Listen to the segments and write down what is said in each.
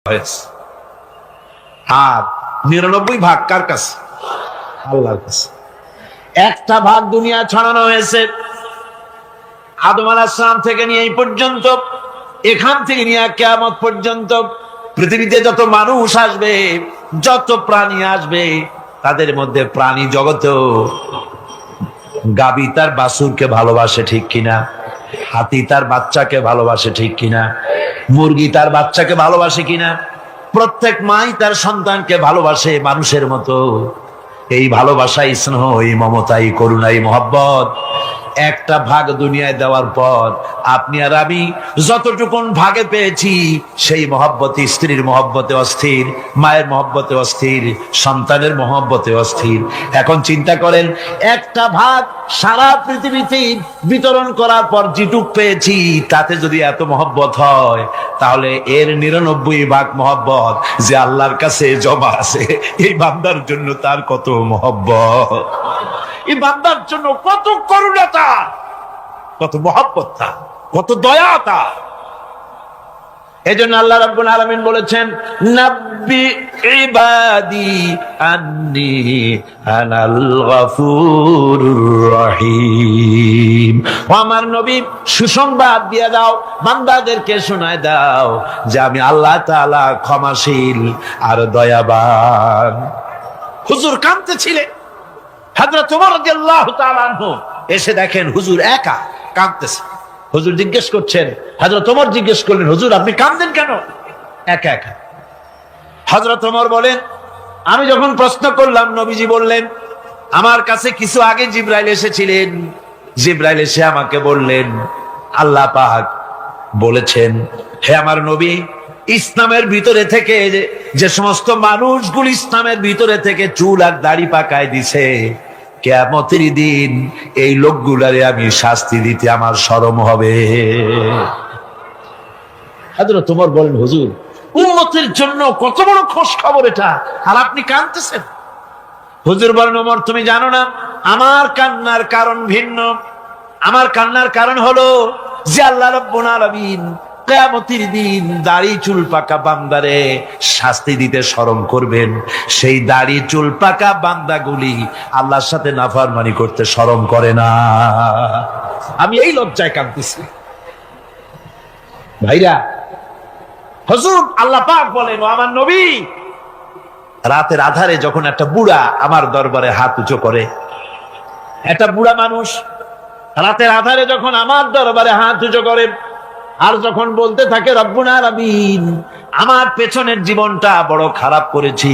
হয়েছে। আর 99 ভাগ কার কাছে? আল্লাহর কাছে। একটা ভাগ দুনিয়া ছড়ানো হয়েছে আদম আলাইহিস সালাম থেকে নিয়ে এই পর্যন্ত, এখান থেকে নিয়ে কিয়ামত পর্যন্ত পৃথিবীতে যত মানুষ আসবে, যত প্রাণী আসবে, তাদের মধ্যে প্রাণী জগতেও গাভী তার বাছুরকে ভালোবাসে ঠিক কিনা, হাতি তার বাচ্চাকে ভালোবাসে ঠিক কিনা, মুরগি তার বাচ্চাকে ভালোবাসে কিনা, প্রত্যেক মাই তার সন্তানকে ভালোবাসে মানুষের মতো। এই ভালোবাসা, স্নেহ, এই মমতা, এই করুণা, এই মহব্বত একটা ভাগ দুনিয়ায় দেওয়ার পর আপনি আর আমি যতটুকুন ভাগে পেয়েছি, সেই মহব্বতে, স্ত্রীর মহব্বতে অস্থির, মায়ের মহব্বতে অস্থির, সন্তানের মহব্বতে অস্থির। এখন চিন্তা করেন, একটা ভাগ সারা পৃথিবীতে বিতরণ করার পর যেটুক পেয়েছি, তাতে যদি এত মহব্বত হয়, তাহলে এর 99 ভাগ মহব্বত যে আল্লাহর কাছে জমা আছে, এই বান্দার জন্য তার কত মহব্বত, এই বান্দার জন্য কত করুণা তার, কত মহব্বত তার, কত দয়া তার। এজন্য আল্লাহ রাব্বুল আলামিন বলেছেন, নাব্বি ইবাদি আন্নী আনাল গফুরুর রহিম। ও আমার নবী, সুসংবাদ দিয়ে দাও, বান্দাদেরকে শোনায় দাও যে আমি আল্লাহ তাআলা ক্ষমাশীল আর দয়াবান। হুজুর কাঁদতেছিলেন, হযরত ওমর রাদিয়াল্লাহু তাআলা আনহু এসে দেখেন হুজুর একা কাঁদতেছে। হুজুর জিজ্ঞেস করছেন, হযরত ওমর জিজ্ঞেস করলেন, হুজুর আপনি কাঁদেন কেন একা একা? হযরত ওমর বলেন, আমি যখন প্রশ্ন করলাম, নবীজি বললেন, আমার কাছে কিছু আগে জিবরাইল এসেছিলেন। জিবরাইল এসে আমাকে বললেন, আল্লাহ পাক বলেছেন, হে আমার নবী, ইসলামের ভিতরে থেকে যে সমস্ত মানুষগুলো ইসলামের ভিতরে থেকে চুল আর দাড়ি পাকায় দিছে, কিয়ামতের দিন এই লোকগুলারে আমি শাস্তি দিতে আমার শরম হবে। হযরত ওমর বলেন, হুজুর উম্মতের জন্য কত বড় খোঁজ খবর এটা, আর আপনি কাঁদতেছেন। হুজুর বলেন, ওমর তুমি জানো না, আমার কান্নার কারণ ভিন্ন। আমার কান্নার কারণ হলো যে আল্লাহ রাব্বুল আলামিন কিয়ামতের দিন দাড়ি চুল পাকা বান্দারে শাস্তি দিতে শরম করবেন। সেই দাড়ি চুল পাকা বান্দাগুলি আল্লাহর সাথে নাফরমানি করতে শরম করে না। আমি এই লজ্জায় কাঁদতেছি। ভাইরা, হুজুর আল্লাহ পাক বলেন, ও আমার নবী, রাতের আধারে যখন একটা বুড়া আমার দরবারে হাত উঁচু করে, একটা বুড়া মানুষ রাতের আধারে যখন আমার দরবারে হাত উঁচু করে, আর যখন বলতে থাকে, রব্বুল আলামিন, আমার পেছনের জীবনটা বড় খারাপ করেছি,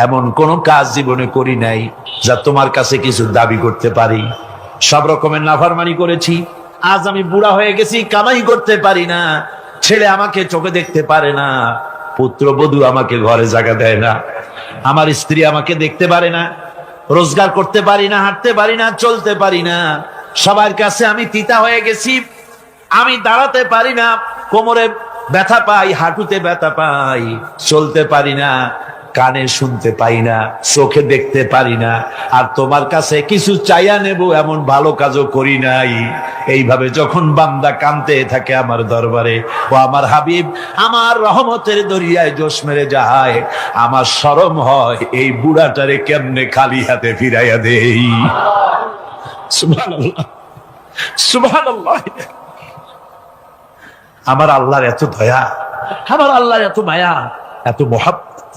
এমন কোন কাজ জীবনে করি নাই যা তোমার কাছে কিছু দাবি করতে পারি, সব রকমের নাফরমানি করেছি, আজ আমি বুড়া হয়ে গেছি, কামাই করতে পারি না, ছেলে আমাকে চোখে দেখতে পারে না, পুত্রবধূ আমাকে ঘরে জায়গা দেয় না, আমার স্ত্রী আমাকে দেখতে পারে না, রোজগার করতে পারি না, হাঁটতে পারি না, চলতে পারি না, সবার কাছে আমি তিতা হয়ে গেছি, আমি দাঁড়াতে পারি না, কোমরে ব্যথা পাই, হাঁটুতে ব্যথা পাই, চলতে পারি না, কানে শুনতে পাই না, চোখে দেখতে পারি না, আর তোমার কাছে কিছু চাইয়া নেব এমন ভালো কাজও করি নাই। এইভাবে যখন বান্দা কাঁদতে থাকে আমার দরবারে, ও আমার হাবিব আমার রহমতের দরিয়ায় জোশ মেরে যায়, আমার শরম হয় এই বুড়াটারে কেমনে খালি হাতে ফিরাইয়া দেই। সুবহানাল্লাহ, সুবহানাল্লাহ। আমার আল্লাহর এত দয়া, আমার আল্লাহর এত মায়া, এত মহব্বত।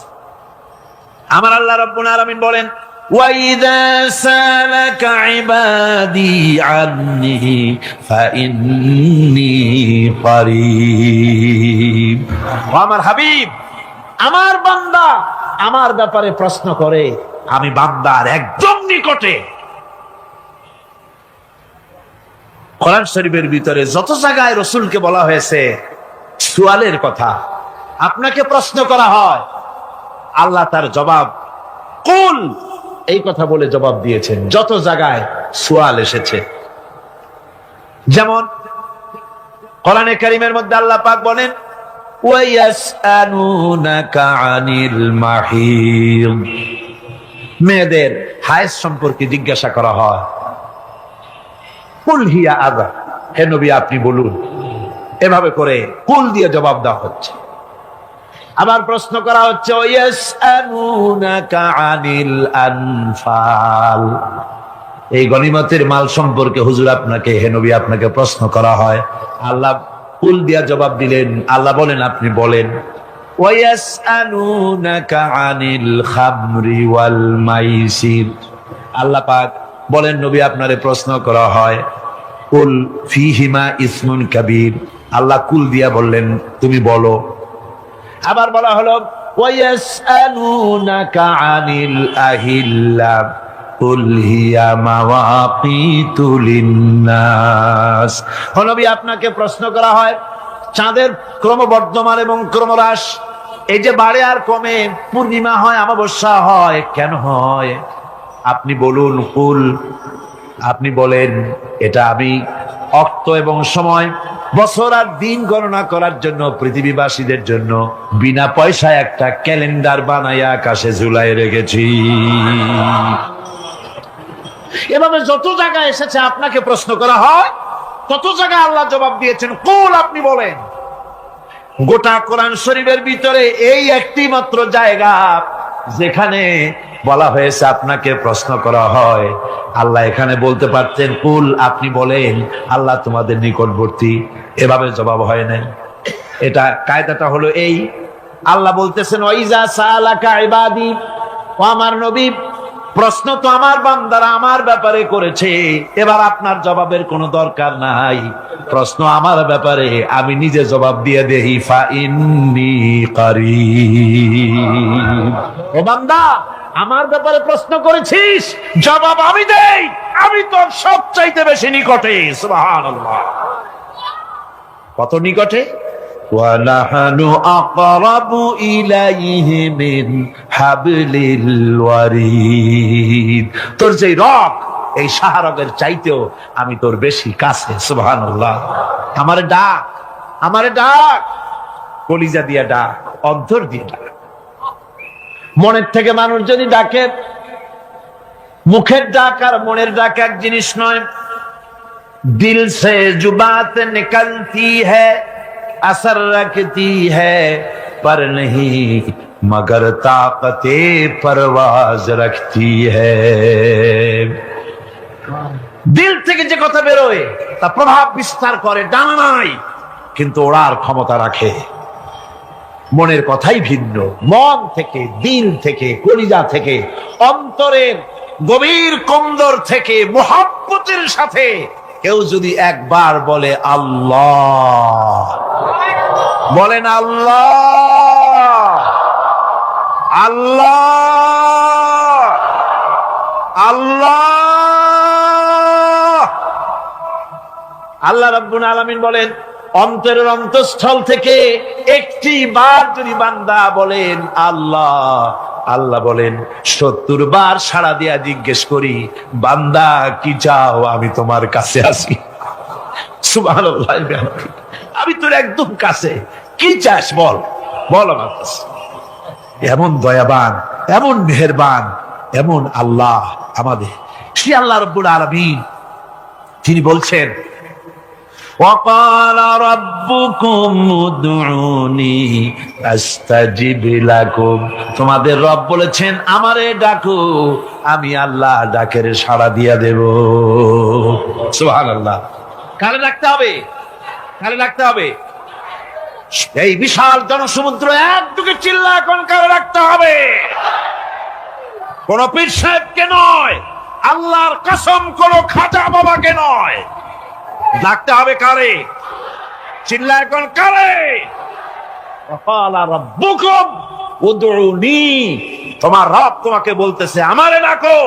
আমার আল্লাহ রাব্বুল আলামিন বলেন, ওয়াইদা সালাকা ইবাদি আন্নী ফাইন্নী করিব। আমার হাবিব, আমার বান্দা আমার ব্যাপারে প্রশ্ন করে, আমি বান্দার একদম নিকটে। কোরআন শরীফের ভিতরে যত জায়গায় রাসূলকে বলা হয়েছে সুয়ালের কথা, আপনাকে প্রশ্ন করা হয়, আল্লাহ তার জবাব কুল এই কথা বলে জবাব দিয়েছেন। যত জায়গায় সুয়াল এসেছে, যেমন কোরআনে কারীমের মধ্যে আল্লাহ পাক বলেন, ওয়ায়াসআলুনাকা আনিল মাহিদ, মেয়েদের হায়েজ সম্পর্কে জিজ্ঞাসা করা হয়, কুল হিয়া আযা, হে নবী আপনি বলুন। এভাবে করে কুল দিয়ে জবাব দেওয়া হচ্ছে। আবার প্রশ্ন করা হচ্ছে ওয়াসআলুনাকা আনিল আনফাল, এই গনিমতের মাল সম্পর্কে হুজুর আপনাকে, হে নবী আপনাকে প্রশ্ন করা হয়। আল্লাহ কুল দিয়া জবাব দিলেন। আল্লাহ বলেন আপনি বলেন। ওয়াসআলুনাকা আনিল খামরি ওয়াল মাইসির, আল্লাহ পাক বলেন নবী আপনারে প্রশ্ন করা হয় কুল ফীহিমা ইসমুন কাবীর, আল্লাহ কুল দিয়া বললেন তুমি বলো। আবার বলা হলো ওয়াসআলুনাকা আনিল আহিল্লা কুল হিয়া মাওয়াকিতু লিন্নাস, ও নবী আপনাকে প্রশ্ন করা হয় চাঁদের ক্রমবর্ধমান এবং ক্রমহ্রাস, এই যে বাড়ে আর কমে, পূর্ণিমা হয় অমাবস্যা হয়, কেন হয় আপনি বলুন। কুল, আপনি বলেন এটা আমি অক্ত এবং সময়, বছর আর দিন গণনা করার জন্য পৃথিবীবাসীদের জন্য বিনা পয়সায় একটা ক্যালেন্ডার বানাইয়া আকাশে ঝুলাই রেখেছি। এভাবে যত জায়গায় এসেছে আপনাকে প্রশ্ন করা হয়, তত জায়গায় আল্লাহ জবাব দিয়েছেন কুল, আপনি বলেন। গোটা কোরআন শরীফের ভিতরে এই একটি মাত্র জায়গা যেখানে বলা হয়েছে আপনাকে প্রশ্ন করা হয়, আল্লাহ এখানে বলতে পারতেন কুল, আপনি বলেন, আল্লাহ তোমাদের নিকটবর্তী, এভাবে জবাব হয় না। এটা কায়দাটা হলো এই, আল্লাহ বলতেছেন ওয়াইজা সালাকা ইবাদি, ও আমার নবী প্রশ্ন তো আমার বান্দারা আমার ব্যাপারে করেছে, এবার আপনার জবাবের কোনো দরকার নাই, প্রশ্ন আমার ব্যাপারে, আমি নিজে জবাব দিয়ে দেই। ফা ইন্নী কারীব, ও বান্দা আমার ব্যাপারে প্রশ্ন করেছিস, জবাব আমি দেই, আমি তোর সবচাইতে বেশি নিকটে। সুবহানাল্লাহ, কত নিকটে? ওয়ানাহানু আকরাবু ইলাইহি মিন হাবলিল ওয়ারিদ, তোর যে রগ, এই শাহরগের চাইতেও আমি তোর বেশি কাছে। সুবহানাল্লাহ, আমারে ডাক, আমারে ডাক, কলিজা দিয়া ডাক, অন্তর দিয়ে ডাক। মনের থেকে মানুষ যদি ডাকে, মুখের ডাক আর মনের ডাক এক জিনিস নয়। দিল সে জুবাত নিকলতি হ্যায়, असर रखती है पर नहीं मगर ताकते परवाज रखती है। দিল থেকে যে কথা বেরোয় তা প্রভাব বিস্তার করে, ডানা নাই কিন্তু ওড়ার ক্ষমতা রাখে। মনের কথাই ভিন্ন, মন থেকে, দিল থেকে, কলিজা থেকে, অন্তরের গভীর কন্দর থেকে মুহাব্বতের সাথে কেউ যদি একবার বলে আল্লাহ, বলেন আল্লাহ, আল্লাহ, আল্লাহ, আল্লাহ রাব্বুল আলামিন বলেন অন্তরের অন্তঃস্থল থেকে একটি বার যদি বান্দা বলেন আল্লাহ, আল্লাহ বলেন ৭০ বার সাড়া দিয়া জিজ্ঞেস করি, বান্দা কি চাও, আমি তোমার কাছে আছি। সুবহানাল্লাহ, আমি তোর একদম কাছে, কি চাস বল, বল আমার কাছে। এমন দয়াবান, এমন মেহেরবান, এমন আল্লাহ আমাদের। সে আল্লাহ রাব্বুল আলামিন তিনি বলছেন وقال ربكم ادعوني استجب لكم, তোমাদের রব বলেছেন আমারে ডাকো, আমি আল্লাহ ডাকের সাড়া দিয়া দেব। সুবহানাল্লাহ, কারে ডাকতে হবে, কারে ডাকতে হবে? এই বিশাল জনসমুদ্র একদিকে চিল্লা কোন কারে ডাকতে হবে? কোন পীর সাহেবকে নয়, আল্লাহর কসম কোন খাজা বাবাকে নয়, ডাকতে হবে কারে? চিল্লা কোন কারে? ওয়াকালা রাব্বুকুম উদউনি, তোমার রব তোমাকে বলতেছে আমারে ডাকো,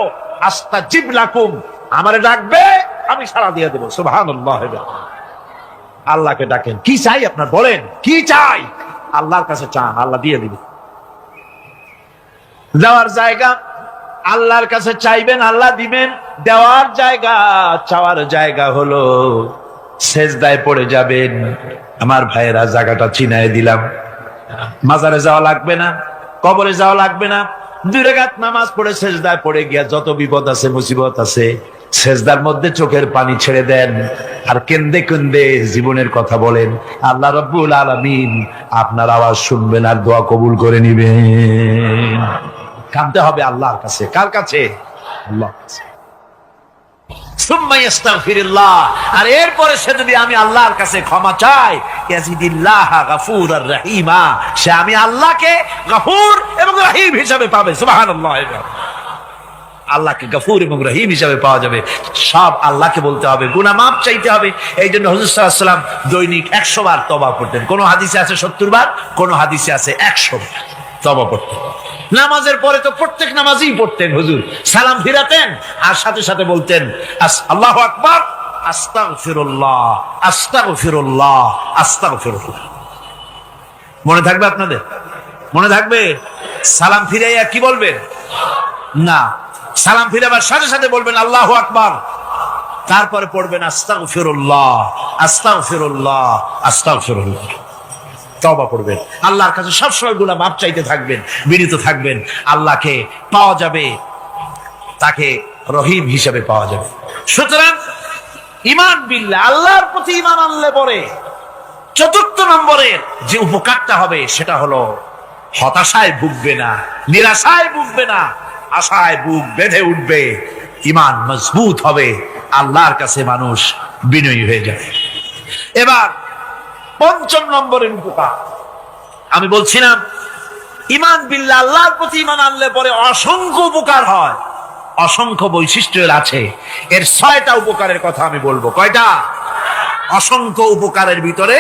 আস্তাজিব লাকুম, আমারে ডাকবে আমি সাড়া দিয়ে দেব। সুবহানাল্লাহ, আল্লাহকে ডাকেন। কি চাই আপনার বলেন, কি চাই? আল্লাহর কাছে চান, আল্লাহ দিয়ে দিবে। দেওয়ার জায়গা আল্লাহর কাছে চাইবেন, আল্লাহ দিবেন। দেওয়ার জায়গা, চাওয়ার জায়গা হলো সেজদায় পড়ে যাবেন। আমার ভাইয়েরা, জায়গাটা চিনায় দিলাম। মাজারে যাওয়া লাগবে না, কবরে যাওয়া লাগবে না, 2 রাকাত নামাজ পড়ে সেজদায় পড়ে গিয়া যত বিপদ আছে, মুসিবত আছে, সেজদার মধ্যে চোখের পানি ছেড়ে দেন। আর কেন্দে কেন্দে জীবনের কথা বলেন, আল্লাহ রাব্বুল আলামিন আপনার আওয়াজ শুনবেন আর দোয়া কবুল করে নিবেন। কাঁদতে হবে আল্লাহর কাছে। কার কাছে? আল্লাহর কাছে। সুম্মা ইস্তাগফিরুল্লাহ, আর এরপরে সে যদি আমি আল্লাহর কাছে ক্ষমা চাই, ইয়াজিদিল্লাহ গফুরার রহিমা, সে আমি আল্লাহকে গফুর এবং রহিম হিসাবে পাবে। সুবহানাল্লাহ। আল্লাহকে গফুর এবং রহিম হিসাবে পাওয়া যাবে। সব আল্লাহকে বলতে হবে, গুনাহ মাফ চাইতে হবে। এই জন্য হুজুর সাল্লাল্লাহু আলাইহি ওয়াসাল্লাম দৈনিক 100 বার তওবা পড়তেন। কোন হাদিসে আছে 70 বার, কোন হাদিসে আছে 100 বার তওবা পড়তেন। নামাজের পরে তো প্রত্যেক নামাজই পড়তেন হুজুর, সালাম ফিরাতেন আর সাথে সাথে বলতেন আল্লাহু আকবার, আস্তাগফিরুল্লাহ, আস্তাগফিরুল্লাহ, আস্তাগফিরুল্লাহ। মনে থাকবে আপনাদের? মনে থাকবে? সালাম ফিরাইয়া কি বলবেন? না, সালাম ফিরাবার সাথে সাথে বলবেন আল্লাহু আকবার, তারপরে পড়বেন আস্তাগফিরুল্লাহ, আস্তাগফিরুল্লাহ, আস্তাগফিরুল্লাহ। তওবা করবেন, আল্লাহর কাছে সবসময় গুনাহ মাফ চাইতে থাকবেন, বিনীত থাকবেন। আল্লাহকে পাওয়া যাবে, তাকে রহিম হিসেবে পাওয়া যাবে। সুতরাং ঈমান বিল্লাহ, আল্লাহর প্রতি ঈমান আনলে পরে চতুর্থ নম্বরের যে উপকারটা হবে সেটা হলো হতাশায় ভুগবে না, নিরাশায় ভুগবে না, আশায় বুক বেঁধে উঠবে, ঈমান মজবুত হবে, আল্লাহর কাছে মানুষ বিনয়ী হয়ে যাবে। এবার পঞ্চম নম্বরের উপকার আমি বলছিলাম, ঈমান বিল্লাহ, আল্লাহর প্রতি ঈমান আনলে পরে অসংখ্য উপকার হয়, অসংখ্য বৈশিষ্ট্য আছে। এর 6টা উপকারের কথা আমি বলবো। কয়টা? অসংখ্য উপকারের ভিতরে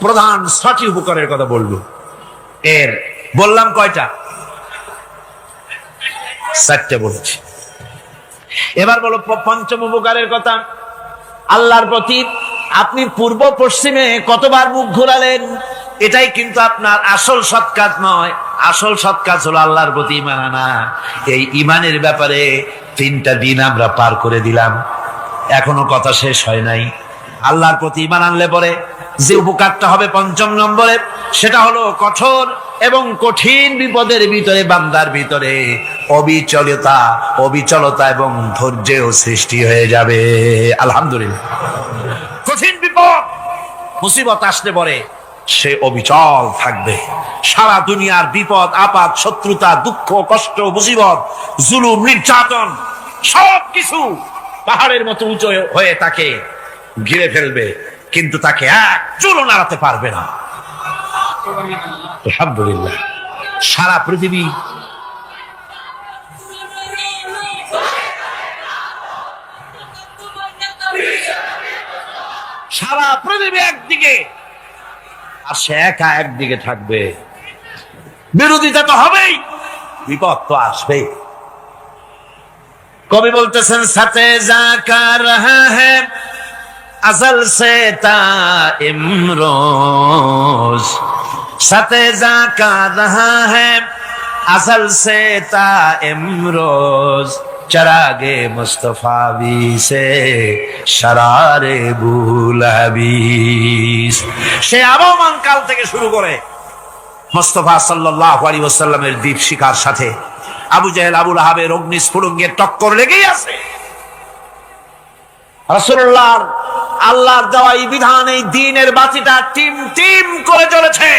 প্রধান 6টি উপকারের কথা বলবো। এর বললাম কয়টা? 4টে বলেছি। এবার বলো পঞ্চম উপকারের কথা। আল্লাহর প্রতি আপনি পূর্ব পশ্চিমে কতবার মুখ ঘোরালেন, এটাই কিন্তু আপনার আসল সৎ কাজ নয়। আসল সৎ কাজ হলো আল্লাহর প্রতি ঈমান আনা। এই ঈমানের ব্যাপারে 3টা দিন আমরা পার করে দিলাম, এখনো কথা শেষ হয় নাই। আল্লাহর প্রতি ঈমান আনলে পরে যে উপকারটা হবে পঞ্চম নম্বরে, সেটা হলো কঠোর এবং কঠিন বিপদের ভিতরে বান্দার ভিতরে অবিচলতা এবং ধৈর্যের সৃষ্টি হয়ে যাবে। আলহামদুলিল্লাহ। কঠিন বিপদ মুসিবত আসলে পরে সে অবিচল থাকবে। সারা দুনিয়ার বিপদ আপদ, শত্রুতা, দুঃখ, কষ্ট, মুসিবত, জুলুম, নির্যাতন সবকিছু পাহাড়ের মতো উঁচু হয়ে তাকে ঘিরে ফেলবে, কিন্তু তাকে এক চুলও নাড়াতে পারবে না। আলহামদুলিল্লাহ। সারা পৃথিবী একদিকে আর সে একা একদিকে থাকবে। বিরোধিতা তো হবেই, বিপদ তো আসবেই। কবি বলতেছেন, সাথে জাকা রহা হ্যায় अज़ल से ता इमरोज, सतेजा का रहा है अज़ल से ता इमरोज, चरागे मुस्तफावी से शरारे बुलहबीस। সে আবহমান কাল থেকে শুরু করে মুস্তাফা সাল্লাল্লাহু আলাইহি ওয়াসাল্লামের দীপ শিখার সাথে আবু জাহেল, আবু লাহাবের অগ্নিস্ফুলিঙ্গের টক্কর লেগেই আছে। রাসূলুল্লাহর আল্লাহর দেওয়া এই বিধান, এই দ্বীনের বাতিটা টিম টিম করে জ্বলেছে।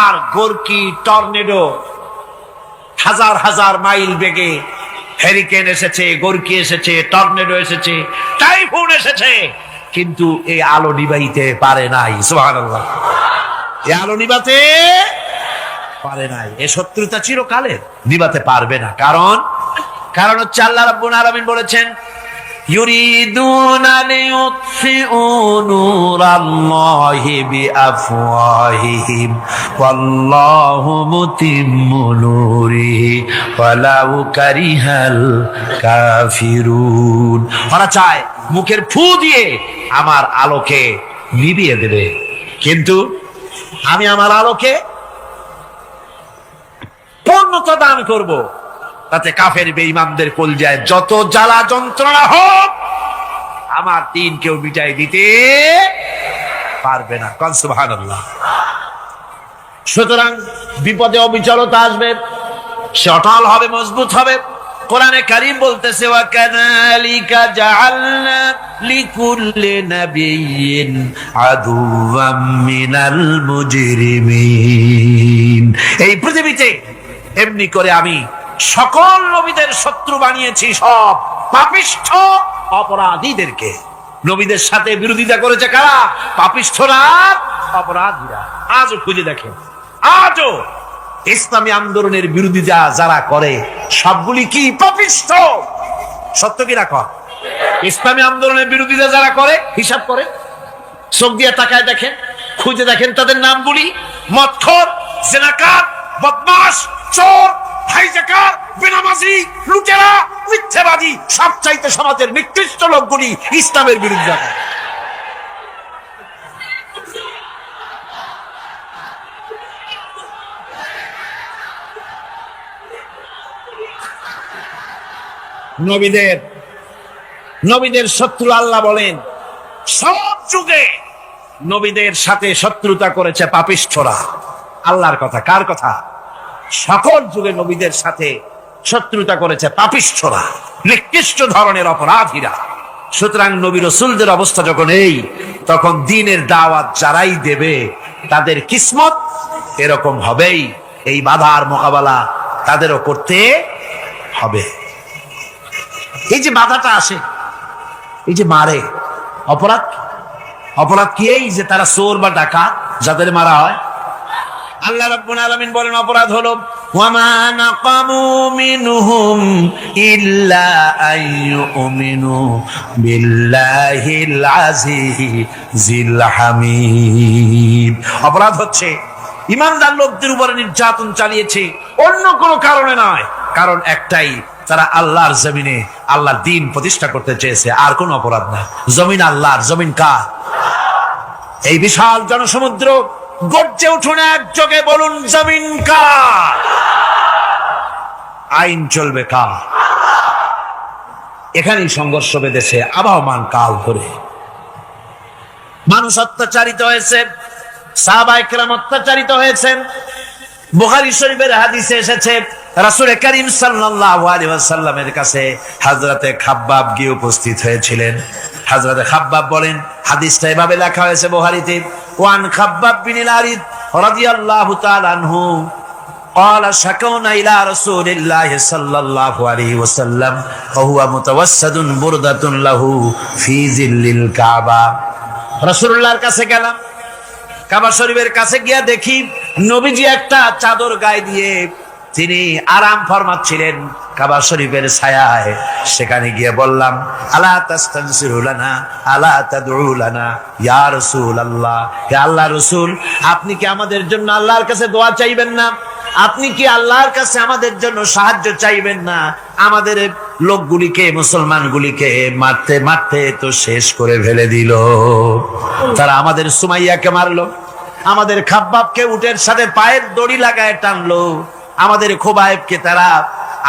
আর গোরকি, টর্নেডো, হাজার হাজার মাইল বেগে হেরিকেন এসেছে, গোরকি এসেছে, টর্নেডো এসেছে, টাইফুন এসেছে, কিন্তু এই আলো নিবাইতে পারে নাই। সুবহানাল্লাহ। এই আলো নিবাতে পারে নাই। এই শত্রুতা চিরকালের, নিবাতে পারবে না। কারণ হচ্ছে আল্লাহ রাব্বুল আলামিন বলেছেন, ইউরিদুনা লিইউতফিউ নূরাল্লাহি বিআফওয়াহিহিম ওয়াল্লাহু মুতিম্মু নূরিহি ওয়ালাউ কারিহাল কাফিরুন। ওরা চায় মুখের ফু দিয়ে আমার আলোকে নিভিয়ে দেবে, কিন্তু আমি আমার আলোকে পূর্ণতা দান করব, তাতে কাফের বেঈমানদের কলজায় যত জ্বালা যন্ত্রণা হোক আমার দ্বীন কেউ মিটাই দিতে পারবে না। কোন সুবহানাল্লাহ। সুতরাং বিপদে অবিচলতা আসবে, সে অটল হবে, মজবুত হবে, কোরআনে কারীম বলতেছে ওয়া কাযালিকা জাআলনা লিকুল্লি নাবিয়্যিন আদুওয়াম মিনাল মুজরিমিন। এই পৃথিবীতে এমনি করে আমি সকল নবীদের শত্রু বানিয়েছি, সব পাপিষ্ঠ অপরাধীদেরকে। নবীদের সাথে বিরোধিতা করেছে কারা? পাপিষ্ঠরা, অপরাধীরা। আজও খুঁজে দেখেন, আজও ইসলামী আন্দোলনের বিরোধিতা যারা করে সবগুলি কি পাপিষ্ঠ? সত্য কি না কর? ইসলামী আন্দোলনের বিরোধিতা যারা করে হিসাব করে, চোখ দিয়ে তাকায় দেখেন, খুঁজে দেখেন তাদের নামগুলি। মদখোর, জেনাকার, বদমাশ, চোর, হাইজাকার, বেনামাজি, লুটেরা, মিথ্যাবাদী, সবচাইতে সমাজের নিকৃষ্ট লোকগুলি ইসলামের বিরুদ্ধে। নবীদের শত্রু আল্লাহ বলেন সব যুগে নবীদের সাথে শত্রুতা করেছে পাপিষ্ঠরা। আল্লাহর কথা, কার কথা? সকল যুগে নবীদের সাথে শত্রুতা করেছে পাপিষ্ঠরা, নিকৃষ্ট ধরনের অপরাধীরা। সুতরাং নবী রাসূলদের অবস্থা যখন এই, তখন দ্বীনের দাওয়াত যারাই দেবে তাদের কিসমত এরকম হবেই। এই বাধার মোকাবেলা তাদেরও করতে হবে। এই যে বাধাটা আসে, এই যে মারে, অপরাধ কি? এই যে তারা চোর বা ডাকাত যাদের মারা হয়। আল্লাহ রাব্বুল আলামিন বলেন অপরাধ হলো ওয়ামা নাকামু মিনহুম ইল্লা আইয়ুমিনু বিল্লাহিল আজিজিল হামিদ। অপরাধ হচ্ছে ঈমানদার লোকদের উপরে নির্যাতন চালিয়েছে, অন্য কোনো কারণে নয়। কারণ একটাই, তারা আল্লাহর জমিনে আল্লাহর দ্বীন প্রতিষ্ঠা করতে চেয়েছে, আর কোন অপরাধ না। জমিন আল্লাহর, জমিন কার? এই বিশাল জনসমুদ্র গর্জে উঠুন একযোগে, বলুন জমিন কার? আইন চলবে কার? এখানেই সংঘর্ষ বেঁধেছে আবহমান কাল ধরে। মানুষ অত্যাচারিত হয়েছে, সাহাবায়ে কেরাম অত্যাচারিত হয়েছেন। বুখারী শরীফের হাদিসে এসেছে রাসূল করিম সাল্লাল্লাহু আলাইহি ওয়াসাল্লামের কাছে হযরতে খাব্বাব গিয়ে উপস্থিত হয়েছিলেন। হযরতে খাব্বাব বলেন, হাদিসটা এভাবে লেখা হয়েছে বুখারীতে, ওয়ান খাব্বাব বিন আরিদ রাদিয়াল্লাহু তাআলা আনহু قال شكونا إلى رسول الله صلى الله عليه وسلم وهو متوسد بردة له في ظل الكعبة। রাসূলুল্লাহর কাছে গেলাম, কাবা শরীফের কাছে গিয়া দেখি নবীজি একটা চাদর গায়ে দিয়ে তিনি আরাম ফরমাচ্ছিলেন কাবা শরীফের ছায়ায়। সেখানে গিয়ে বললাম, আলা তাস্তানসিরু লানা আলা তাদউ লানা ইয়া রাসূলুল্লাহ, হে আল্লাহর রাসূল, আপনি কি আমাদের জন্য আল্লাহর কাছে দোয়া চাইবেন না? আপনি কি আল্লাহর কাছে আমাদের জন্য সাহায্য চাইবেন না? আমাদের লোকগুলিকে, মুসলমানগুলিকে মারতে মারতে তো শেষ করে ফেলে দিল। তারা আমাদের সুমাইয়াকে মারলো, আমাদের খাব্বাবকে উটের সাথে পায়ের দড়ি লাগায় টানলো, আমাদের খোবায়েবকে তারা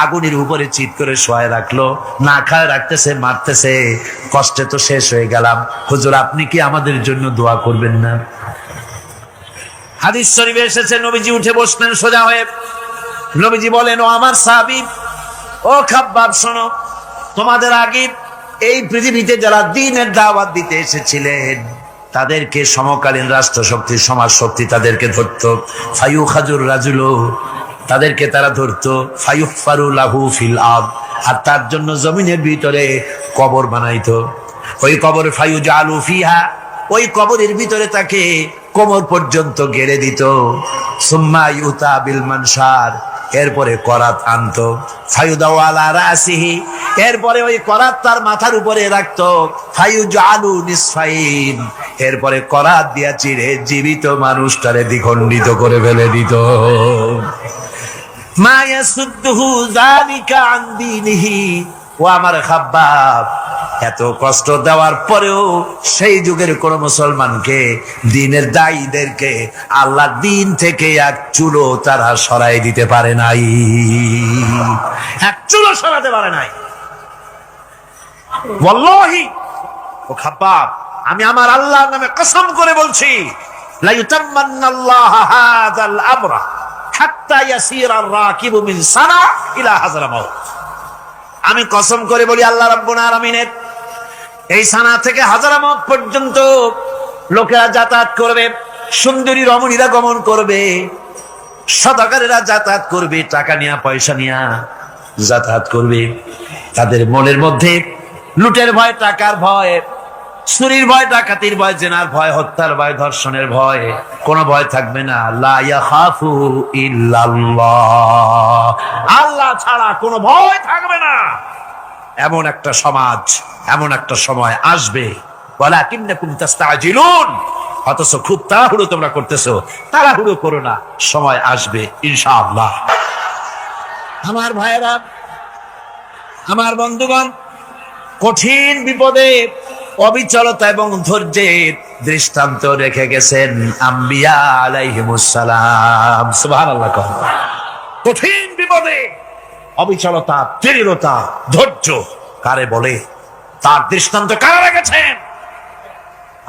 আগুনের উপরে চিৎ করে শোয়ায় রাখলো, না খায় রাখতেছে, মারতেছে। কষ্টে তো শেষ হয়ে গেলাম। হুজুর, আপনি কি আমাদের জন্য দোয়া করবেন না? হাদিস শরীফে এসেছে নবীজি উঠে বসলেন সোজা হয়ে। নবীজি বলেন, ও আমার সাহাবী, ও খাব্বাব, শোনো, তোমাদের আগে এই পৃথিবীতে যারা দ্বীনের দাওয়াত দিতে এসেছিলেন তাদেরকে সমকালীন রাষ্ট্র শক্তি, সমাজ শক্তি তাদেরকে ধরতো। ফায়ুখাজুর রাজুলু, তাদেরকে তারা ধরতো। ফায়ুহফারু লাহু ফিল আরদ, আর তার জন্য জমিনের ভিতরে কবর বানাইতো। ওই কবর ফায়ুজালু ফিহা, ওই কবরের ভিতরে তাকে কোমর পর্যন্ত গেড়ে দিত। সুম্মা ইউতা বিল মানশার, এরপরে করাত আনতো। ফায়ুদাউ আলা রাসিহি, এরপরে ওই করাত তার মাথার উপরে রাখতো। ফায়ুজালু নিসফাইন, এরপরে করাত দিয়া চিরে জীবিত মানুষটারে দ্বিখণ্ডিত করে ফেলে দিত। মা ইয়াসুদ্দুহু যালিকা আন দীনিহি, ও আমার খাব্বাব, এত কষ্ট দেওয়ার পরেও সেই যুগের কোন মুসলমানকে, দ্বীনের দায়ীদেরকে আল্লাহর দ্বীন থেকে এক চুলো তারা সরাই দিতে পারে নাই, এক চুলো সরাতে পারে নাই। ওয়াল্লাহি, ও খাব্বাব, আমি আমার আল্লাহর নামে কসম করে বলছি, লা ইউতাম্মান্নাল্লাহু হাযাল আমরা হাত্তা ইয়াসিরা আর-রাকিবু মিন সানা ইলা হাযরামাউত। আমি কসম করে বলি আল্লাহ রাব্বুল আলামিনের, এই সানা থেকে হাজারামত পর্যন্ত লোকেরা যাতায়াত করবে, সুন্দরী রমণীরা গমন করবে, সদাগরেরা যাতায়াত করবে, টাকা নিয়া পয়সা নিয়া যাতায়াত করবে। তাদের মনের মধ্যে লুটের ভয়, টাকার ভয়, চুরির ভয়, ডাকাতির ভয়, জেনার ভয়, হত্যার ভয়, ধর্ষণের ভয়, কোনো ভয় থাকবে না। লা ইয়াখাফু ইল্লাল্লাহ, আল্লাহ ছাড়া কোনো ভয় থাকবে না। এমন একটা সমাজ, এমন একটা সময় আসবে। ওয়ালাকিন্নাকুম তাস্তাজিলুন, অথচ খুব তাড়াহুড়ো তোমরা করতেছো। তাড়াহুড়ো করো না, সময় আসবে ইনশাআল্লাহ। আমার ভাইয়েরা, আমার বন্ধুগণ, কঠিন বিপদে অবিচলতা এবং ধৈর্যের দৃষ্টান্ত রেখে গেছেন আম্বিয়া আলাইহিমুস সালাম। সুবহানাল্লাহ। কঠিন বিপদে অবিচলতা, দৃঢ়তা, ধৈর্য কারে বলে, তার দৃষ্টান্ত কারা রেখেছেন?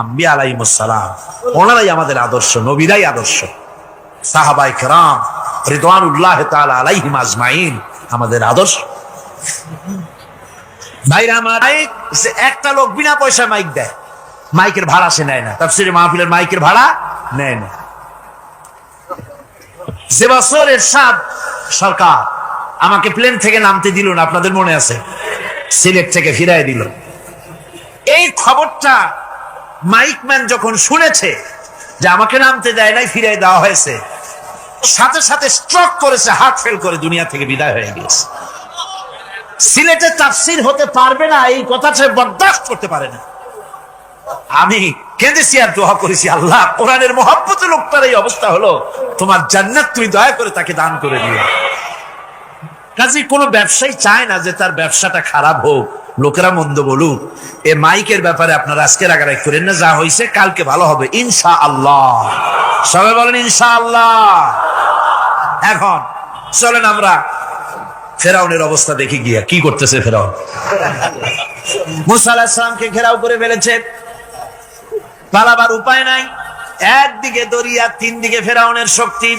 আম্বিয়া আলাইহিমুস সালাম। ওনারাই আমাদের আদর্শ, নবীরাই আদর্শ। সাহাবায়ে কেরাম রিদওয়ানুল্লাহ তাআলা আলাইহিম আজমাইন আমাদের আদর্শ। ভাইরা আমার, একটা লোক বিনা পয়সা মাইক দেয়, মাইকের ভাড়া সে নেয় না। তাফসীরে মাহফিলের মাইকের ভাড়া নেয় না। যে বছর এরশাদ সরকার আমাকে প্লেন থেকে নামতে দিল না, আপনাদের মনে আছে, সিলেট থেকে ফিরাই দিল, এই খবরটা মাইকম্যান যখন শুনেছে যে আমাকে নামতে দেয় নাই, ফিরাই দেওয়া হয়েছে, সাথে সাথে স্ট্রোক করেছে, হার্ট ফেল করে দুনিয়া থেকে বিদায় হয়ে গেছে। সিলেটে তাফসীর হতে পারবে না, এই কথাটা বরদাস্ত করতে পারে না। আমি কেঁদেছি আর দোয়া করেছি, আল্লাহ, কোরআনের মহব্বতে লোকটার এই অবস্থা হলো, তোমার জান্নাত তুমি দয়া করে তাকে দান করে দিও। কাজে কোন ব্যবসায়ী চায় না যে তার ব্যবসাটা খারাপ হোক, লোকেরা মন্দ বলুক। এ মাইকের ব্যাপারে আপনারা আজকে রাগারাগি করেন না, যা হয়েছে কালকে ভালো হবে ইনশাআল্লাহ। সবাই বলেন ইনশাআল্লাহ। এখন চলেন আমরা ফেরাউনের অবস্থা দেখি গিয়া কি করতেছে ফেরাউন। মুসা আলাইহিস সালামকে ঘেরাও করে ফেলেছে, পালাবার উপায় নাই। একদিকে দরিয়া, তিন দিকে ফেরাউনের শক্তি।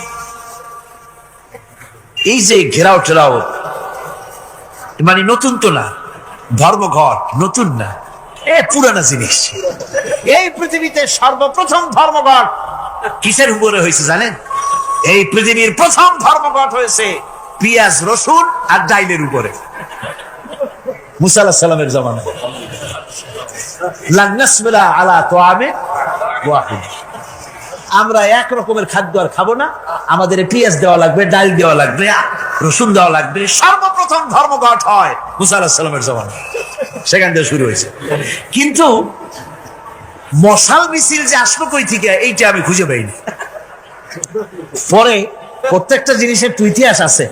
এই যে ঘেরাও টেরাও, মানে নতুন তো না, ধর্মঘট নতুন না, এ পুরানা জিনিস। এই পৃথিবীতে সর্বপ্রথম ধর্মঘট কিসের উপরে হয়েছে জানেন? এই পৃথিবীর প্রথম ধর্মঘট হয়েছে পেঁয়াজ, রসুন আর ডাইলের উপরে। মুসা আলাইহিস সালামের জামানায় লান নাসবিরা আলা তাআমিন ওয়াহিদ, আমরা এক রকমের খাদ্য আর খাবো না, আমাদের পেঁয়াজ দেওয়া লাগবে, ডাল দেওয়া লাগবে, রসুন দেওয়া লাগবে। সর্বপ্রথম ধর্মঘট হয় মুসা আলাইহিস সালামের জামানায়, সেখান থেকে শুরু হয়েছে। কিন্তু মশাল মিছিল যে আসলো কই থেকে, এইটা আমি খুঁজে পাইনি। পরে প্রত্যেকটা জিনিসের তো ইতিহাস আছে,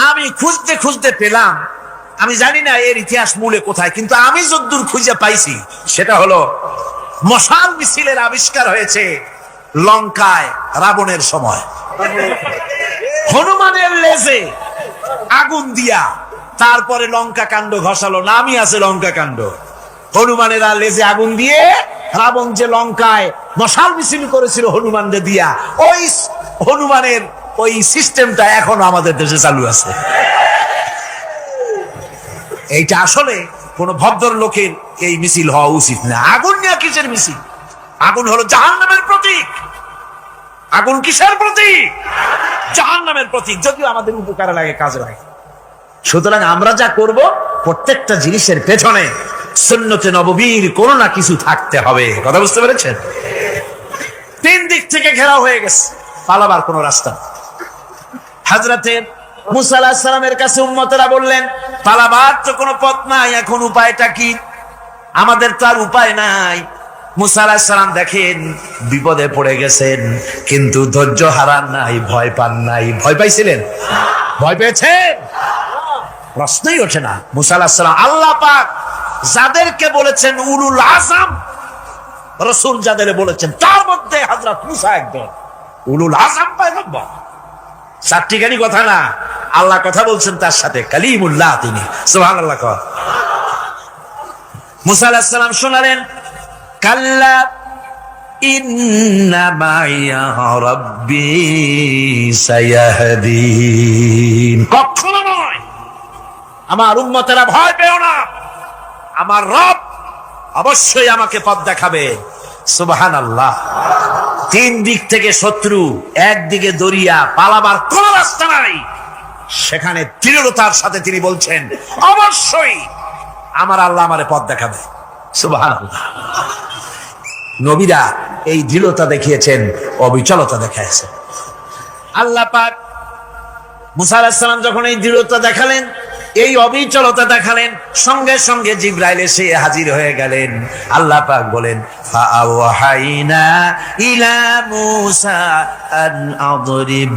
আমি খুঁজতে খুঁজতে পেলাম। আমি জানি না এর ইতিহাস মূলে কোথায়, কিন্তু আমি যদ্দূর খুঁজে পাইছি সেটা হলো মশাল মিছিলের আবিষ্কার হয়েছে লঙ্কায় রাবণের সময়। হনুমানের লেজে আগুন দিয়া তারপরে লঙ্কা কাণ্ড ঘষালো, নামই আছে লঙ্কা কাণ্ড। হনুমানেরা লেজে আগুন দিয়ে রাবণ যে লঙ্কায় মশাল মিছিল করেছিল হনুমানদের দিয়া, ওই হনুমানের ওই সিস্টেমটা এখনো আমাদের দেশে চালু আছে। এইটা আসলে কোন ভদ্রলোকের এই মিছিল হওয়া উচিত না। আগুন নিয়ে কিসের মিছিল? আগুন হলো জাহান্নামের প্রতীক। আগুন কিসের প্রতীক? জাহান্নামের প্রতীক। যদিও আমাদের উপকারে লাগে, কাজে লাগে। সুতরাং আমরা যা করব, প্রত্যেকটা জিনিসের পেছনে সুন্নতে নববীর কোন না কিছু থাকতে হবে। কথা বুঝতে পেরেছেন? তিন দিক থেকে ঘেরাও হয়ে গেছে, পালাবার কোন রাস্তা। হযরতে মুসা আলাইহিস সালামের কাছে উম্মতেরা বললেন, পালাবার তো কোনো পথ নাই, এখন উপায়টা কি? আমাদের তো আর উপায় নাই। মুসা আলাইহিস সালাম দেখেন বিপদে পড়ে গেছেন, কিন্তু ধৈর্য হারান নাই, ভয় পান নাই। ভয় পাইছিলেন? ভয় পেয়েছেন? প্রশ্নই ওঠে না। মুসা আলাইহিস সালাম, আল্লাহ পাক যাদেরকে বলেছেন উলুল আযম, রাসূল যাদের বলেছেন, তার মধ্যে হযরত মুসা একজন উলুল আযম পয়গম্বর। চারটিখানি কথা না, আল্লাহ কথা বলছেন তার সাথে, কালিমুল্লাহ তিনি। সুবহানাল্লাহ। মুসা আলাইহিস সালাম শোনালেন, কাল্লা ইন্না মাইয়া রাব্বি সায়াহদিন। কখনো নয়, আমার উম্মতেরা ভয় পেও না, আমার রব অবশ্যই আমাকে পথ দেখাবে। সুবহানাল্লাহ। তিন দিক থেকে শত্রু, একদিকে দরিয়া, পালাবার কোন রাস্তা নাই। সেখানে দৃঢ়তার সাথে তিনি বলছেন, অবশ্যই আমার আল্লাহ আমারে পথ দেখাবে। সুবহানাল্লাহ। নবীরা এই দৃঢ়তা দেখিয়েছেন, অবিচলতা দেখাইছেন। আল্লাহ পাক মুসা আলাইহিস সালাম যখন এই দৃঢ়তা দেখালেন, এই অবিচলতা দেখালেন, সঙ্গে সঙ্গে জিবরাইল এসে হাজির হয়ে গেলেন। আল্লাহ পাক বলেন, ফাআওহাইনা ইলা মূসা আন আদরিব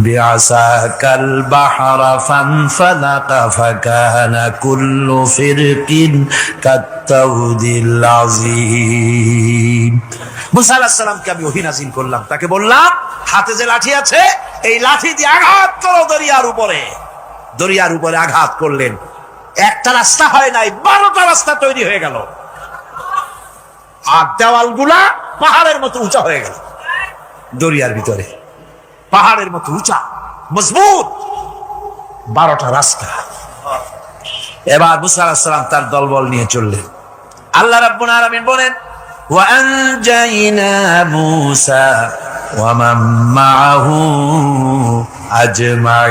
বিআসাকাল বাহরা ফানফালাকা ফাকানা কুল্লু ফিরকিন কাত্তাউদিল আযীম। মূসা আলাইহিস সালামকে আমি ওহী নাযিল করলাম, তাকে বললাম হাতে যে লাঠি আছে, এই লাঠি দিয়ে আঘাত করো দরিয়ার উপরে। দরিয়ার উপরে আঘাত করলেন, একটা রাস্তা হয় নাই, 12টা রাস্তা তৈরি হয়ে গেল। আর দেওয়ালগুলা পাহাড়ের মতো উঁচা হয়ে গেল। দরিয়ার ভিতরে পাহাড়ের মতো উঁচা, মজবুত 12টা রাস্তা। এবার মুসা আলাইহিস সালাম তার দলবল নিয়ে চললেন। আল্লাহ রাব্বুল আলামিন বলেন, ওয়া আনজাইনা মূসা ওয়া মান মাআহু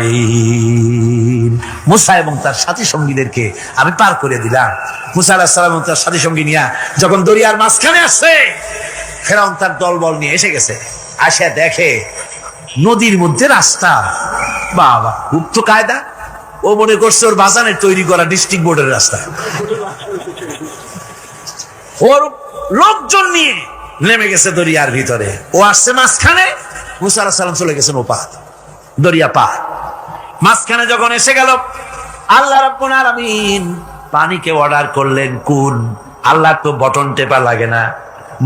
আজমাইন। মুসা এবং তার সাথী সঙ্গীদেরকে আমি পার করে দিলাম। মুসা আলাইহিস সালাম এবং তার সাথী সঙ্গী নিয়ে যখন দরিয়ার মাঝখানে আসছে, ফেরাউন তার দলবল নিয়ে এসে গেছে। আসে দেখে নদীর মধ্যে রাস্তা। বাবা, খুব তো কায়দা। ও মনে করছে ওর বাজানের তৈরি করা ডিস্ট্রিক্ট বোর্ডের রাস্তা। ওর লোকজন নিয়ে নেমে গেছে দরিয়ার ভিতরে। ও আসছে মাঝখানে, মুসা আলাইহিস সালাম চলে গেছেন ওপার, দরিয়া পার। মাঝখানে যখন এসে গেল, আল্লাহ রাব্বুল আলামিন পানিকে অর্ডার করলেন কুন। আল্লাহ তো বটন টেপা লাগে না,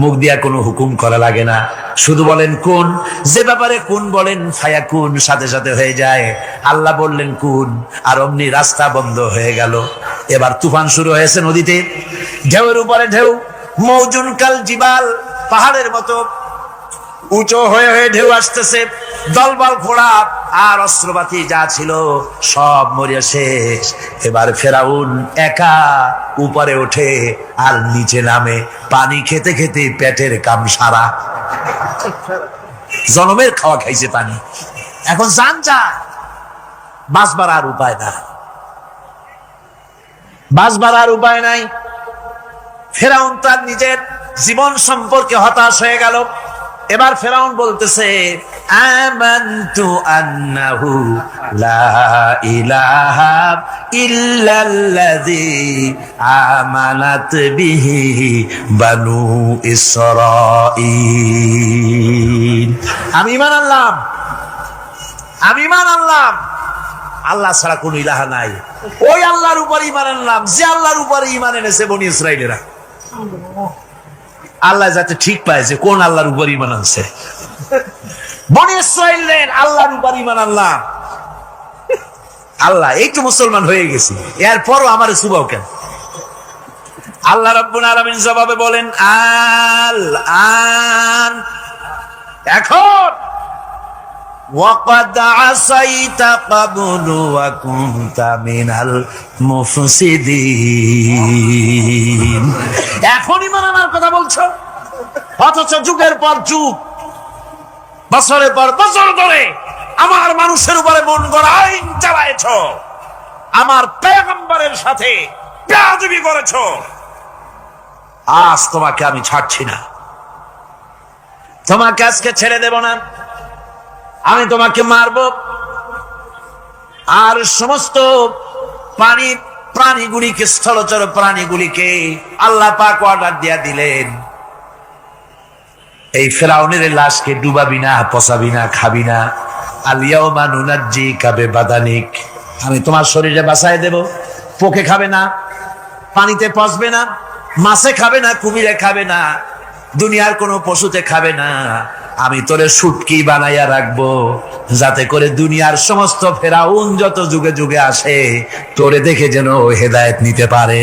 মুখ দিয়া কোনো হুকুম করা লাগে না, শুধু বলেন কুন। যে ব্যাপারে কুন বলেন ফায়াকুন, সাথে সাথে হয়ে যায়। আল্লাহ বললেন কুন, আর অমনি রাস্তা বন্ধ হয়ে গেল। এবার তুফান শুরু হয়েছে নদীতে, ঢেউয়ের উপরে ঢেউ, মৌজুন কাল জিবাল, পাহাড়ের মতো উঁচু হয়ে হয়ে ঢেউ আসতেছে। দলবল ঘোড়া আর অস্ত্রপাতি যা ছিল সব মরিয়া শেষ। এবার ফেরাউন একা উপরে ওঠে আর নিচে নামে, পানি খেতে খেতে পেটের কাম সারা। জনমের খাওয়া খাইছে পানি, এখন জান যায়। বাঁচবার আর উপায় না, বাঁচবার আর উপায় নাই। ফেরাউন তার নিজের জীবন সম্পর্কে হতাশ হয়ে গেল। এবার ফেরাউন বলতেছে, আমানতু আন্নাহু লা ইলাহা ইল্লাল্লাযী আমানাত বিহি বানু ইসরাঈল। আমি ঈমান আনলাম, আমি ঈমান আনলাম আল্লাহ ছাড়া কোনো ইলাহা নাই। ওই আল্লাহর উপর ঈমান আনলাম যে আল্লাহর উপরে ঈমান এনেছে বনি ইসরাঈলেরা। আল্লাহ যাতে ঠিক পায় যে কোন আল্লাহর উপর ঈমান আনছে। বনি ইসরাঈলের আল্লাহর উপর ঈমান আনলাম। আল্লাহ, এই তো মুসলমান হয়ে গেছি, এরপরও আমার সুবাও কেন? আল্লাহ রাব্বুল আলামিন জবাবে বলেন, আল আন, এখন ওয়াকাদ আসাইতা ক্বাবলু ওয়া কুনতা মিনাল মুফসিদিন। এখন ঈমান আনার কথা বলছো, অথচ যুগের পর যুগ, বছরের পর বছর ধরে আমার মানুষের উপরে মন গড়া আইন চালায়েছ, আমার পয়গম্বরের সাথে বেয়াদবি করেছ। আজ তোমাকে আমি ছাড়ছি না, তোমাকে আজকে ছেড়ে দেব না। আমি তোমাকে মারব। আর সমস্ত প্রাণীগুলিকে, স্থলচর প্রাণীগুলিকে আল্লাহ পাক অর্ডার দিয়া দিলেন, এই ফেরাউনের লাশকে ডুবাবি না, পচাবি না, খাবি না। আলিয়াউমা নুনাজ্জিকা বিবাদানিক, আমি তোমার শরীরে বাঁচায় দেব। পোকে খাবে না, পানিতে পচবে না, মাছে খাবে না, কুমিরে খাবে না, দুনিয়ার কোনো পশুতে খাবে না। আমি তোরে শুটকি বানাইয়া রাখবো, যাতে করে দুনিয়ার সমস্ত ফেরাউন যত যুগে যুগে আসে তোরে দেখে যেন হেদায়েত নিতে পারে।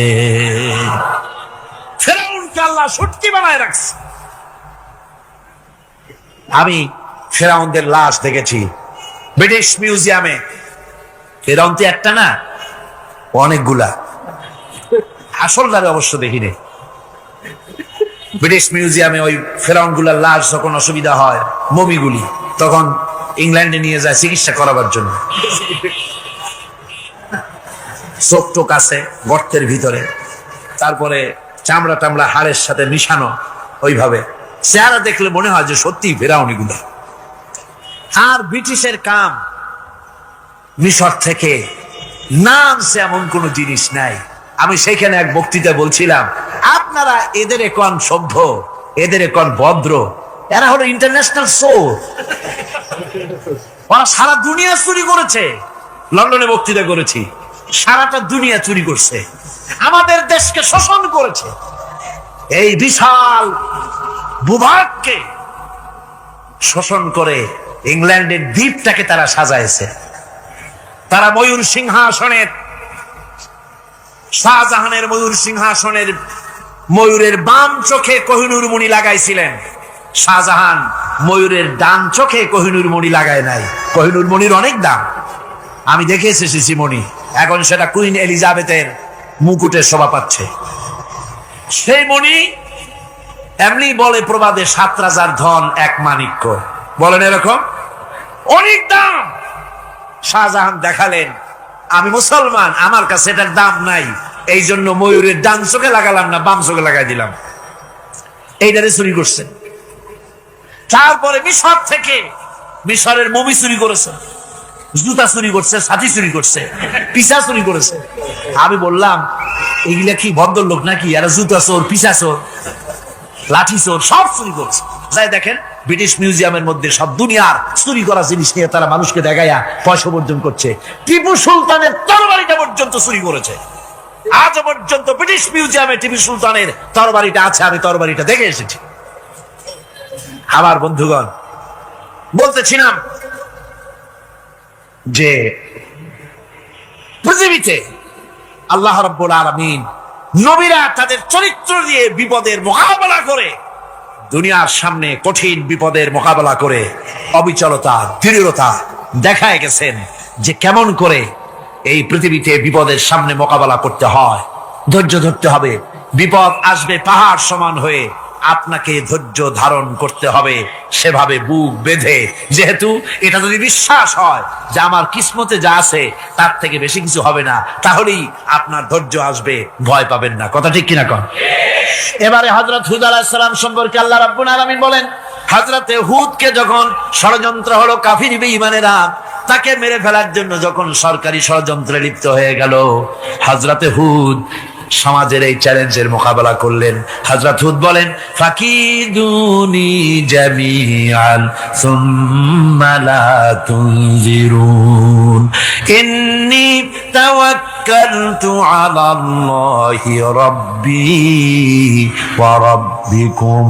ফেরাউনকে আল্লাহ শুটকি বানায় রাখছে। আমি ফেরাউনদের লাশ দেখেছি ব্রিটিশ মিউজিয়ামে। ফেরাউন তো একটা না, অনেকগুলা, আসলটারে অবশ্য দেখিনি। ব্রিটিশ মিউজিয়ামে ওই ফেরাউন গুলার লাশ যখন অসুবিধা হয়, মমিগুলি, তখন ইংল্যান্ডে নিয়ে যায় চিকিৎসা করাবার জন্য। চোখ টোক আছে গর্তের ভিতরে, তারপরে চামড়া টামড়া হাড়ের সাথে মিশানো, ওইভাবে চেহারা দেখলে মনে হয় যে সত্যি ফেরাউন গুলা। আর ব্রিটিশের কাম, মিশর থেকে নামছে এমন কোন জিনিস নাই। আমি সেখানে এক বক্তৃতা বলছিলাম, আপনারা এদের এখন সভ্য, এদের এখন ভদ্র, এরা হলো ইন্টারন্যাশনাল চোর। ওরা সারা দুনিয়া চুরি করেছে। লন্ডনে বক্তৃতা করেছি, সারাটা দুনিয়া চুরি করছে, আমাদের দেশকে শোষণ করেছে। এই বিশাল ভূভাগকে শোষণ করে ইংল্যান্ডের দ্বীপটাকে তারা সাজাইছে। তারা ময়ূর সিংহাসনের, শাহজাহানের ময়ূর সিংহাসনের ময়ূরের বাম চোখে কোহিনূর মণি লাগাইছিলেন। শাহজাহান ময়ূরের ডান চোখে কোহিনূর মণি লাগায় নাই। কোহিনূর মণির অনেক দাম, আমি দেখে এসেছি মণি, এখন সেটা কুইন এলিজাবেথের মুকুটের শোভা পাচ্ছে। সেই মণি এমনি বলে প্রবাদে 7 রাজার ধন 1 মাণিক্য, বলেন এরকম অনেক দাম। শাহজাহান দেখালেন, আমি মুসলমান, আমার কাছে এটার দাম নাই, এই জন্য ময়ূরের ডান চোখে লাগালাম না, বাম চোখে লাগাই দিলাম। এইটারে চুরি করছে। তারপরে মিশর থেকে, মিশরের মমি চুরি করেছে, জুতা চুরি করছে, ছাতি চুরি করছে, পিসা চুরি করেছে। আমি বললাম এগুলা কি ভদ্রলোক নাকি? এরা জুতা চোর, পিসা চোর, লাঠি চোর, সব চুরি করছে। যাই দেখেন ব্রিটিশ মিউজিয়ামের মধ্যে সব দুনিয়ার চুরি করা জিনিস নিয়ে তারা মানুষকে দেখাইয়া পয়সা অর্জন করছে। টিপু সুলতানের তরবারিটা পর্যন্ত চুরি করেছে। আজ পর্যন্ত ব্রিটিশ মিউজিয়ামে টিপু সুলতানের তরবারিটা আছে, আমি তরবারিটা দেখে এসেছি। আমার বন্ধুগণ, বলতেছিলাম যে পৃথিবীতে আল্লাহ রাব্বুল আলামিন নবীরা তাদের চরিত্র দিয়ে বিপদের মোকাবেলা করে, দুনিয়ার সামনে কঠিন বিপদের মোকাবেলা করে অবিচলতা, দৃঢ়তা দেখায় গেছেন যে কেমন করে এই পৃথিবীতে বিপদের সামনে মোকাবেলা করতে হয়। ধৈর্য ধরতে হবে, বিপদ আসবে পাহাড় সমান হয়ে, আপনাকে ধৈর্য ধারণ করতে হবে সেভাবে বুক বেঁধে। যেহেতু এটা যদি বিশ্বাস হয় যে আমার কিসমতে যা আছে তার থেকে বেশি কিছু হবে না, তাহলেই আপনার ধৈর্য আসবে, ভয় পাবেন না। কথা ঠিক কিনা কন? এবারে হযরত হুদ আলাইহিস সালাম সম্পর্কে আল্লাহ রাব্বুল আলামিন বলেন, হযরতে হুদকে যখন ষড়যন্ত্র হলো, কাফির বেঈমানেরা তাকে মেরে ফেলার জন্য যখন সরকারি ষড়যন্ত্রে লিপ্ত হয়ে গেল, হযরতে হুদ সমাজের এই চ্যালেঞ্জের মোকাবেলা করলেন। হযরত হুদ বলেন, ফাকিদুনি জামিআন সুম্মা লা তুনজিরুন ইন্নী তাওয়াক্কালতু আলাল্লাহি রাব্বি ওয়া রাব্বিকুম।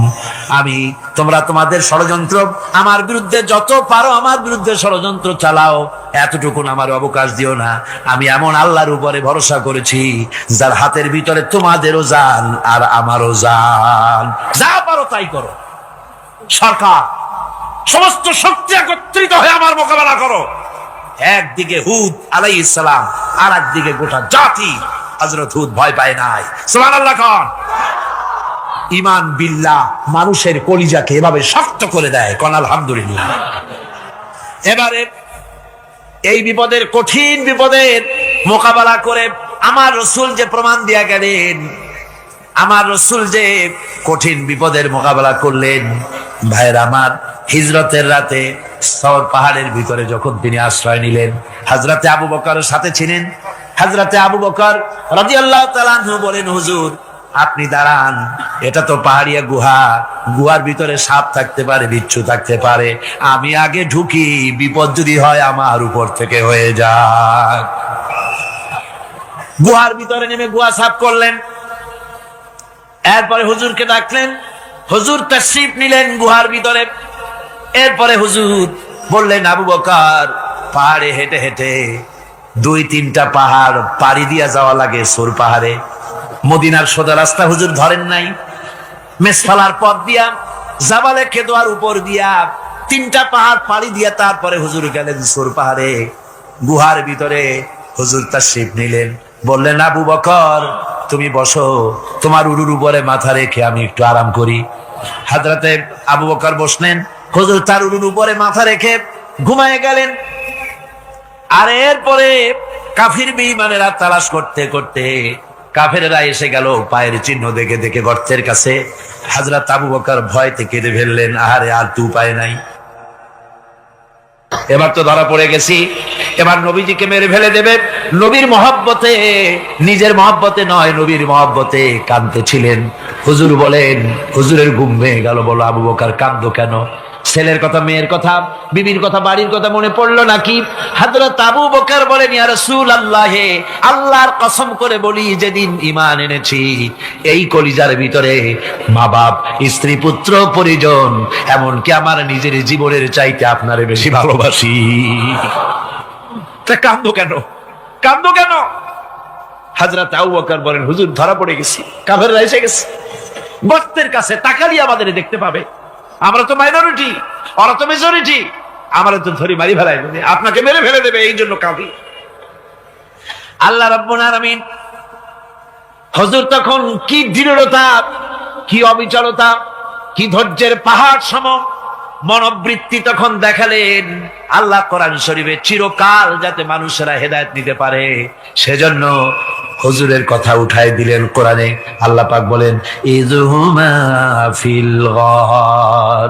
তোমরা তোমাদের ষড়যন্ত্র আমার বিরুদ্ধে যত পারো আমার বিরুদ্ধে ষড়যন্ত্র চালাও, এতটুকুন আমার অবকাশ দিও না। আমি এমন আল্লাহর উপরে ভরসা করেছি যার হাতের ভিতরে তোমাদেরও জান আর আমারও জান। যা পারো তাই করো। সরকার, সমস্ত শক্তি একত্রিত হয়ে আমার মোকাবেলা করো। একদিকে হুদ আলাইহিস সালাম, আর একদিকে গোটা জাতি। হযরত হুদ ভয় পায় নাই। সুবহানাল্লাহ খান। ঈমান বিল্লাহ মানুষের কলিজাকে এভাবে শক্ত করে দেয়। কোন আলহামদুলিল্লাহ। এবারে এই বিপদের, কঠিন বিপদের মোকাবেলা করে আমার রাসূল যে প্রমাণ দিয়া গেলেন, আমার রাসূল যে কঠিন বিপদের মোকাবেলা করলেন, ভাইরা আমার, হিজরতের রাতে সওর পাহাড়ের ভিতরে যখন তিনি আশ্রয় নিলেন, হযরতে আবু বকরের সাথে ছিলেন। হযরতে আবু বকর রাদিয়াল্লাহু তাআলা আনহু বলেন, হুজুর আপনি দাঁড়ান, এটা তো পাহাড়িয়া গুহা, গুহার ভিতরে সাপ থাকতে পারে, বিচ্ছু থাকতে পারে, আমি আগে ঢুকি, বিপদ যদি হয় আমার উপর থেকে হয়ে যাক। গুহার ভিতরে নেমে গুহা সাফ করলেন। এরপরে হুজুরকে ডাকলেন, হুজুর তাশরীফ নিলেন গুহার ভিতরে। এরপরে হুজুর বললেন, আবু বকর, পাহাড়ে হেঁটে হেঁটে 2-3টা পাহাড় পাড়ি দিয়া যাওয়া লাগে সোর পাহাড়ে। মদিনার সোজা রাস্তা হুজুর ধরেন নাই, মেসফালার পথ দিয়া, জাবালে কেদোয়ার উপর দিয়া 3টা পাহাড় পাড়ি দিয়া তারপরে হুজুর গেলেন সোর পাহাড়ে। গুহার ভিতরে হুজুর তাশরীফ নিলেন। বললেন, আবু বকর তুমি বসো, তোমার উরুর উপরে মাথা রেখে আমি একটু আরাম করি। হযরতে আবু বকর বসলেন, হুজুর তার উরুর উপরে মাথা রেখে ঘুমায় গেলেন। আর এরপরে কাফির বেঈমানেরা তালাশ করতে করতে কাফেরেরা এসে গেল পায়ের চিহ্ন দেখে দেখে গর্তের কাছে। হযরত আবু বকর ভয়তে কেঁদে ফেললেন, আহারে আর তো উপায় নাই, এবার তো ধরা পড়ে গেছি, এবার নবীজিকে মেরে ফেলে দেবে। নবীর মহব্বতে, নিজের মহব্বতে নয়, নবীর মহব্বতে কাঁদতেছিলেন। হুজুর বলেন, হুজুরের ঘুম ভেঙে গেল। বলো, আবু বকর কাঁদো কেন? ছেলের কথা, মেয়ের কথা, বিবির কথা, বাড়ির কথা মনে পড়লো নাকি? হযরত আবু বকর বলেন, ইয়া রাসূলুল্লাহ, আল্লাহর কসম করে বলি, যেদিন ঈমান এনেছি এই কলিজার ভিতরে মা বাপ, স্ত্রী, পুত্র, পরিজন, এমনকি আমার নিজের জীবনের চাইতে আপনারে বেশি ভালোবাসি। তা কাঁদো কেন? কাঁদো কেন? হযরত আবু বকর বলেন, হুজুর ধরা পড়ে গেছি, কাফেররা এসে গেছে গর্তের কাছে, তাকালি আমাদের দেখতে পাবে, আমরা তো মাইনরিটি, ওরা তো মেজরিটি, আমরা তো ধরি মারি ফেলাই দেবে, আপনাকে মেরে ফেলে দেবে, এই জন্য কাঁদি। আল্লাহ রাব্বুল আলামিন, হুজুর তখন কি দৃঢ়তা, কি অবিচলতা, কি ধৈর্যের পাহাড় সম মনোবৃত্তি তখন দেখালেন। আল্লাহ কোরআন শরীফে চিরকাল যাতে মানুষেরা হেদায়েত নিতে পারে, সেজন্য হুজুরের কথা উঠাই দিলেন কোরআনে। আল্লাহ পাক বলেন, ইযহুমা ফিল গার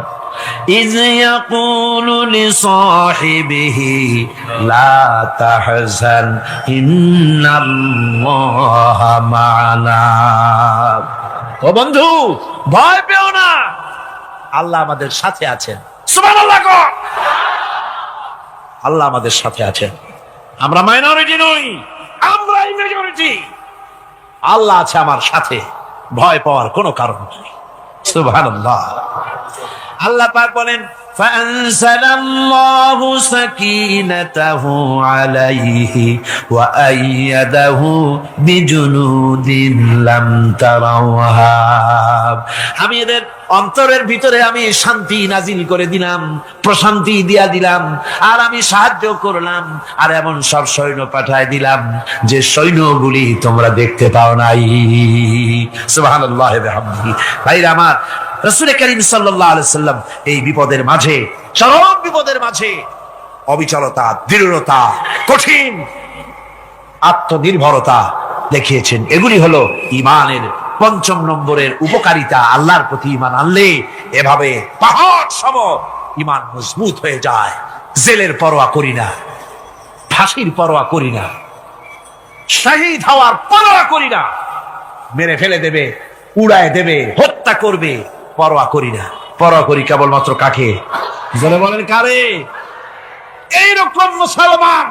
ইয ইয়াকুলু লিসাহিবিহি লা তাহজান ইন্নাল্লাহা মা'ানা। ও বন্ধু, ভয় পেও না, আল্লাহ আমাদের সাথে আছেন। সুবহানাল্লাহ। আল্লাহ আমাদের সাথে আছেন, আমরা মাইনরিটি নই, আমরাই মেজরিটি। আল্লাহ আছে আমার সাথে, ভয় পাওয়ার কোনো কারণ নেই। সুবহানাল্লাহ। আল্লাহ পাক বলেন, ফাআনসালাল্লাহু সাকিনাতাহু আলাইহি ওয়া আইয়াদাহু বিজুনুদিন লাম তারাওহা। আমি এদের অন্তরের ভিতরে আমি শান্তি নাজিল করে দিলাম, প্রশান্তি দিয়া দিলাম, আর আমি সাহায্য করলাম, আর এমন সব সৈন্য পাঠায় দিলাম যে সৈন্যগুলি তোমরা দেখতে পাও নাই। সুবহানাল্লাহ ওয়া বিহামদিহি। ভাইরা আমার, রাসূল কারীম সাল্লাল্লাহু আলাইহি সাল্লাম এই বিপদের মাঝে, চরম বিপদের মাঝে অবিচলতা, দৃঢ়তা, কঠিন আত্মনির্ভরতা দেখিয়েছেন। এগুলি হলো ঈমানের পঞ্চম নম্বরের উপকারিতা। আল্লাহর প্রতি ঈমান আনলে এভাবে পাহাড় সম ঈমান মজবুত হয়ে যায়। জেলের পরোয়া করি না, ফাঁসির পরোয়া করি না, শহীদ হওয়ার পরোয়া করি না, মেরে ফেলে দেবে, উড়ায় দেবে, হত্যা করবে, পরোয়া করি না। পরোয়া করি কেবলমাত্র কাকে? জেলে বলেন কারে? এইরকম মুসলমান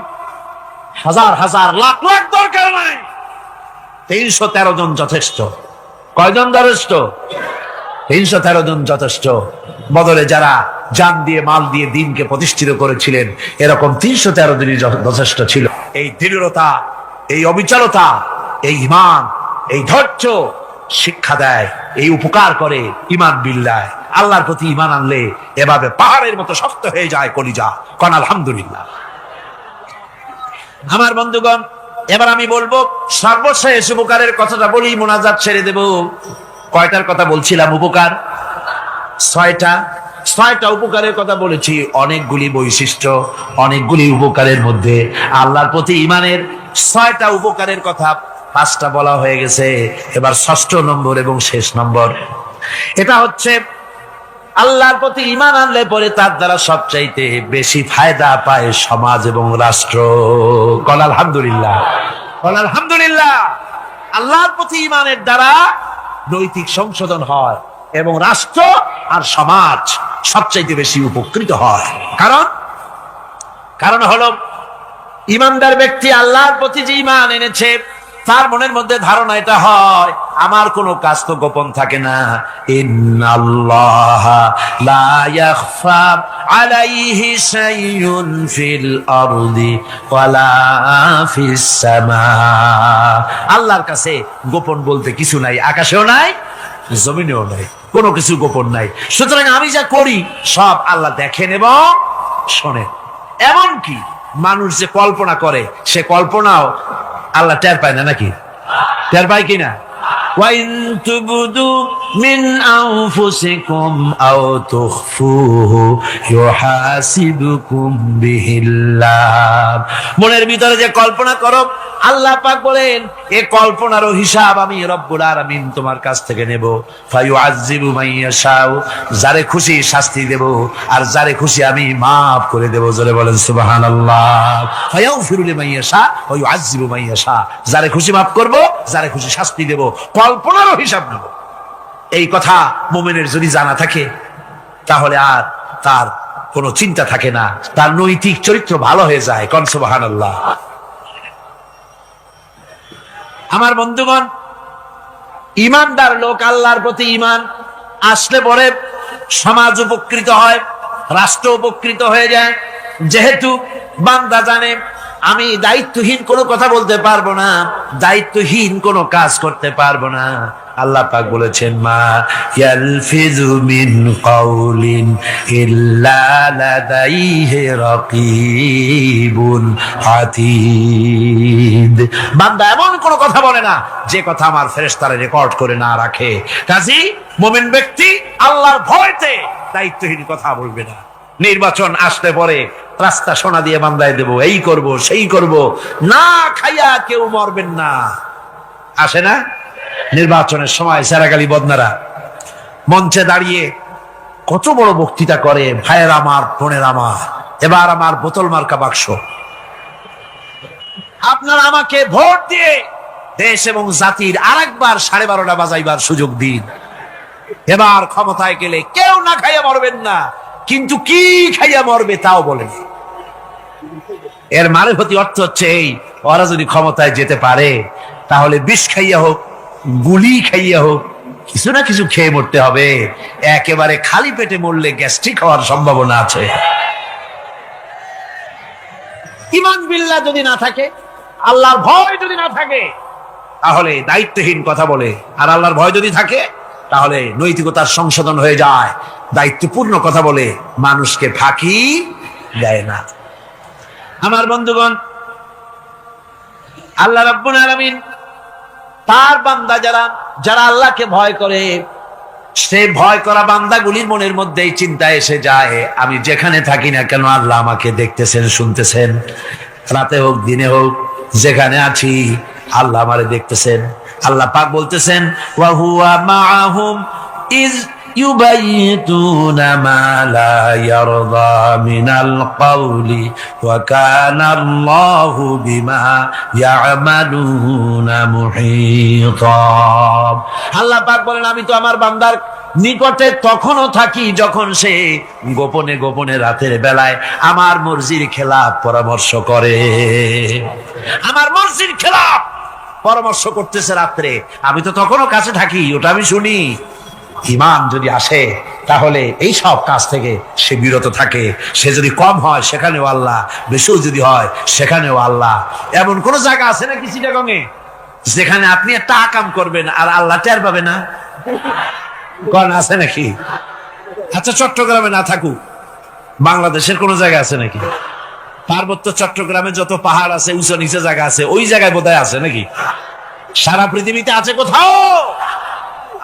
হাজার হাজার লাখ লাখ দরকার নাই, 313 জন যথেষ্ট। কয়জন যথেষ্ট? 313 জন যথেষ্ট। বদলে যারা জান দিয়ে, মাল দিয়ে দিনকে প্রতিষ্ঠিত করেছিলেন, এরকম 313 জনই যথেষ্ট ছিল। এই দৃঢ়তা, এই অবিচলতা, এই ঈমান, এই ধৈর্য শিক্ষা দেয়, এই উপকার করে ঈমান বিল্লাহ। আল্লাহর প্রতি ঈমান আনলে এভাবে পাহাড়ের মতো শক্ত হয়ে যায় কলিজা। কোন আলহামদুলিল্লাহ। আমার বন্ধুগণ, এবার আমি বলবো সর্বশেষ উপকারের কথাটা বলি, মোনাজাত ছেড়ে দেব। কয়টার কথা বলছিলাম? উপকার 6টা। 6টা উপকারের কথা বলেছি। অনেকগুলি বৈশিষ্ট্য, অনেকগুলি উপকারের মধ্যে আল্লাহর প্রতি ঈমানের 6টা উপকারের কথা 5টা বলা হয়ে গেছে। এবার 6ষ্ঠ নম্বর এবং শেষ নম্বর, এটা হচ্ছে আল্লাহর প্রতি ঈমান আনলে পরে তার দ্বারা সবচাইতে বেশি ফায়দা পায় সমাজ এবং রাষ্ট্র। বল আলহামদুলিল্লাহ, বল আলহামদুলিল্লাহ। আল্লাহর প্রতি ঈমানের দ্বারা নৈতিক সংশোধন হয় এবং রাষ্ট্র আর সমাজ সবচাইতে বেশি উপকৃত হয়। কারণ হলো ঈমানদার ব্যক্তি আল্লাহর প্রতি যে ঈমান এনেছে, তার মনের মধ্যে ধারণা এটা হয়, আমার কোনো কাজ তো গোপন থাকে না। ইন্নাল্লাহা লা ইয়াখফা আলাইহি শাইউন ফিল আরদি ওয়ালা ফিস সামা। আল্লাহর কাছে গোপন বলতে কিছু নাই, আকাশেও নাই, জমিনেও নাই, কোনো কিছু গোপন নাই। সুতরাং আমি যা করি সব আল্লাহ দেখেন এবং শোনেন। এমনকি মানুষ যে কল্পনা করে, সে কল্পনাও আল্লাহ টের পায় না নাকি? টের পায় কিনা? وَإِن تُبْدُوا مِنْ أَنفُسِكُمْ أَوْ تُخْفُوهُ يُحَاسِبْكُم بِهِ اللَّهُ। মনের ভিতরে যে কল্পনা করো, আল্লাহ পাক বলেন এই কল্পনারও হিসাব আমি রব্বুল আলামিন তোমার কাছ থেকে নেব। ফায়ুআযযিবু মান ইয়াশাউ, যারে খুশি শাস্তি দেব, আর যারে খুশি আমি maaf করে দেব। জোরে বলেন সুবহানাল্লাহ। ফায়াগফিরু লিমান ইয়াশা ওয়া ইউআযযিবু মান ইয়াশা, যারে খুশি maaf করব, যারে খুশি শাস্তি দেব, কল্পনারও হিসাব নেব। এই কথা মুমিনের যদি জানা থাকে তাহলে আর তার কোনো চিন্তা থাকে না, তার নৈতিক চরিত্র ভালো হয়ে যায়। কোন সুবহানাল্লাহ। আমার বন্ধুগণ, ইমানদার লোক, আল্লাহর প্রতি ইমান আসলে পরে সমাজ উপকৃত হয়, রাষ্ট্র উপকৃত হয়ে যায়। যেহেতু বান্দা জানে আমি দায়িত্বহীন কোনো কথা বলতে পারবো না, দায়িত্বহীন কোনো কাজ করতে পারবো না। আল্লাহ পাক বলেছেন মা ইয়ালফিযু মিন কাউলিন ইল্লা লাদাইহি রাকীবুন আতীদ। বান্দা এমন কোন কথা বলে না যে কথা আমার ফেরেশতারা রেকর্ড করে না রাখে। কাজী মুমিন ব্যক্তি আল্লাহর ভয়তে দায়িত্বহীন কথা বলবে না। নির্বাচন আসতে পরে রাস্তা সোনা দিয়ে বান্দায় দেব, এই করব সেই করব, না খাইয়া কেউ মরবেন না। আসে না নির্বাচনের সময় সেরাগালি বদনারা মঞ্চে দাঁড়িয়ে কত বড় বক্তৃতা করে, ভাইয়ের আমার, বোনের আমার, এবার আমার বোতল মার্কা বাক্স, আপনারা আমাকে ভোট দিয়ে দেশ এবং জাতির আরেকবার 12:30 বাজাইবার সুযোগ দিন। এবার ক্ষমতায় গেলে কেউ না খাইয়া মরবেন না, কিন্তু কি খাইয়া মরবে তাও বলেন। এর মারফতি অর্থ হচ্ছে এই, ওরা যদি ক্ষমতায় যেতে পারে তাহলে বিষ খাইয়া হোক, গুলি খাইয়া হোক, কিছু না কিছু খেয়ে মরতে হবে। একেবারে খালি পেটে মরলে গ্যাস্ট্রিক হওয়ার সম্ভাবনা আছে। ঈমান বিল্লাহ যদি না থাকে, আল্লাহর ভয় যদি না থাকে, তাহলে দায়িত্বহীন কথা বলে। আর আল্লাহর ভয় যদি থাকে তাহলে নৈতিকতার সংশোধন হয়ে যায়, দায়িত্বপূর্ণ কথা বলে, মানুষকে ফাঁকি দেয় না। আমার বন্ধুগণ, আল্লাহ রাব্বুল আলামিন তার বান্দা যারা আল্লাহকে ভয় করে, সে ভয় করা বান্দাগুলির মনের মধ্যেই চিন্তা এসে যায়, আমি যেখানে থাকি না কেন আল্লাহ আমাকে দেখতেছেন, শুনতেছেন। রাতে হোক দিনে হোক যেখানে আছি আল্লাহ আমারে দেখতেছেন। আল্লাহ পাক বলতেছেন ওয়া হুয়া মাআহুম ইজ ইউবাইতুনা মা লা ইয়ারদা মিনাল কাওলি ওয়া কানা আল্লাহু বিমা ইয়ামালুনা মুহীতা। আল্লাহ পাক বলেন আমি তো আমার বান্দার নিকটে তখনও থাকি যখন সে গোপনে গোপনে রাতের বেলায় আমার মর্জির খেলাফ পরামর্শ করে। আমার মর্জির খেলাফ পরামর্শ করতেছে রাত্রে, আমি তো তখনও কাছে থাকি, ওটা আমি শুনি। ঈমান যদি আসে তাহলে এই সব কাজ থেকে সে বিরত থাকে। সে যদি কম হয় সেখানেও আল্লাহ, বেশিও যদি হয় সেখানেও আল্লাহ। এমন কোন জায়গা আছে নাকি চিটাগংয়ে যেখানে আপনি একটা আকাম করবেন আর আল্লাহ টের পাবে না? কোন আছে নাকি? আচ্ছা চট্টগ্রামে না থাকুক, বাংলাদেশের কোন জায়গা আছে নাকি? পার্বত্য চট্টগ্রামে যত পাহাড় আছে, উঁচু নিচে জায়গা আছে, ওই জায়গায় বোধহয় আছে নাকি? সারা পৃথিবীতে আছে কোথাও?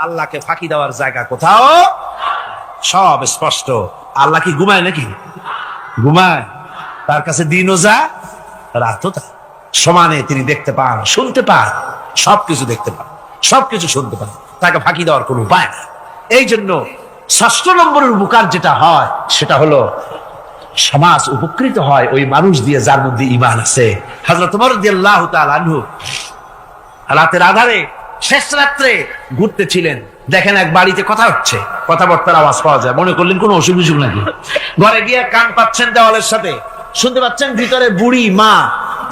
আল্লাহকে ফাঁকি দেওয়ার জায়গা কোথাও? সব স্পষ্ট। আল্লাহ কি ঘুমায় নাকি? ঘুমায়? তার কাছে দিনও যা রাতও তা, সমানে তিনি দেখতে পান, শুনতে পান, সবকিছু দেখতে পান, সবকিছু শুনতে পান। তাকে ফাঁকি দেওয়ার কোনো উপায় না। এই জন্য 6 নম্বরের উপকার যেটা হয় সেটা হলো সমাজ উপকৃত হয় ওই মানুষ দিয়ে যার মধ্যে ঈমান আছে। হযরত ওমর রাদিয়াল্লাহু তাআলা আনহু রাতের আধারে শেষ রাত্রে ঘুরতেছিলেন, দেখেন এক বাড়িতে কথা হচ্ছে, কথাবার্তার আওয়াজ পাওয়া যায়। মনে করলেন কোন অসুখ বিসুখ নাকি। ঘরে গিয়ে কান পাচ্ছেন দেওয়ালের সাথে, শুনতে পাচ্ছেন ভিতরে বুড়ি মা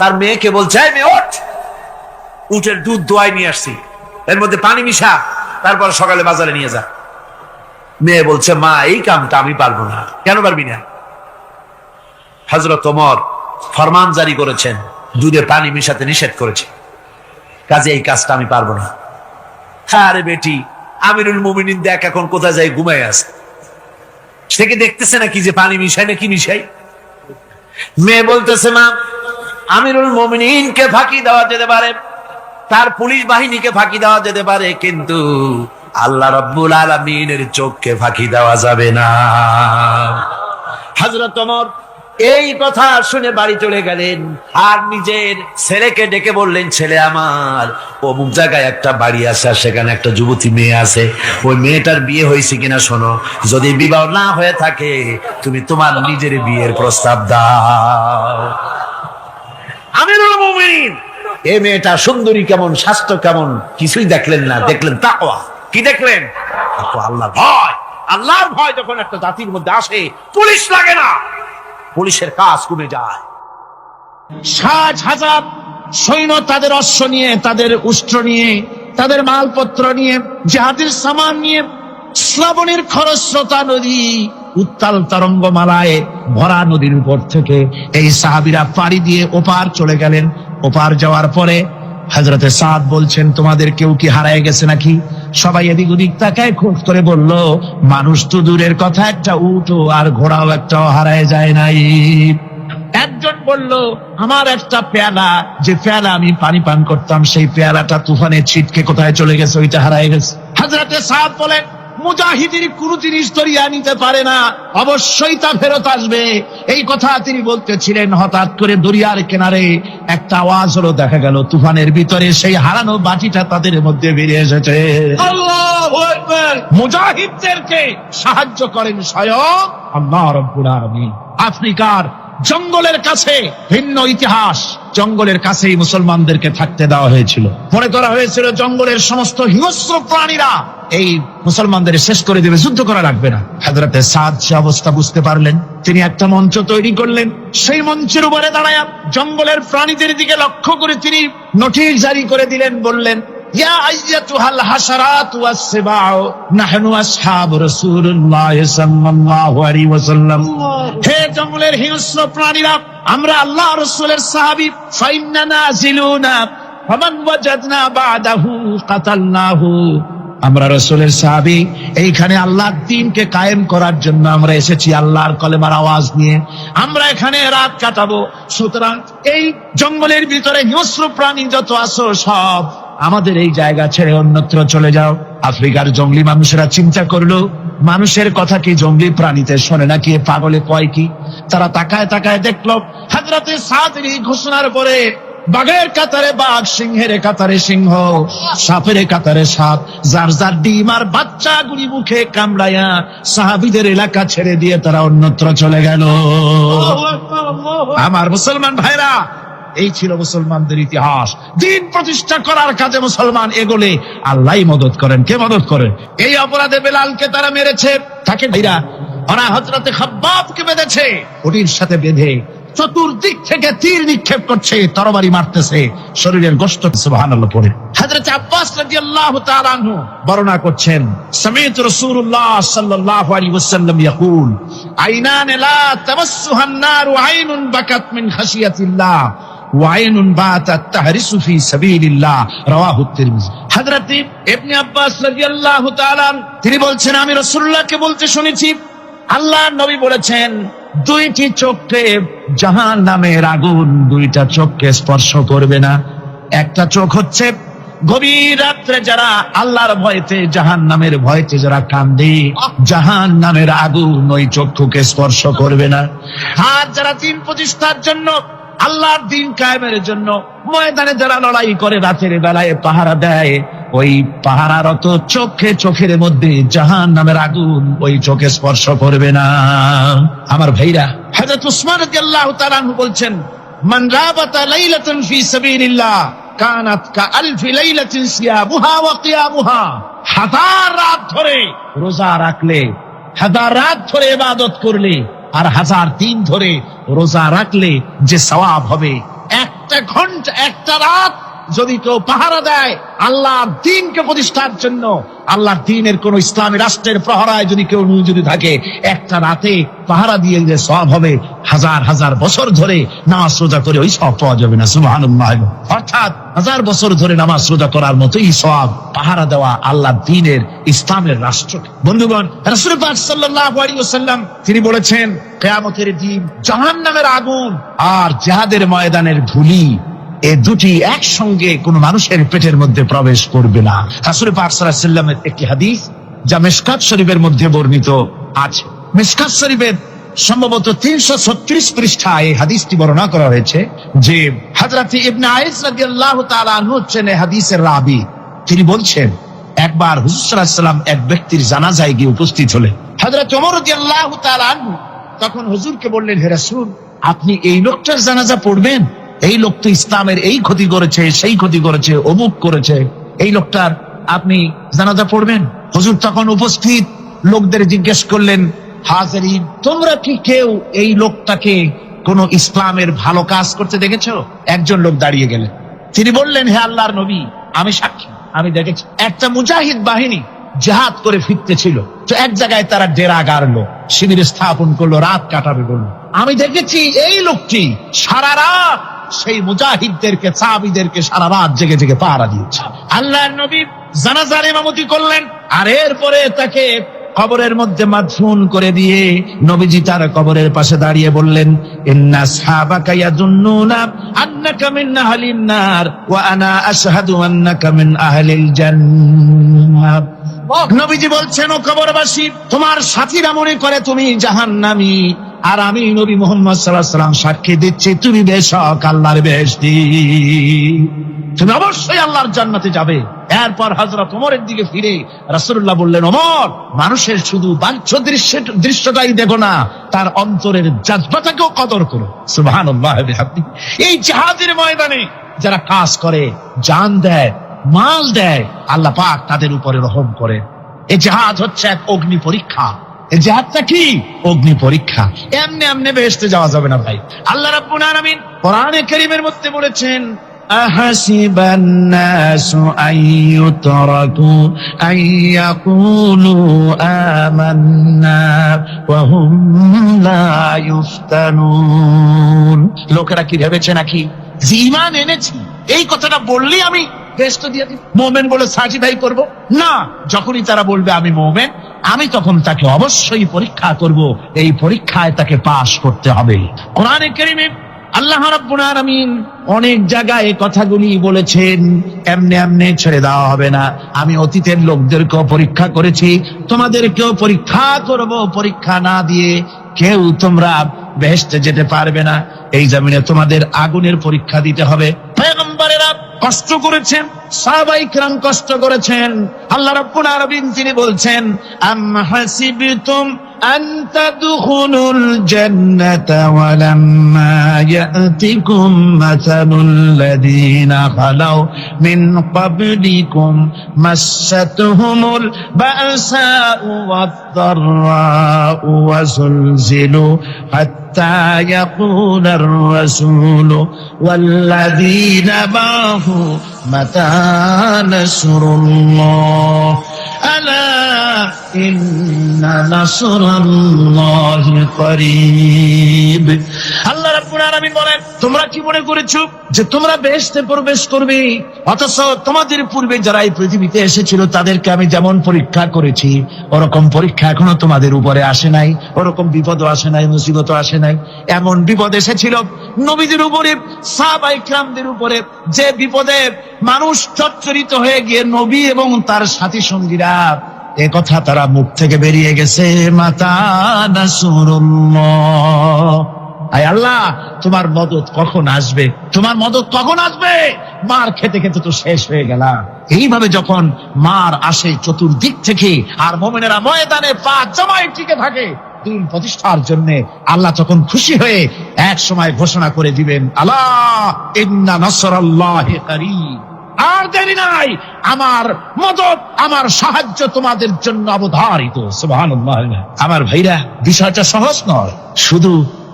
তার মেয়েকে বলছে এই মেয়ে ওঠ, উটের দুধ দোয়াই নিয়ে আসছি, এর মধ্যে পানি মিশা, তারপর সকালে বাজারে নিয়ে যা। মেয়ে বলছে মা এই কামটা আমি পারবো না। কেন পারবি না? হযরত ওমর ফরমান জারি করেছেন, দুধে পানি মিশাতে নিষেধ করেছে, কাজে এই কাজটা আমি পারবো না। আরে বেটি, আমিরুল মুমিনিন দেখ এখন কোথায় যাই ঘুমায় আছে, সে কি দেখতেছে নাকি যে পানি মিশাই না কি মিশাই? মেয়ে বলতেছে মা আমিরুল মুমিনিনকে ফাঁকি দেওয়া যেতে পারে, তার পুলিশ বাহিনীকে ফাঁকি দেওয়া যেতে পারে, কিন্তু আল্লাহ রাব্বুল আলামিনের চোখকে ফাঁকি দেওয়া যাবে না। হযরত ওমর এই কথা শুনে বাড়ি চলে গেলেন, আর নিজের ছেলেকে ডেকে বললেন, ছেলে আমার, অমুক জায়গায় একটা বাড়ি আছে, আর সেখানে একটা যুবতী মেয়ে আছে, ওই মেয়েটার বিয়ে হয়েছে কিনা শোনো, যদি বিবাহ না হয়ে থাকে তুমি তোমার নিজের বিয়ের প্রস্তাব দাও। আমিরুল মুমিনিন এই মেয়েটা সুন্দরী কেমন, স্বাস্থ্য কেমন কিছুই দেখলেন না, দেখলেন তাকওয়া। কি দেখলেন? আল্লাহ ভয়। আল্লাহর ভয় যখন একটা জাতির মধ্যে আসে, পুলিশ লাগে না, পুলিশের কাজ কমে যায়। 60,000 সৈন্য তাদের অশ্ব নিয়ে, তাদের উষ্ট্র নিয়ে, তাদের মালপত্র নিয়ে, জিহাদের সামান নিয়ে শ্রাবণের খরস্রোতা নদী, উত্তাল তরঙ্গমালায় ভরা নদীর উপর থেকে এই সাহাবীরা পাড়ি দিয়ে ওপার চলে গেলেন। ওপার যাওয়ার পরে হযরতে সাদ বলছেন, তোমাদের কেউ কি হারায় গেছে নাকি? সবাই এদিক ওদিক তাকায়, খুব করে বলল, মানুষ তো দূরের কথা, একটা উটও আর ঘোড়াও একটাও হারায় যায় নাই। একজন বলল, আমার একটা পেয়ালা, যে পেয়ালা আমি পানি পান করতাম, সেই পেয়ালাটা তুফানে ছিটকে কোথায় চলে গেছে, ওইটা হারায় গেছে। হযরতে সাদ বলেন, মুজাহিদের কোন জিনিস দরিয়া নিতে পারে না, অবশ্যই তা ফেরত আসবে। এই কথা তিনি বলতেছিলেন, হঠাৎ করে দরিয়ার কিনারে একটা আওয়াজ হলো, দেখা গেল তুফানের ভিতরে সেই হারানো বাটিটা তাদের মধ্যে বেরিয়ে এসেছে। আল্লাহু আকবার! মুজাহিদদেরকে সাহায্য করেন স্বয়ং আল্লাহ রাব্বুল আলামিন। আফ্রিকার জঙ্গলের কাছে ভিন্ন ইতিহাস, জঙ্গলের কাছেই মুসলমানদেরকে থাকতে দেওয়া হয়েছিল। মনে করা হয়েছিল জঙ্গলের সমস্ত হিংস্র প্রাণীরা এই মুসলমানদের শেষ করে দেবে, যুদ্ধ করা লাগবে না। হযরতে সাদ সে অবস্থা বুঝতে পারলেন, তিনি একটা মঞ্চ তৈরি করলেন। সেই মঞ্চের উপরে দাঁড়ায় জঙ্গলের প্রাণীদের দিকে লক্ষ্য করে তিনি নোটিশ জারি করে দিলেন, বললেন, ইয়া আইয়াতুহাল হাশারাতু ওয়াস-সিবাউ নাহনু আসহাবু রাসূলুল্লাহ সাল্লাল্লাহু আলাইহি ওয়াসাল্লাম। হে জঙ্গলের হিংস্র প্রাণীরা, আমরা আল্লাহ রাসূলের সাহাবী, ফাইন্না নাজিলুনা ফামান ওয়াজাদনা বাদাহু কাতালনাহু। আমরা রাসূলের সাহাবী, এইখানে আল্লাহর দ্বীনকে কায়েম করার জন্য আমরা এসেছি, আল্লাহর কলেমার আওয়াজ নিয়ে আমরা এখানে রাত কাটাবো। সুতরাং এই জঙ্গলের ভিতরে হিংস্র প্রাণী যত আছো, সব আমাদের এই জায়গা ছেড়ে অন্যত্র চলে যাও। আফ্রিকার জঙ্গলি মানুষেরা চিন্তা করলো, মানুষের কথা কি জঙ্গলি প্রাণীতে শোনে নাকি, পাগলে কয় কি? তারা তাকায় তাকায় দেখলো, হযরতে সাদের এই ঘোষণার পরে বাঘের কাতারে বাঘ, সিংহের কাতারে সিংহ, সাপের কাতারে সাপ, যার যার ডিম আর বাচ্চা গুলি মুখে কামড়ায়া সাহাবীদের এলাকা ছেড়ে দিয়ে তারা অন্যত্র চলে গেল। আমার মুসলমান ভাইরা, এই ছিল মুসলমানদের ইতিহাস। দিন প্রতিষ্ঠা করার কাজে মুসলমান এগোলে আল্লাহই মদত করেন। কে মদত করেন? এই অপরাধে বেলালকে তারা মেরেছে, তাকে ভাইরা ওরা হযরতে খাব্বাবকে বেঁধেছে, ওটির সাথে বেঁধে চতুর্দিক থেকে তীর নিক্ষেপ করছে, তরবারি মারতেছে, শরীরের গোশত সুবহানাল্লাহ পড়ে। হযরত আব্বাস রাদিয়াল্লাহু তাআলা আনহু বর্ণনা করছেন, সামি'তু রাসূলুল্লাহ সাল্লাল্লাহু আলাইহি ওয়াসাল্লাম ইয়াকুল, আইনান লা তামাসসুহান নারু আইনুন বাকাত মিন খাশিয়াতিল্লাহ ওয়া আইনুন বাতাত তাহরিসু ফি সাবিলিল্লাহ, রাওয়াহু তিরমিজি। হযরত ইবনে আব্বাস রাদিয়াল্লাহু তাআলা তিনি বলছেন, আমি রাসূলুল্লাহকে বলতে শুনেছি, আল্লাহর নবী বলেছেন, দুইটি চোখে জাহান্নামের আগুন দুইটা চোখকে স্পর্শ করবে না। একটা চোখ হচ্ছে গভীর রাত্রে যারা আল্লাহর ভয়তে, জাহান্নামের ভয়তে যারা কান্দে, জাহান্নামের আগুন ওই চক্ষুকে স্পর্শ করবে না। আর যারা দিন প্রতিষ্ঠার জন্য, আল্লাহর দিন কায়েমের জন্য ময়দানে যারা লড়াই করে, রাতের বেলায় পাহারা দেয়, ওই পাহারারত চোখের মধ্যে জাহান্নামের আগুন ওই চোখে স্পর্শ করবে না। আমার ভাইরা, হযরত উসমান রাদিয়াল্লাহু তাআলা আনহু বলছেন, মান রাবাতা লাইলাতান ফি সাবিলিল্লাহ কানাত কাআলফি লাইলাতিন সিয়ামুহা ওয়া কিয়ামুহা। হাজার রাত ধরে রোজা রাখলে, হাজার রাত ধরে ইবাদত করলে, আর হাজার দিন ধরে রোজা রাখলে যে সওয়াব হবে, একটা ঘন্টা, একটা রাত যদি কেউ পাহারা দেয় আল্লাহর দ্বীনকে প্রতিষ্ঠার জন্য, আল্লাহর দ্বীনের কোন ইসলামী রাষ্ট্রের প্রহরায় যদি কেউ যদি থাকে, একটা রাতে পাহারা দিয়ে যে সওয়াব হবে, হাজার হাজার বছর ধরে নামাজ রোজা করে ওই সওয়াব পাওয়া যাবে না। সুবহানাল্লাহ। অর্থাৎ হাজার বছর ধরে নামাজ রোজা করার মতোই সওয়াব পাহারা দেওয়া আল্লাহর দ্বীনের ইসলামের রাষ্ট্র। বন্ধুগণ, রাসূল পাক সাল্লাল্লাহু আলাইহি ওয়াসাল্লাম তিনি বলেছেন, কিয়ামতের দিন জাহান্নামের আগুন আর জিহাদের ময়দানের ধুলি, এই দুটি একসঙ্গে কোন মানুষের পেটের মধ্যে প্রবেশ করবে না। রাসূল পাক সাল্লাল্লাহু আলাইহি ওয়াসাল্লামের একটি হাদিস যা মিশকাত শরীফের মধ্যে বর্ণিত আছে। মিশকাত শরীফের সম্ভবত 336 পৃষ্ঠায় এই হাদিসটি বর্ণনা করা হয়েছে যে হযরত ইবনে আইস রাদিয়াল্লাহু তাআলা আনহু হচ্ছেন এই হাদিসের রাবী। তিনি বলছেন, একবার হুজুর সাল্লাল্লাহু আলাইহি ওয়াসাল্লাম এক ব্যক্তির জানাজায় গিয়ে উপস্থিত হলেন। হযরত ওমর রাদিয়াল্লাহু তাআলা আনহু তখন হুজুরকে বললেন, হে রাসূল, আপনি এই লোকটার জানাজা পড়বেন? এই লোক তো ইসলামের এই ক্ষতি করেছে, সেই ক্ষতি করেছে, অমুক করেছে, এই লোকটার আপনি জানাজা পড়বেন? হুজুর তখন উপস্থিত লোকদের জিজ্ঞেস করলেন, হাজিরিন, তোমরা কি কেউ এই লোকটাকে কোন ইসলামের ভালো কাজ করতে দেখেছো? একজন লোক দাঁড়িয়ে গেলেন, তিনি বললেন, হে আল্লাহর নবী, আমি সাক্ষী, আমি দেখেছি একটা মুজাহিদ বাহিনী জিহাদ করে ফিরতেছিল, তো এক জায়গায় তারা ডেরা গাড়লো, শিবির স্থাপন করলো, রাত কাটাবে বললো। আমি দেখেছি এই লোকটি সারা রাত সেই মুজাহিদদেরকে, সাহাবীদেরকে সারা রাত জেগে জেগে পাহারা দিয়েছে। আল্লাহর নবী জানাজার ইমামতি করলেন, আর এরপরে তাকে কবরের মধ্যে মাদফুন করে দিয়ে নবীজি তার কবরের পাশে দাঁড়িয়ে বললেন, ইন্না আসহাবাকা ইয়াযুন্নুনা আন্নাকা মিন আহলিন নার ওয়া আনা আশহাদু আন্নাকা মিন আহলিল জান্নাহ। নবীজি বলছেন, ও কবরবাসী, তোমার সাথীরা মনে করে তুমি জাহান্নামী, আর আমি নবী মুহাম্মদ সাল্লাল্লাহু আলাইহি ওয়াসাল্লাম সাক্ষী দিচ্ছি তুমি বেশক আল্লাহর বেহেশতি, তুমি অবশ্যই আল্লাহর জান্নাতে যাবে। এরপর হযরত ওমরের দিকে ফিরে রাসূলুল্লাহ বললেন, ওমর, মানুষের শুধু বাহ্য দৃশ্যটাই দেখো না, তার অন্তরের জাযবাটাকেও কদর করো। সুবহানাল্লাহ ওয়া বিহামদিহি। এই জিহাদের ময়দানে যারা কাজ করে, জান দেয়, মাল দেয়, আল্লাহ পাক তাদের উপরে রহম করে। এই জিহাদ হচ্ছে এক অগ্নি পরীক্ষা। এই জিহাদটা কি? অগ্নি পরীক্ষা। এমনি এমনি বেহেশতে যাওয়া যাবে না ভাই। আল্লাহ রাব্বুল আলামিন কোরআনে কারীমের মধ্যে বলেছেন, আহাসিবান নাসু আইয়ুতরাকু আইয়াকুলু আমান্না ওয়া হুম লা ইফতানুন। লোকেরা কি ভেবেছে নাকি যে ঈমান এনেছি, এই কথাটা বললেই আমি বেহেশত দিয়ে দিব, মুমিন বলে সার্টিফাই করব? না, যখনই তারা বলবে আমি মুমিন, আমি তখন তাকে অবশ্যই পরীক্ষা করব। এই পরীক্ষায় তাকে পাশ করতে হবে। কোরআনে কারীমে আল্লাহ রাব্বুল আলামিন অনেক জায়গায় এই কথাগুলি বলেছেন, এমনি এমনি ছেড়ে দেওয়া হবে না। আমি অতীতের লোকদেরকেও পরীক্ষা করেছি, তোমাদেরকেও পরীক্ষা করব। পরীক্ষা না দিয়ে কেউ তোমরা বেহেশতে যেতে পারবে না। এই জমিনে তোমাদের আগুনের পরীক্ষা দিতে হবে। পয়গম্বরেরা কষ্ট করেছেন, সাহাবায়ে কিরাম কষ্ট করেছেন। আল্লাহ রাব্বুল আলামিন তিনি বলছেন, আম হাসিবতুম আন তাদখুলুল জান্নাতা ওয়া লাম্মা ইয়াতিকুম মাসালুল লাযীনা খালাউ মিন ক্বাবলিকুম মাসাতুহুমুল বাসাউ ওয়াদ-দাররাউ ওয়া যুলজিলু হাত্তা ইয়াকুলার রাসূলু ওয়াল্লাযীনা মা'হু মাতা নাসরুল্লাহ আলা ইন্না নাসরাল্লাহি করিব। আল্লাহ রাব্বুল আলামিন বলেন, তোমরা কি মনে করেছো যে তোমরা বেহেশতে প্রবেশ করবে, অথচ তোমাদের পূর্বে যারা এই পৃথিবীতে এসেছিল তাদেরকে আমি যেমন পরীক্ষা করেছি, ওরকম পরীক্ষা এখনো তোমাদের উপরে আসে নাই, ওরকম বিপদও আসে নাই, মুসিবতও আসে নাই। এমন বিপদ এসেছিল নবীদের উপরে, সাহাবায়ে কিরামদের উপরে, যে বিপদে মানুষ চচ্চরিত হয়ে গিয়ে নবী এবং তার সাথী সঙ্গীরা এ কথা তারা মুখ থেকে বেরিয়ে গেছে, মাতা নাসরুল্লাহ। আয় আল্লাহ, তোমার মদত কখন আসবে? তোমার মদত কখন আসবে? মার খেতে খেতে তো শেষ হয়ে গেলাম। এইভাবে যখন মার আসে চতুর্দিক থেকে, আর মুমিনেরা ময়দানে পা জমায়ে টিকে থাকে দিন প্রতিষ্ঠার জন্য, আল্লাহ তখন খুশি হয়ে এক সময় ঘোষণা করে দিবেন, আলা ইন্না নাসরাল্লাহি করিব। আর দেরি নাই, আমার মদত, আমার সাহায্য তোমাদের জন্য অবধারিত। সুবহানাল্লাহ। আমার ভাইরা, বিষয়টা সহজ নয়। শুধু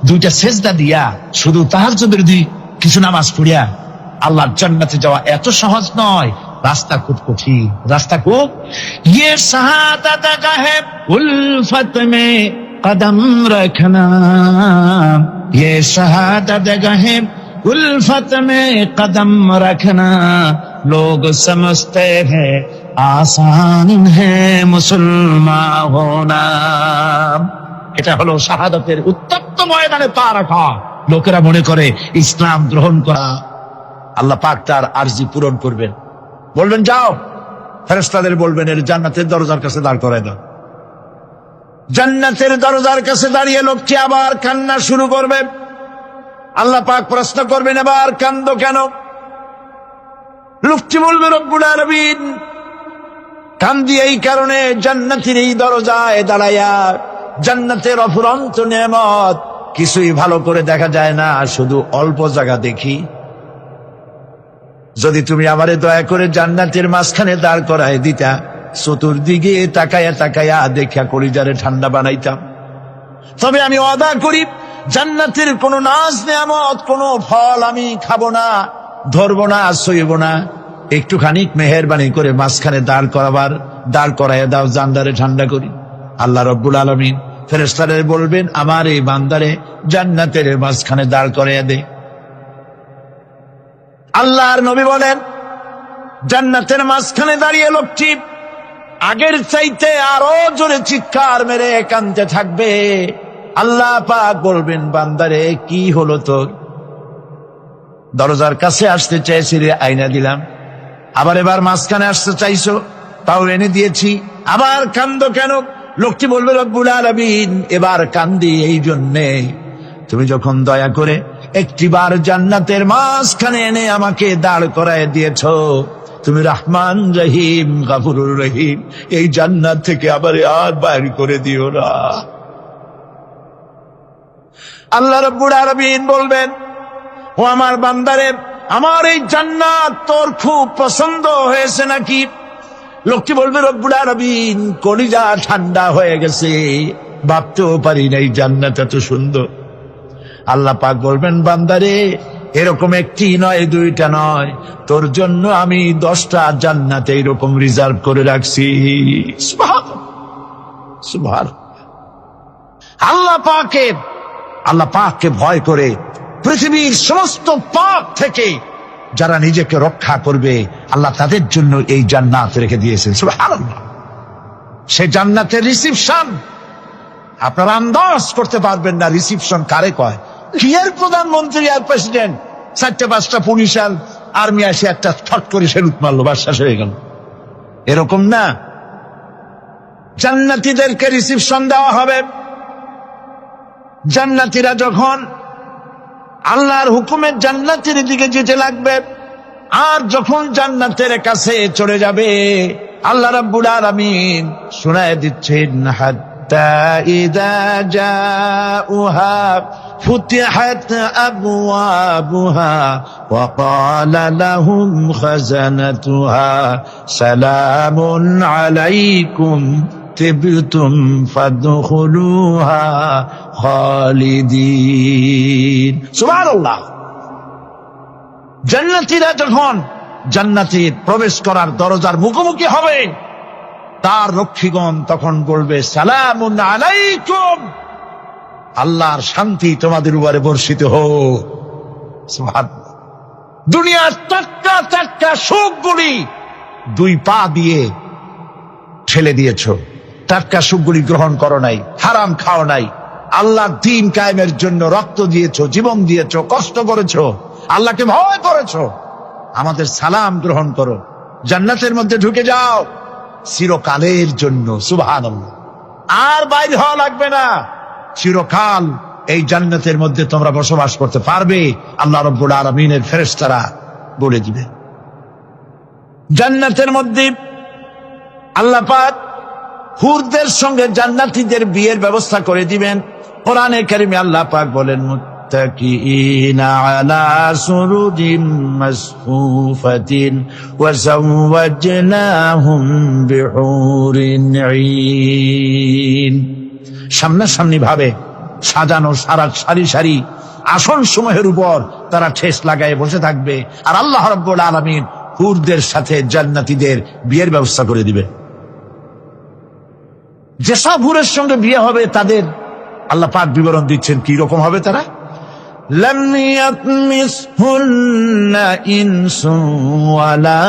দুইটা সেজদা দিয়া, শুধু তাহাজ্জুদের কিছু নামাজ পড়িয়া আল্লাহর জান্নাতে যাওয়া এত সহজ নয়। রাস্তা খুব কঠিন, রাস্তা খুব। ये शहादत का है उल्फत में कदम रखना, ये शहादत का है उल्फत में कदम रखना, लोग समझते हैं आसान है मुसलमान होना। এটা হলো শাহাদাতের উত্তপ্ত ময়দানে পা রাখা। লোকেরা মনে করে ইসলাম গ্রহণ করা। আল্লাহ পাক তার আরজি পূরণ করবেন, বলবেন যাও, ফেরেশতাদের বলবেন এর জান্নাতের দরজার কাছে দাঁড় করায় দাও। জান্নাতের দরজার কাছে দাঁড়িয়ে লোকটি আবার কান্না শুরু করবে। আল্লাহ পাক প্রশ্ন করবেন এবার কান্দো কেন? লোকটি বলবে রব্বুল আলামিন কান্দি এই কারণে, জান্নাতের এই দরজায় দাঁড়াইয়া জান্নাতের অফুরন্ত নেয়ামত কিছুই ভালো করে দেখা যায় না, শুধু অল্প জায়গা দেখি। যদি তুমি আমারে দয়া করে জান্নাতের মাঝখানে দাঁড় করায় দিতা, চতুর্দিকে তাকায়া তাকায়া দেখা কলিজারে ঠান্ডা বানাইতাম। তবে আমি ওয়াদা করি জান্নাতের কোন নাজ নেয়ামত, কোন ফল আমি খাবো না, ধরবো না, সইব না। একটুখানি মেহেরবানি করে মাঝখানে দাঁড় করাইয়া দাও, জান্নারে ঠান্ডা করি। আল্লাহ রব্বুল আলামিন ফেরেশতাদের বলবেন আমার এই বান্দারে জান্নাতের মাঝখানে দাঁড় করাইয়া দে। আল্লাহর নবী বলেন জান্নাতের মাঝখানে দাঁড়িয়ে লোকটি আগের চাইতে আরো জোরে চিৎকার মেরে কাঁদতে থাকবে। আল্লাহ পাক বলবেন বান্দারে কি হলো তোর? দরজার কাছে আসতে চাইছিলে, আইনা দিলাম। আবার এবার মাঝখানে আসতে চাইছো, তাও এনে দিয়েছি। আবার কান্দো কেন? লোকটি বলবে রব্বুল আলামিন এবার কান্দি এই জন্যে তুমি যখন দয়া করে একটিবার জান্নাতের মাঝখানে এনে আমাকে দাঁড় করায় দিয়েছ, তুমি রহমান রহিম গফুরুর রহিম, এই জান্নাত থেকে আবার আর বাইর করে দিও না। আল্লাহ রাব্বুল আলামিন বলবেন ও আমার বান্দারে, আমার এই জান্নাত তোর খুব পছন্দ হয়েছে নাকি? লোকটি বলবে রব্বুল আলামিন কলিজা ঠান্ডা হয়ে গেছে, ভাবতেও পারি না এই জান্নাত এত সুন্দর। আল্লাহ পাক বলবেন বান্দারে এরকম একটি নয়, দুইটা নয়, তোর জন্য আমি 10টা জান্নাত এইরকম রিজার্ভ করে রাখছি। সুবহানাল্লাহ, সুবহানাল্লাহ। আল্লাহ পাককে ভয় করে পৃথিবীর সমস্ত পাপ থেকে যারা নিজেকে রক্ষা করবে আল্লাহ তাদের জন্য এই জান্নাত রেখে দিয়েছেন। সুবহানাল্লাহ। সেই জান্নাতের রিসিপশন আপনারা আন্দাজ করতে পারবেন না রিসিপশন কারে কয়। কি এর প্রধানমন্ত্রী আর প্রেসিডেন্ট, 4-5টা পুলিশ আর আর্মি আসে একটা ছট করে সেলুট মারলো, বাস শেষ হয়ে গেল, এরকম না। জান্নাতীদেরকে রিসিপশন দেওয়া হবে। জান্নাতীরা যখন আল্লাহর হুকুমে জান্নাতের দিকে যেতে লাগবে, আর যখন জান্নাতের কাছে চলে যাবে আল্লাহ রাব্বুল আলামিন শোনায় দিচ্ছেন হাত্তা ইযা জাউহা ফুতিহাত আবওয়াবুহা ওয়া ক্বালা লাহুম খাজানাতুহা সালামুন আলাইকুম তিবতুম ফাদখুলুহা খালিদিন। সুবহানাল্লাহ। জান্নাতীরা যখন জান্নাতে প্রবেশ করার দরজার মুখোমুখি হবে, তার রক্ষীগণ তখন বলবে সালামুন আলাইকুম, আল্লাহর শান্তি তোমাদের উপরে বর্ষিত হোক। সুবহানাল্লাহ। দুনিয়ার টাটকা সুখগুলি 2 পা দিয়ে ঠেলে দিয়েছো, টাটকা সুখগুলি গ্রহণ করো নাই, হারাম খাও নাই, আল্লাহর দ্বীন কায়েমের জন্য রক্ত দিয়েছো, জীবন দিয়েছো, কষ্ট করেছো, আল্লাহকে ভয় করেছো। আমাদের সালাম গ্রহণ করো, জান্নাতের মধ্যে ঢুকে যাও চিরকালের জন্য। সুবহানাল্লাহ। আর বাইরে হওয়া লাগবে না, চিরকাল এই জান্নাতের মধ্যে তোমরা বসবাস করতে পারবে। আল্লাহ রাব্বুল আলামিনের ফেরেশতারা বলে দিবে। জান্নাতের মধ্যে আল্লাহ পাক হুরদের সঙ্গে জান্নাতীদের বিয়ের ব্যবস্থা করে দিবেন। কোরআনে কারিমে আল্লাহ পাক বলেন মুত্তাকিইনা আলা সুরুজিন মাসফুফাতিন ওয়া যাওয়াজনাহুম বিহুরিন ঈন। সামনাসামনি ভাবে সাজানো সারি সারি আসন সমূহের উপর তারা ঠেস লাগায় বসে থাকবে, আর আল্লাহ রাব্বুল আলামিন হুরদের সাথে জান্নাতীদের বিয়ের ব্যবস্থা করে দিবে। যেসব হুরের সঙ্গে বিয়ে হবে তাদের আল্লাহ পাক বিবরণ দিচ্ছেন কি রকম হবে তারা। লাম ইয়াতমিসহুন্না ইনসুন ওয়ালা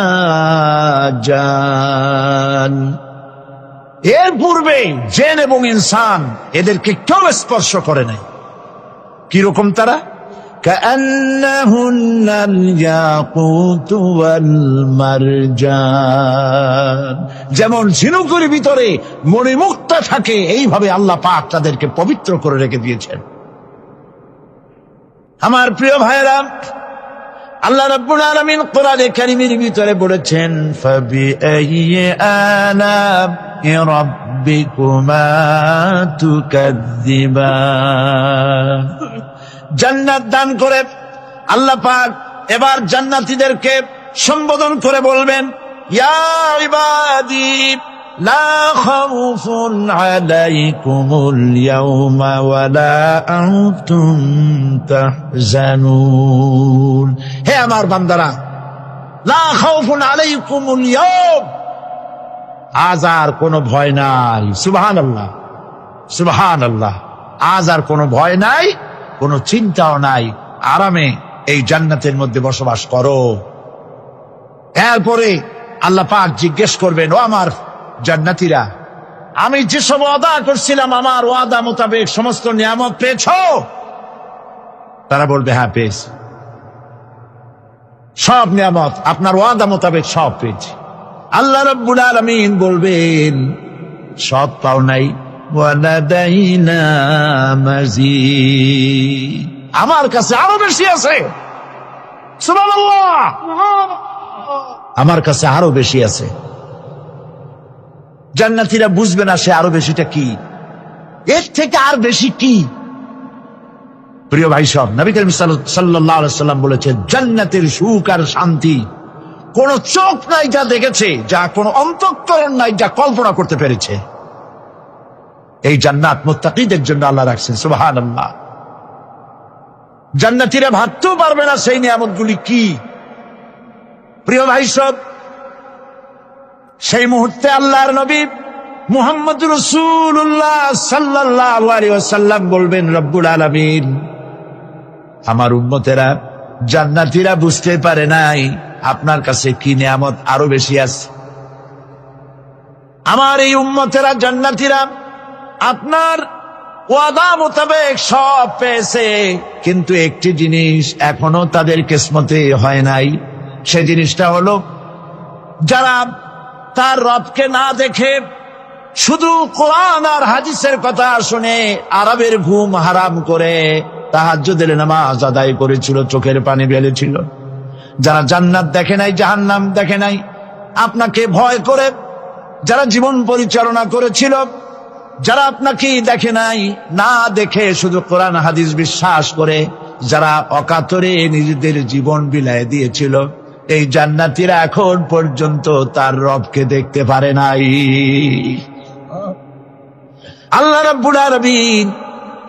জান, এর পূর্বে জিন এবং ইনসান এদেরকে কেউ স্পর্শ করে নাই। কি রকম তারা? কাআন্নাহুন্নাল ইয়াকুতু ওয়াল মারজান, যেমন ঝিনুকের ভিতরে মণিমুক্তা থাকে এইভাবে আল্লাহ পাক তাদেরকে পবিত্র করে রেখে দিয়েছেন। আমার প্রিয় ভাইরা, আল্লাহ রাব্বুল আলামিন কোরআনে কারীমের ভিতরে বলেছেন ফাবিআইয়ি আলা'i রাব্বিকুমা তুকাযযিবান। জান্নাত দান করে আল্লাহ পাক এবার জান্নাতীদেরকে সম্বোধন করে বলবেন, ইয়া ইবাদি লা খাউফুন আলাইকুমুল ইয়াওমা ওয়ালা আনতুম তাহজানুন। হে আমার বান্দারা, লা খাউফুন আলাইকুমুল ইয়াওম, আজ আর কোনো ভয় নাই। সুবহানাল্লাহ, সুবহানাল্লাহ। আজ আর কোনো ভয় নাই, কোনো চিন্তাও নাই, আরামে এই জান্নাতের মধ্যে বসবাস করো। এরপরে আল্লাহ পাক জিজ্ঞেস করবেন, ও আমার জান্নাতীরা, আমি যেসব ওয়াদা করছিলাম আমার ওয়াদা মোতাবেক সমস্ত নিয়ামত পেয়েছো? তারা বলবে হ্যাঁ পেয়েছি, সব নিয়ামত আপনার ওয়াদা মোতাবেক সব পেয়েছি। আল্লাহ রাব্বুল আলামিন বলবেন সব পাও নাই, ওয়ালাদাইনা মাজিদ, আমার কাছে আরো বেশি আছে। সুবহানাল্লাহ, আমার কাছে আরো বেশি আছে। জান্নাতীরা বুঝবে না সে আরো বেশিটা কি, এর থেকে আর বেশি কি। প্রিয় ভাই সব, নবী করিম সাল্লাল্লাহু আলাইহি সাল্লাম বলেছেন জান্নাতের সুখ আর শান্তি কোন চোখ নাই যা দেখেছে, যা কোন অন্তঃকরণ নাই যা কল্পনা করতে পেরেছে। এই জান্নাত মুত্তাকিদের জন্য আল্লাহ রাখছেন। সুবহানাল্লাহ। জান্নাতীরা ভাবতেও পারবে না সেই নিয়ামতগুলি কি। প্রিয় ভাই সব, সেই মুহূর্তে আল্লাহর নবী মুহাম্মদ রাসূলুল্লাহ সাল্লাল্লাহু আলাইহি ওয়াসাল্লাম বলবেন, রব্বুল আলামিন, আমার উম্মতেরা জান্নাতীরা বুঝতে পারে নাই আপনার কাছে কি নিয়ামত আরো বেশি আছে। আমার এই উম্মতেরা জান্নাতীরা আপনার ওয়াদা মোতাবেক সব পেয়েছে, কিন্তু একটি জিনিস এখনো তাদের কিসমতে হয় নাই। সে জিনিসটা হলো, যারা তার রবকে না দেখে শুধু কোরআন আর হাদিসের কথা শুনে আরবের ঘুম হারাম করে তাহাজ্জুদের নামাজ আদায় করেছিল, চোখের পানি ফেলেছিল, যারা জান্নাত দেখে নাই, জাহান্নাম দেখে নাই, আপনাকে ভয় করে যারা জীবন পরিচালনা করেছিল, যারা আপনাকে দেখে নাই, না দেখে শুধু কোরআন হাদিস বিশ্বাস করে যারা অকাতরে নিজেদের জীবন বিলায় দিয়েছিল, এই জান্নাতীরা এখন পর্যন্ত তার রবকে দেখতে পারে নাই। আল্লাহ রাব্বুল আলামিন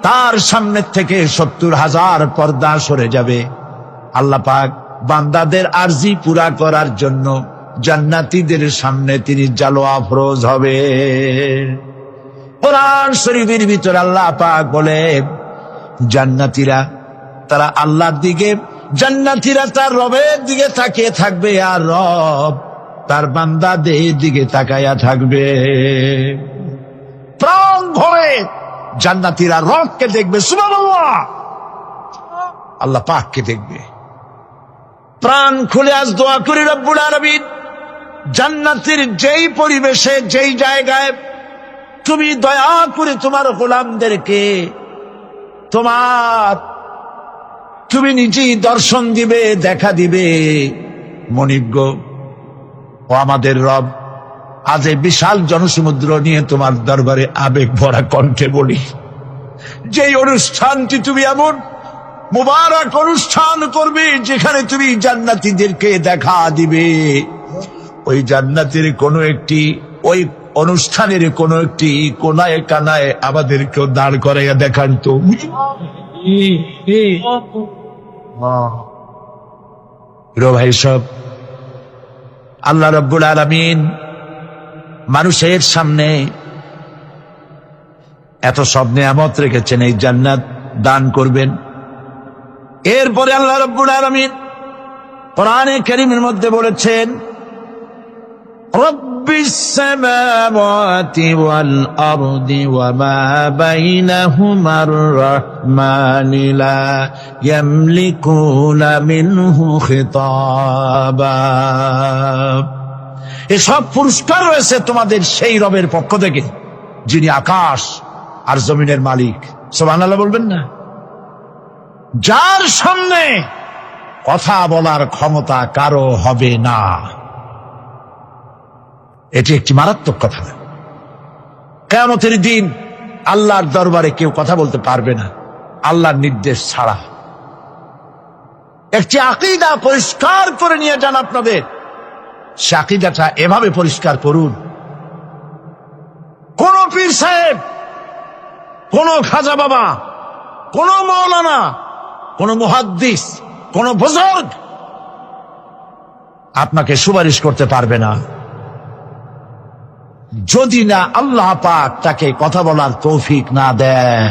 তার সামনে থেকে ৭০,০০০ পর্দা সরে যাবে। আল্লাহ পাক বান্দাদের আরজি পুরা করার জন্য জান্নাতীদের সামনে তিনি জালোয়া ফরোজ হবে। কোরআন শরীফের ভিতরে আল্লাহ পাক বলে, জান্নাতীরা তারা আল্লাহর দিকে, জান্নাতীরা তার রবের দিকে তাকিয়ে থাকবে, আর রব তার বান্দাদের দিকে তাকায়া থাকবে। প্রাণ ভরে জান্নাতীরা রবকে দেখবে। সুবহানাল্লাহ, আল্লাহ পাককে দেখবে। প্রাণ খুলে আজ দোয়া করি, রব্বুল আলামিন, জান্নাতের যেই পরিবেশে, যেই জায়গায় তুমি দয়া করে তোমার গোলামদেরকে তুমি নিজেই দর্শন দিবে, দেখা দিবে। মনিজ্ঞ ও আমাদের রব, আজ এই বিশাল জনসমুদ্র নিয়ে তোমার দরবারে আবেগ ভরা কণ্ঠে বলি, যেই অনুষ্ঠানটি তুমি এমন মুবারক অনুষ্ঠান করবে যেখানে তুমি জান্নাতীদেরকে দেখা দিবে, ওই জান্নাতের কোন একটি, ওই অনুষ্ঠানের কোন একটি কোনায় কানায় আমাদেরকেও দাঁড় করাইয়া দেখান তো। ভাই সব, আল্লাহ রাব্বুল আলামিন মানুষের সামনে এত সব নিয়ামত রেখেছেন, এই জান্নাত দান করবেন। এরপরে আল্লাহ রাব্বুল আলামিন কোরআনে কারীমের মধ্যে বলেছেন, রব্বিস সামাওয়াতি ওয়াল আরদি ওয়া মা বাইনাহুমার রাহমানি লা ইয়ামলিকুনা মিনহু খিতাবা। এসব পুরস্কার রয়েছে তোমাদের সেই রবের পক্ষ থেকে যিনি আকাশ আর জমিনের মালিক। সুবহানাল্লাহ বলবেন না? যার সামনে কথা বলার ক্ষমতা কারো হবে না। এটি একটি মারাত্মক কথা। কিয়ামতের দিন আল্লাহর দরবারে কেউ কথা বলতে পারবে না আল্লাহর নির্দেশ ছাড়া। একটি আকীদা পরিষ্কার করে নিয়ে যান আপনাদের। সে আকীদাটা এভাবে পরিষ্কার করুন, কোন পীর সাহেব, কোন খাজা বাবা, কোন মাওলানা, কোন মুহাদ্দিস, কোন বুজুর্গ আপনাকে সুপারিশ করতে পারবে না যদি না আল্লাহ পাক তাকে কথা বলার তৌফিক না দেয়।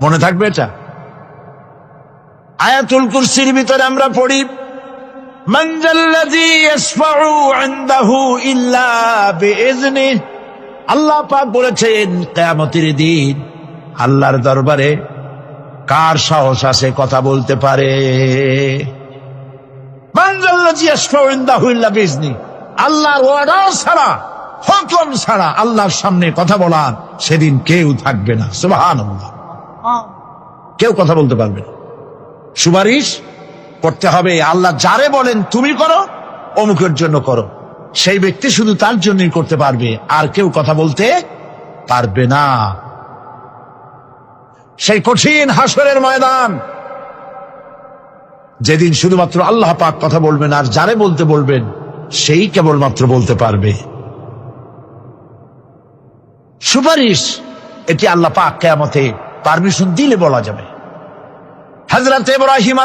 মনে থাকবে এটা। আয়াতুল কুরসির ভিতরে আমরা পড়ি, মান যাল্লাযী ইয়াশফাউ ইনদাহু ইল্লা বিইজনিহি। আল্লাহ পাক বলেছেন কিয়ামতের দিন আল্লাহর দরবারে কার সাহস আছে কথা বলতে পারে? মান যাল্লাযী ইয়াশফাউ ইনদাহু ইল্লা বিইজনিহি। আল্লাহর অর্ডার ছাড়া, হুকুম ছাড়া আল্লাহর সামনে কথা বলার সেদিন কেউ থাকবে না। সুবহানাল্লাহ। কেউ কথা বলতে পারবে না। সুপারিশ করতে হবে আল্লাহ যারে বলেন তুমি করো, অমুকের জন্য করো, সেই ব্যক্তি শুধু তার জন্যই করতে পারবে, আর কেউ কথা বলতে পারবে না। সেই কঠিন হাসরের ময়দান, যেদিন শুধুমাত্র আল্লাহ পাক কথা বলবেন, আর যারে বলতে বলবেন সেই কেবলমাত্র বলতে পারবে। সুপারিশ এটি আল্লাহ পাক কিয়ামতে পারমিশন দিলে বলা যাবে। হযরত ইব্রাহিম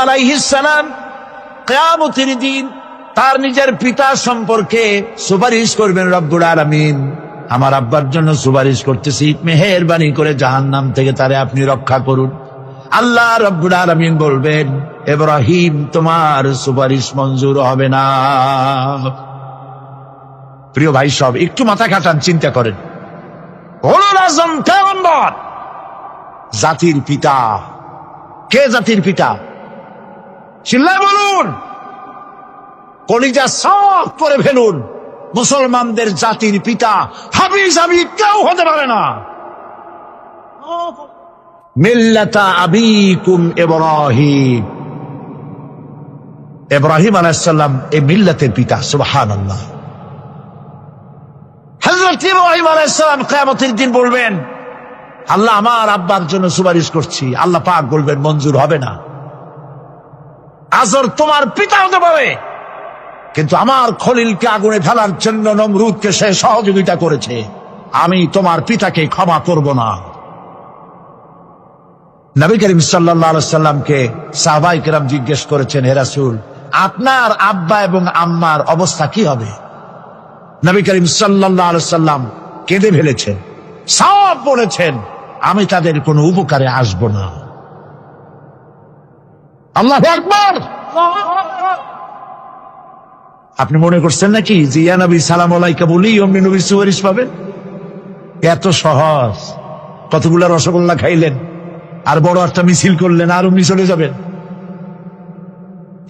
আলাইহিস সালাম কিয়ামতের দিন তার নিজের পিতা সম্পর্কে সুপারিশ করবেন। রব্বুল আলামিন, আমার আব্বার জন্য সুপারিশ করতেছি, মেহেরবানি করে জাহান্নাম থেকে তারে আপনি রক্ষা করুন। আল্লাহ রব্বুল আলামিন বলবেন, ইব্রাহিম তোমার সুপারিশ মঞ্জুর হবে না। প্রিয় ভাই সব, একটু মাথা খাটান, চিন্তা করেন। উলুল আযম পয়গম্বর, জাতির পিতা। কে জাতির পিতা? চিল্লায় বলুন, কলিজা সাফ করে ফেলুন। মুসলমানদের জাতির পিতা হাফিজ কেউ হতে পারে না। মিল্লাতা আবিকুম ইব্রাহিম। ইব্রাহিম আলাইহিস সালাম এই মিল্লাতের পিতা। সুবহানাল্লাহ। হযরত ইব্রাহিম আলাইহিস সালাম কিয়ামতের দিন বলবেন, আল্লাহ আমার আব্বার জন্য সুপারিশ করছি। আল্লাহ পাক বলবেন মঞ্জুর হবে না। আজর তোমার পিতা হতে পারে, কিন্তু আমার খলিলকে আগুনে ফেলার জন্য নমরুদকে সে সহযোগিতা করেছে, আমি তোমার পিতাকে ক্ষমা করব না। নবী করিম সাল্লাল্লাহু আলাইহি সাল্লামকে সাহাবায়ে কেরাম জিজ্ঞেস করেছেন, হে রাসূল, আপনার আব্বা এবং আম্মার অবস্থা কি হবে? নবী করিম সাল্লাল্লাহু আলাইহি সাল্লাম কেঁদে ফেলেছেন, সব বলেছেন, আমি তাদের কোনো উপকারে আসব না। আল্লাহু আকবার। আপনি মনে করছেন নাকি যে ইয়া নবী সালাম আলাইকা বলি অমনি নবী সুপারিশ পাবেন? এত সহজ। কতগুলা রসগোল্লা খাইলেন আর বড় একটা মিছিল করলেন, আর অমনি চলে যাবেন?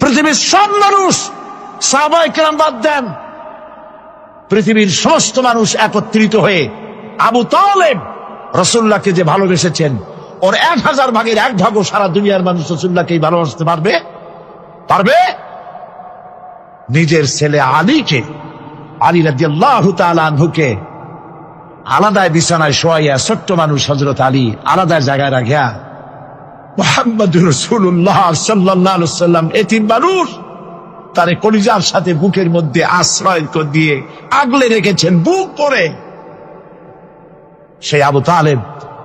পৃথিবীর সব মানুষ, সাহাবায়ে কেরাম বাদ দেন, পৃথিবীর সমস্ত মানুষ একত্রিত হয়ে আবু তালেব রাসূলুল্লাহকে যে ভালোবেসেছেন, ওর 1000 ভাগের 1 ভাগও সারা দুনিয়ার মানুষ রাসূলুল্লাহকেই ভালোবাসতে পারবে? পারবে? নিজের ছেলে আলীকে, আলী রাদিয়াল্লাহু তাআলা আনহুকে আলাদায় বিছানায় শোয়াইয়া, ছোট্ট মানুষ হযরত আলী আলাদা জায়গায় রাখিয়া, মুহাম্মদুর রাসূলুল্লাহ সাল্লাল্লাহু আলাইহি ওয়াসাল্লাম এতিম মানুষ, তারে কলিজার সাথে বুকের মধ্যে আশ্রয় দিয়ে আগলে রেখেছেন বুক করে। সেই আবু তালেব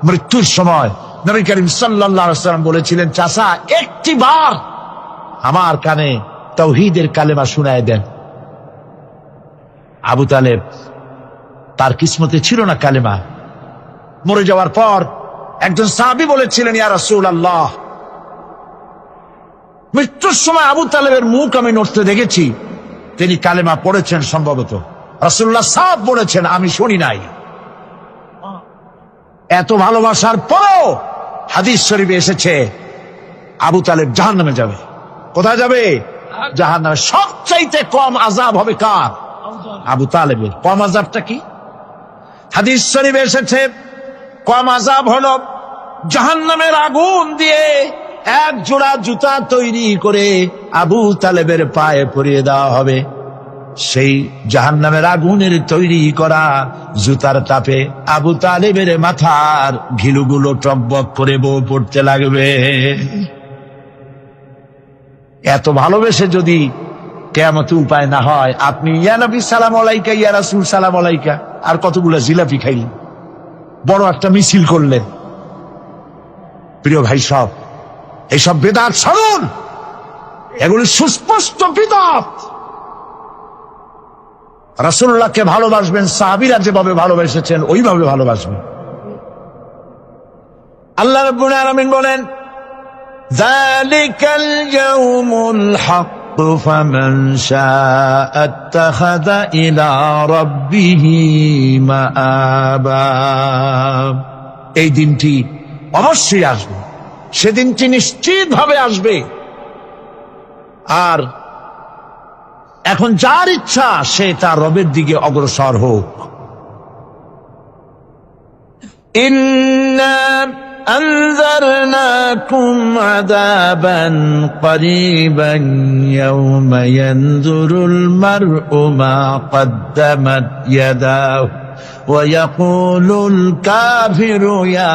মৃত্যুর সময় নবী করিম সাল্লাল্লাহু আলাইহি ওয়াসাল্লাম বলেছিলেন, চাচা একটি বার আমার কানে তাওহীদের কালেমা শুনায় দেন। আবু তালেব তার কিসমতে ছিল না কালেমা। মরে যাওয়ার পর একজন সাহাবী বলেছিলেন, ইয়া রাসূলুল্লাহ, মৃত্যুর সময় আবু তালেবের মুখ আমি নড়তে দেখেছি, তিনি কালেমা পড়েছেন সম্ভবত। রাসূলুল্লাহ সাহেব বলেছেন, আমি শুনি নাই। এত ভালোবাসার পরও হাদিস শরীফে এসেছে আবু তালেব জাহান্নামে যাবে। কোথায় যাবে? জাহান্নামে। সবচাইতে কম আযাব হবে কার? আবু তালেবের। কম আযাবটা কি? হাদিস শরীফে এসেছে কম আযাব হলো জাহান্নামের আগুন দিয়ে এক জোড়া জুতা তৈরি করে আবু তালেবের পায়ে পরিয়ে দেওয়া হবে। সেই জাহান্নামের আগুনের তৈরি করা জুতার তাপে আবু তালেবের মাথার ঘিলুগুলো টকবক করে বউ পড়তে লাগবে। এত ভালোবেসে যদি কিয়ামতে উপায় না হয়, আপনি ইয়া নবী সালাম আলাইকা, ইয়া রাসূল সালাম আলাইকা, আর কতগুলো জিলাপি খাইলেন, বড় একটা মিছিল করলেন। প্রিয় ভাই সব, এইসব বেদাত ছাড়ুন, এগুলি সুস্পষ্ট বিদআত। রাসূলুল্লাহকে ভালোবাসবেন, সাহাবীরা যেভাবে ভালোবেসেছেন ওইভাবে ভালোবাসবেন। আল্লাহ রাব্বুল আলামিন বলেন, যালিকাল ইয়াউমুল হক ফামান শাআ আত্তাখাযা ইলা রাব্বিহি মাআবা। এই দিনটি অবশ্যই আসবে, সেদিনটি নিশ্চিতভাবে আসবে। আর এখন যার ইচ্ছা সে তার রবের দিকে অগ্রসর হোক। ইন্না আনজারনাকুম আযাবান করিবান ইয়াওমা ইয়ানজুরুল মার'উ মা কদ্দামাত ইয়াদাহু ওয়া ইয়াকুলুল কাফিরু ইয়া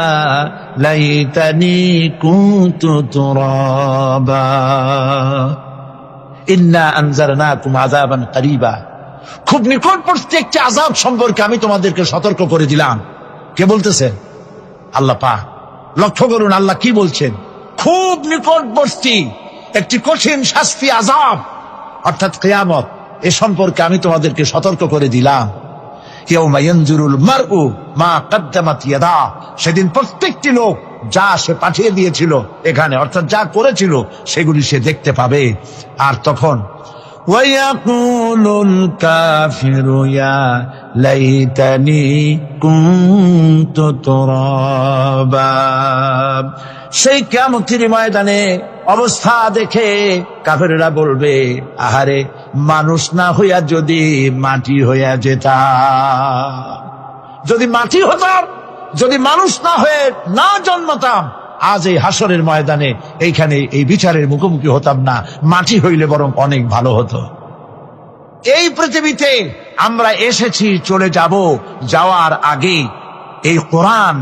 লাইতানি কুনতু তুরাবা। ইন্না আনজারনাকুম আযাবান করিবা, খুব নিকটবর্তী একটি আযাব সম্পর্কে আমি তোমাদেরকে সতর্ক করে দিলাম। কে বলতেছেন? আল্লাহ পাক। লক্ষ্য করুন আল্লাহ কি বলছেন। খুব নিকটবর্তী একটি কঠিন শাস্তি, আযাব, অর্থাৎ কিয়ামত, এ সম্পর্কে আমি তোমাদেরকে সতর্ক করে দিলাম। ইয়াউমা ইয়ানজুরুল মার'উ মা কদ্দামাত ইয়াদা, সেদিন প্রত্যেকটি লোক যা সে পাঠিয়ে দিয়েছিল এখানে, অর্থাৎ যা করেছিল সেগুলি সে দেখতে পাবে। আর তখন ওয়ায়াকুলুল কাফিরু ইয়া লাইতানি কুনতু তুরাবা। সেই কিয়ামতের ময়দানে অবস্থা দেখে কাফেররা বলবে, আহারে, মানুষ না হইয়া যদি মাটি হইয়া যেতাম, যদি মাটি হতাম, যদি মানুষ না হয়ে না জন্মতাম, আজ এই হাসরের ময়দানে এইখানে এই বিচারের মুখোমুখি হতাম না, মাটি হইলে বরং অনেক ভালো হতো। এই পৃথিবীতে আমরা এসেছি, চলে যাব। যাওয়ার আগে এই কোরআন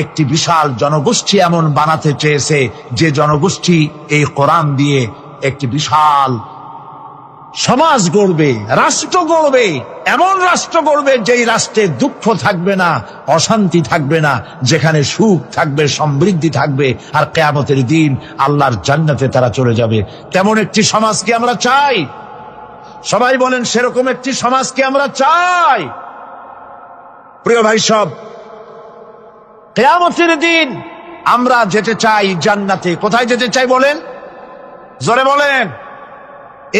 একটি বিশাল জনগোষ্ঠী এমন বানাতে চেয়েছে যে জনগোষ্ঠী এই কোরআন দিয়ে একটি বিশাল সমাজ গড়বে, রাষ্ট্র গড়বে, এমন রাষ্ট্র গড়বে যেই রাষ্ট্রে দুঃখ থাকবে না, অশান্তি থাকবে না, যেখানে সুখ থাকবে, সমৃদ্ধি থাকবে, আর কিয়ামতের দিন আল্লাহর জান্নাতে তারা চলে যাবে। তেমন একটি সমাজ কি আমরা চাই? সবাই বলেন, সেরকম একটি সমাজ কি আমরা চাই? প্রিয় ভাই সব, কিয়ামতের দিন আমরা যেতে চাই জান্নাতে। কোথায় যেতে চাই বলেন? জোরে বলেন।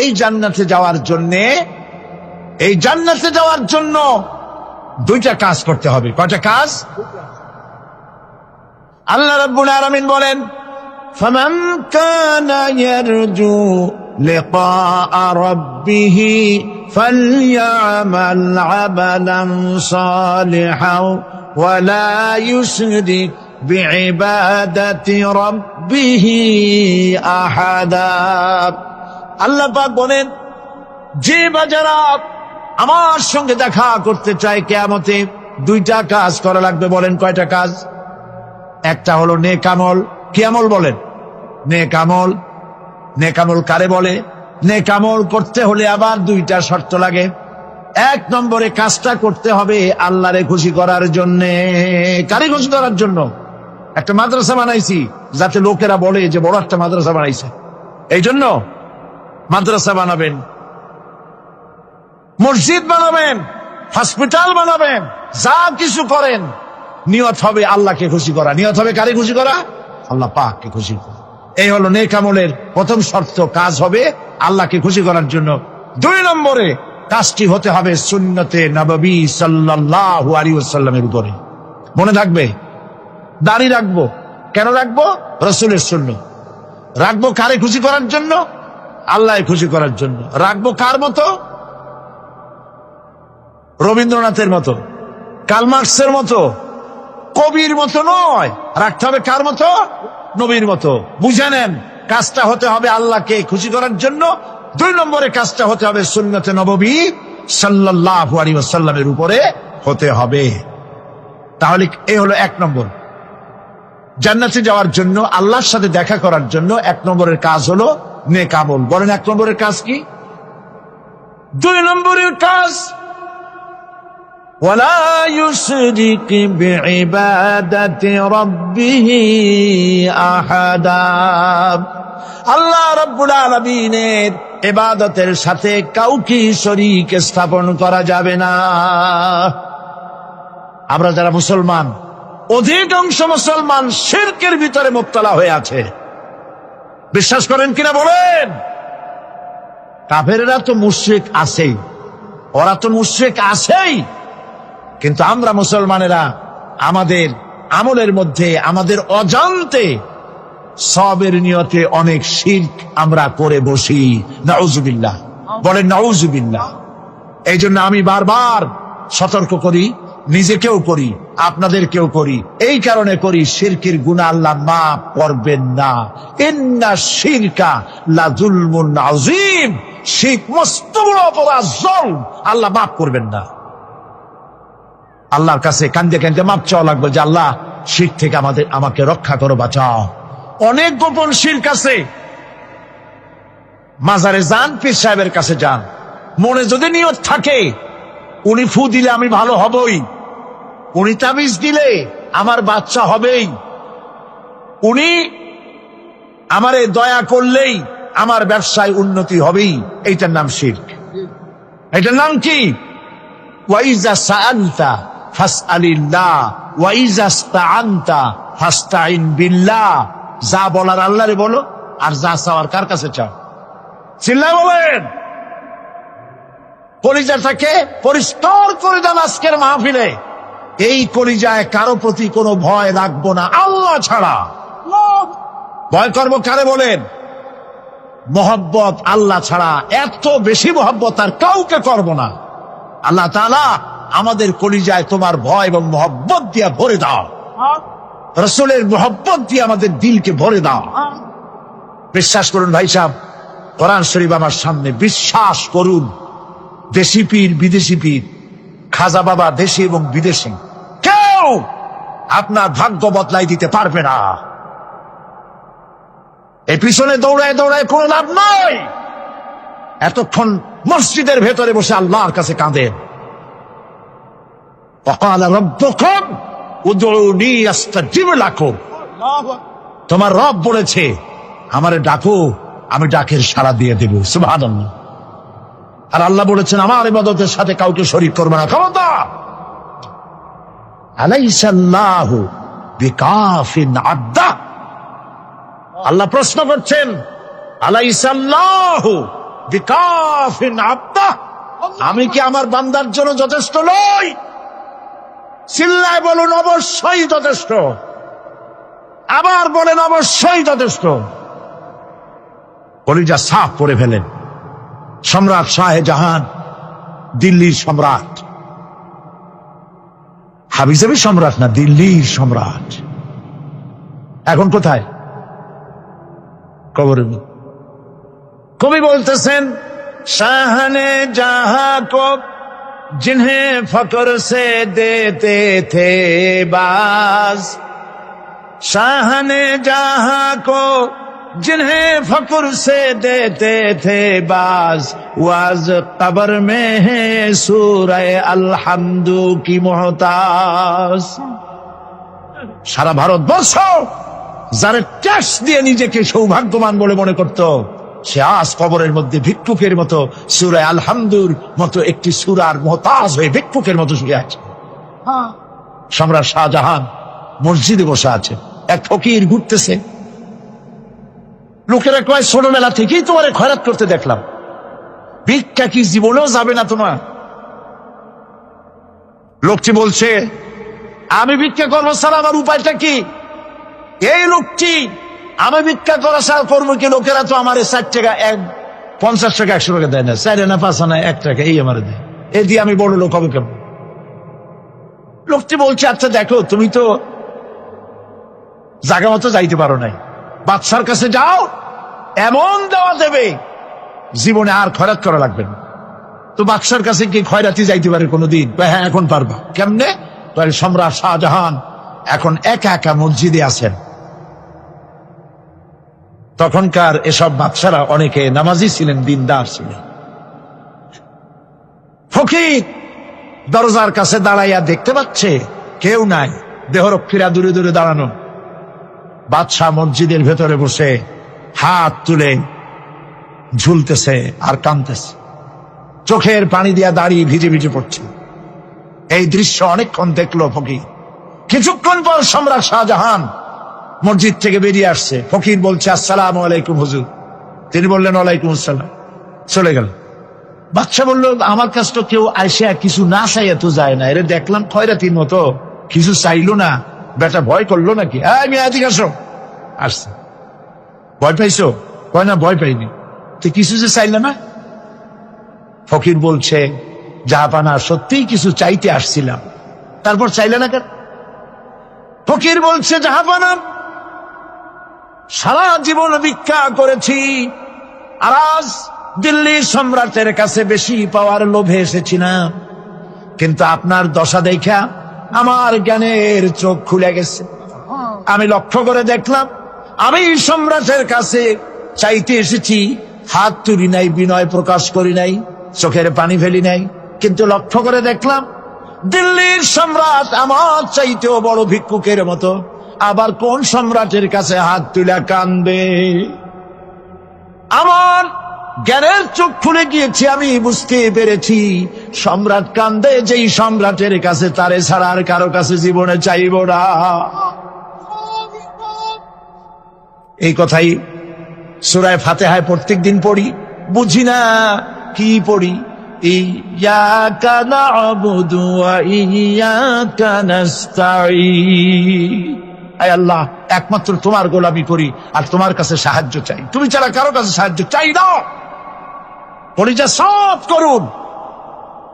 এই জান্নাতে যাওয়ার জন্য দুইটা কাজ করতে হবে। কয়টা কাজ? আল্লাহ রাব্বুল আলামিন বলেন, ফামান কানা ইয়ারজু লিকাআ রাব্বিহি ফালইআমাল আমালান সালিহান ওয়া লা ইউশরিক বিইবাদাতি রাব্বিহি আহাদা। আল্লাহ পাক বলেন, যে বাজারা আমার সঙ্গে দেখা করতে চায় কিয়ামতে, দুইটা কাজ করা লাগবে। বলেন কয়টা কাজ? একটা হলো নেক আমল। কি আমল বলেন? নেক আমল। নেক আমল কারে বলে? নেক আমল করতে হলে আবার দুইটা শর্ত লাগে। এক নম্বরে কাজটা করতে হবে আল্লাহরে খুশি করার জন্য। কারে খুশি করার জন্য? একটা মাদ্রাসা বানাইছি যাতে লোকেরা বলে যে বড় একটা মাদ্রাসা বানাইছে, এই জন্য মাদ্রাসা বানাবেন, মসজিদ বানাবেন, হসপিটাল বানাবেন, যা কিছু করেন নিয়ত হবে আল্লাহকে খুশি করা। নিয়ত হবে কারে খুশি করা? আল্লাহ পাককে খুশি করা। এই হলো নেক আমলের প্রথম শর্ত। কাজ হবে আল্লাহকে খুশি করার জন্য। 2 নম্বরে কাজটি হতে হবে সুন্নতে নববী সাল্লাল্লাহু আলাইহি ওয়াসাল্লামের উপরে। মনে থাকবে, দাড়ি রাখবো কেন রাখবো? রাসূলের সুন্নাহ। রাখবো কারে খুশি করার জন্য? আল্লাহ খুশি করার জন্য। রাখবো কার মতো? রবীন্দ্রনাথের মতো, কার্ল মার্কসের মতো, কবির মতো নয়। রাখতে হবে কার মতো? নবীর মতো। বুঝে নেন, কাজটা হতে হবে আল্লাহকে খুশি করার জন্য। 2 নম্বরে কাজটা হতে হবে সুন্নতে নববী সাল্লাল্লাহু আলাইহি ওয়াসাল্লামের উপরে হতে হবে। তাহলে এই হলো 1 নম্বর। জান্নাতে যাওয়ার জন্য, আল্লাহর সাথে দেখা করার জন্য 1 নম্বরের কাজ হলো নেক আমল। বলেন 1 নম্বরের কাজ কি? 2 নম্বরের কাজ ওয়ালা ইউশরিক বিইবাদাতি রাব্বিহি আহাদা। আল্লাহ রাব্বুল আলামিনের ইবাদতের সাথে কাউকে শরীক স্থাপন করা যাবে না। আমরা যারা মুসলমান, অধিকাংশ মুসলমান শিরকের ভিতরে মুবতলা হয়ে আছে। বিশ্বাস করেন কিনা বলেন? কাফেররা তো মুশরিক আছেই, ওরা তো মুশরিক আছেই, কিন্তু আমরা মুসলমানেরা আমাদের আমলের মধ্যে, আমাদের অজান্তে সবের নিয়তে অনেক শিরক আমরা করে বসি। নাউজুবিল্লাহ, বলেন নাউজুবিল্লাহ। এই জন্য আমি বারবার সতর্ক করি, নিজেকেও করি, আপনাদেরকেও করি। এই কারণে করি, শিরকের গুনাহ আল্লাহ মাফ করবেন না। ইন্না শিরকা লাযুলমুন আযীম। শিরক মস্ত বড় অপরাধ, জুলম, আল্লাহ মাফ করবেন না। আল্লাহর কাছে কান্দে কান্দে মাপ চাওয়া লাগবে যে আল্লাহ শিরক থেকে আমাকে রক্ষা করো, বাঁচাও। অনেক গোপন শিরক আছে। মাজারে যান, পীর সাহেবের কাছে যান, মনে যদি নিয়ত থাকে উনি ফু দিলে আমি ভালো হবই, উনি তাবিজ দিলে আমার বাচ্চা হবেই, উনি আমারে দয়া করলেই আমার ব্যবসায় উন্নতি হবেই, এইটার নাম শিরক। এটার নাম কি? ওয়াইজা সাআলতা ফাসআলিল্লাহ ওয়াইজা ইসতাআনতা ফাসতাইন বিল্লাহ। যা বলার আল্লাহরে বলো, আর যা চাওয়ার কার কাছে চাও? চিল্লায় বলেন। কলিজাটাকে পরিষ্কার করে দেন আজকের মাহফিলে। এই কলিজায় কারো প্রতি কোনো ভয় রাখবো না আল্লাহ ছাড়া। ভয় করবো কারে বলেন? মহব্বত আল্লাহ ছাড়া, এত বেশি মহব্বত আর কাউকে করবো না। আল্লাহ তাআলা আমাদের কলিজায় তোমার ভয় এবং মহব্বত দিয়ে ভরে দাও। রাসূলের মহব্বত দিয়ে আমাদের দিলকে ভরে দাও। বিশ্বাস করুন ভাই সাহেব, কোরআন শরীফ আমার সামনে, বিশ্বাস করুন। দেশি পীর, বিদেশি পীর, খাজা বাবা দেশি এবং বিদেশি, কেউ আপনার ভাগ্য বদলাই দিতে পারবে না। এই পিছনে দৌড়ায় দৌড়ায় কোনো লাভ নাই। এতক্ষণ মসজিদের ভেতরে বসে আল্লাহর কাছে কাঁদেন। ওয়াকালা রাব্বুকুম উদউনি আস্তাজিব লাকুম। তোমার রব বলেছে আমারে ডাকো, আমি ডাকের সাড়া দিয়ে দেব। সুবহানাল্লাহ। আর আল্লাহ বলেছেন আমার ইবাদতের সাথে কাউকে শরীক করবে না। খবরদার। আলাইসাল্লাহু বিকাফিন আবদা। আল্লাহ প্রশ্ন করছেন, আলাইসাল্লাহু বিকাফিন আবদা, আমি কি আমার বান্দার জন্য যথেষ্ট নই? চিল্লায় বলুন অবশ্যই যথেষ্ট। আবার বলেন অবশ্যই যথেষ্ট। কলিজা সাফ করে ফেলেন। সম্রাট শাহজাহান, দিল্লির সম্রাট, হাবিজাবি সম্রাট না, দিল্লির সম্রাট। এখন কোথায়? কবরে। কবি বলতেছেন, শাহনে জাহাঁ কো जिन्हें फक्र से देते थे बाज, शाहने जहां को जिन्हें फक्र से देते थे बाज, वाज कब्र में है सूरह अलहम्दु की मोहताज। সারা ভারতবর্ষ যারা ট্যাক্স দিয়ে নিজেকে সৌভাগ্যবান বলে মনে করত, সে আজ কবরের মধ্যে ভিক্ষুকের মতো সূরা আলহামদুর মতো একটি সূরার মুহতাজ হয়ে ভিক্ষুকের মতো শুয়ে আছে। সম্রাট শাহজাহান মসজিদে বসে আছে, এক ফকির ঘুরতেছে। লোকেরা কয় ছোটবেলা থেকেই তোমার খয়রাত করতে দেখলাম, ভিক্ষা কি জীবনেও যাবে না তোমার? লোকটি বলছে, আমি ভিক্ষা করবো ছাড়া আমার উপায়টা কি? এই লোকটি আমি ভিক্ষা করা ছাড়া করবো কি? লোকেরা তো আমার 60 টাকা 50 টাকা 100 টাকা দেয় না, 4 আনা 5 আনা 1 টাকা এই আমার দেয়, এই দিয়ে আমি বড় লোক হবে কেমন? লোকটি বলছে, আচ্ছা দেখো, তুমি তো জায়গা মতো যাইতে পারো নাই, বাদশার কাছে যাও, এমন দেওয়া দেবে জীবনে আর খয়রাত করা লাগবে না। তো বাদশার কাছে কি খয়রাতি যাইতে পারে কোনোদিন? হ্যাঁ, এখন পারবা। কেমনে? সম্রাট শাহজাহান এখন একা একা মসজিদে আছেন। তখনকার এসব বাদশারা অনেকে নামাজি ছিলেন, দিনদার ছিলেন। ফকির দরজার কাছে দাঁড়াইয়া দেখতে পাচ্ছে কেউ নাই, দেহরক্ষীরা দূরে দূরে দাঁড়ানো। বাদশাহ মসজিদের ভেতরে বসে হাত তুলে ঝুলতেছে আর কাঁদতেছে, চোখের পানি দিয়া দাঁড়িয়ে ভিজে ভিজে পড়ছে। এই দৃশ্য অনেকক্ষণ দেখলো ফকির। কিছুক্ষণ পর সম্রাট শাহজাহান মসজিদ থেকে বেরিয়ে আসছে। ফকির বলছে, আসসালামু আলাইকুম হুজুর। তিনি বললেন, ওয়ালাইকুম আসসালাম। চলে গেল। বাদশা বলল, আমার কাছে তো কেউ আইসা কিছু না চাইয়া তো যায় না, এর দেখলাম খয়রাতির মতো কিছু চাইলো না, বেটা ভয় করলো নাকি? আমি এদিকে আসো। আসছে। ভয় পাইছো? কয় না, ভয় পাইনি। তো কিছু যে চাইলে না? ফকির বলছে, জাহাপানা সত্যিই কিছু চাইতে আসছিলাম, তারপর চাইলে না কেন? ফকির বলছে, জাহাপানা সারা জীবন ভিক্ষা করেছি, আর আজ দিল্লির সম্রাটের কাছে বেশি পাওয়ার লোভে এসেছি না, কিন্তু আপনার দশা দেখা আমার জ্ঞানের চোখ খুলে গেছে। আমি লক্ষ্য করে দেখলাম, আমি সম্রাটের কাছে চাইতে এসেছি, হাত তুলি নাই, বিনয় প্রকাশ করি নাই, চোখের পানি ফেলি নাই, কিন্তু লক্ষ্য করে দেখলাম দিল্লির সম্রাট আমার চাইতেও বড় ভিক্ষুকের মতো। আবার কোন সম্রাটের কাছে হাত তুলে কাঁদবে? আমার জ্ঞানের চোখ খুলে গিয়েছে, আমি বুঝতে পেরেছি সম্রাট কান্দে যেই সম্রাটের কাছে, তারে ছাড়া আর কারো কাছে জীবনে চাইব না। এই কথাই সূরা ফাতিহায় প্রত্যেক দিন পড়ি, বুঝি না কি পড়ি। ইয়াকা না'বুদু ওয়া ইয়াকা নাস্তাঈন। আয় আল্লাহ, একমাত্র তোমার গোলামি করি আর তোমার কাছে সাহায্য চাই, তুমি ছাড়া কারো কাছে সাহায্য চাই না। পরিচয় সব করুন,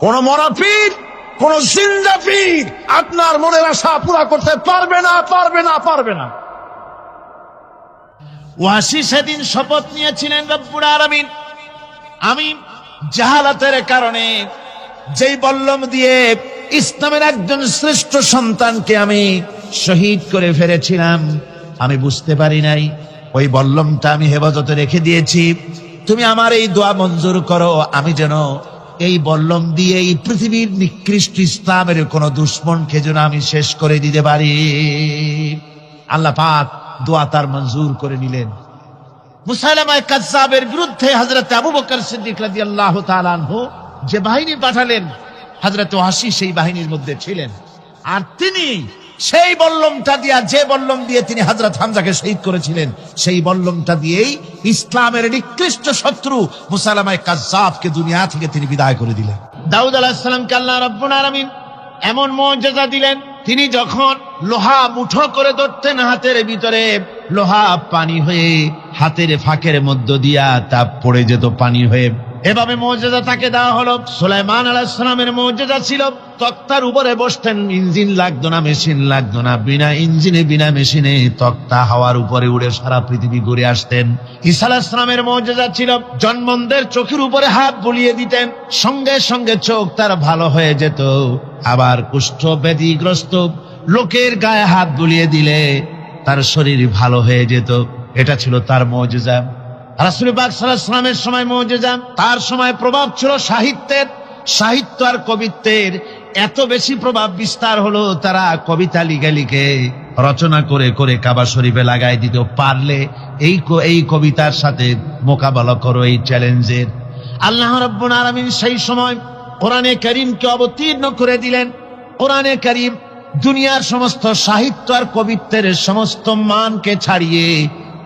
কোন মরা পীর, কোন জিন্দা পীর আপনার মনের আশা পুরা করতে পারবে না, পারবে না, পারবে না। ওয়াসি সেদিন শপথ নিয়েছিলেন, রব্বুল আলামিন, আমি জাহালাতের কারণে যেই বল্লম দিয়ে ইসলামের একজন শ্রেষ্ঠ সন্তানকে আমি শহীদ করে ফেলেছিলাম, আমি বুঝতে পারি নাই, ওই বল্লমটা আমি হেফাজতে রেখে দিয়েছি। তুমি আমার এই দোয়া মঞ্জুর করো, আমি যেন এই বল্লম দিয়ে এই পৃথিবীর নিকৃষ্ট ইসলামের কোন দুশ্মনকে যেন আমি শেষ করে দিতে পারি। আল্লাহ পাক দোয়া তার মঞ্জুর করে নিলেন। মুসাইলামা কাযযাবের বিরুদ্ধে হযরত আবু বকর সিদ্দিক রাদিয়াল্লাহু তাআলা আনহু যে বাহিনী পাঠালেন, হযরত ওয়াসি সেই বাহিনীর মধ্যে ছিলেন। আর তিনি সেই বল্লমটা দিয়া, যে বল্লম দিয়ে তিনি হযরত হামজাকে শহীদ করেছিলেন, সেই বল্লমটা দিয়েই ইসলামের নিকৃষ্ট শত্রু মুসাইলামা কাযযাবকে দুনিয়া থেকে তিনি বিদায় করে দিলেন। দাউদ আলাইহিস সালামকে আল্লাহ রাব্বুল আলামিন এমন মুজিজা দিলেন, তিনি যখন লোহা মুঠো করে ধরতেন হাতের ভিতরে, লোহা পানি হয়ে হাতের ফাঁকের মধ্য দিয়া তা পড়ে যেত পানি হয়ে। এভাবে মুজিজা তাকে দেওয়া হলো। সুলাইমান আলাইহিস সালামের মুজিজা ছিল, তক্তার উপরে বসতেন, ইঞ্জিন লাগতো না, মেশিন লাগতো না, বিনা ইঞ্জিনে বিনা মেশিনে তক্তা হাওয়ার উপরে উড়ে সারা পৃথিবী ঘুরে আসতেন। ঈসা আলাইহিস সালামের মুজিজা ছিল, জন্মদের চোখের উপরে হাত বুলিয়ে দিতেন, সঙ্গে সঙ্গে চোখ তার ভালো হয়ে যেত। আবার কুষ্ঠ ব্যাধিগ্রস্ত লোকের গায়ে হাত বুলিয়ে দিলে তার শরীর ভালো হয়ে যেত। এটা ছিল তার মুজিজা। রাসূল পাক সাল্লাল্লাহু আলাইহি ওয়াসাল্লামের সময় মুজিজা, তার সময় প্রভাব ছিল সাহিত্যের, সাহিত্য আর কবিত্বের। এত বেশি প্রভাব বিস্তার হলো, তারা কবিতা লিখে লিখে রচনা করে করে কাবা শরীফে লাগাই দিতে পারলে এই কবিতার সাথে মোকাবেলা করো এই চ্যালেঞ্জের। আল্লাহ রাব্বুল আলামিন সেই সময় কোরআনে কারীমকে অবতীর্ণ করে দিলেন। কোরআনে কারীম দুনিয়ার সমস্ত সাহিত্য আর কবিত্বের সমস্ত মানকে ছাড়িয়ে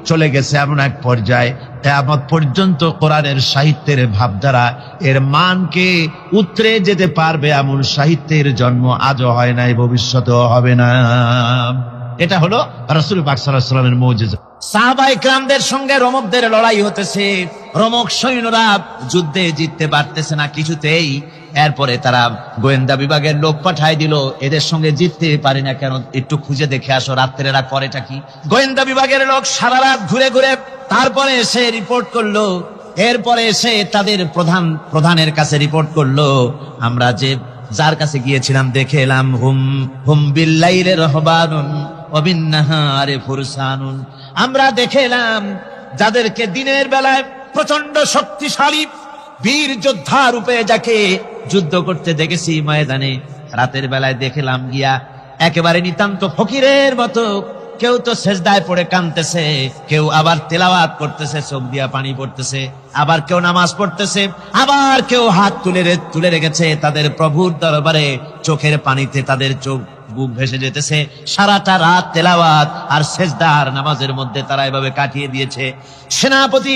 চলে গেছে এমন এক পর্যায়ে, কিয়ামত পর্যন্ত কোরআনের সাহিত্যের ভাবধারা এর মানকে উতরে যেতে পারবে এমন সাহিত্যের জন্ম আজও হয় নাই, ভবিষ্যতেও হবে না। এটা হলো রাসূল পাক সাল্লাল্লাহু আলাইহি ওয়াসাল্লামের মুজিজা। সাহাবায়ে কেরামদের সঙ্গে রোমকদের লড়াই হতেছে, রোমক সৈন্যরা যুদ্ধে জিততে পারতেছে না কিছুতেই। এরপরে তারা গোয়েন্দা বিভাগের লোক পাঠায় দিল, এদের সঙ্গে জিততে পারি না কেন, একটু খুঁজে দেখে আসো রাত্রে এরা করেটা কি। গোয়েন্দা বিভাগের লোক সারা রাত ঘুরে ঘুরে তারপরে এসে রিপোর্ট করলো। এরপরে এসে তাদের প্রধানের কাছে রিপোর্ট করলো, আমরা যার কাছে গিয়েছিলাম দেখে এলাম হুম বিল্লাইলি রাহবানুন ওয়া বিন্নাহারি ফুরসানুন, আমরা দেখে এলাম যাদেরকে দিনের বেলায় প্রচন্ড শক্তিশালী বীর যোদ্ধা রূপে যাকে যুদ্ধ করতে দেখেছি ময়দানে, রাতের বেলায় দেখলাম গিয়া একেবারে নিতান্ত ফকিরের মতো, কেউ তো সেজদায় পড়ে কাঁদতেছে, কেউ আবার তেলাওয়াত করতেছে, চোখ দিয়া পানি পড়তেছে, আবার কেউ নামাজ পড়তেছে, আবার কেউ হাত তুলে রেখেছে তাদের প্রভুর দরবারে, চোখের পানিতে তাদের চোখ বুক ভেসে যেতেছে। সারাটা রাত তেলাওয়াত আর সেজদা আর নামাজের মধ্যে তারা এভাবে কাটিয়ে দিয়েছে। সেনাপতি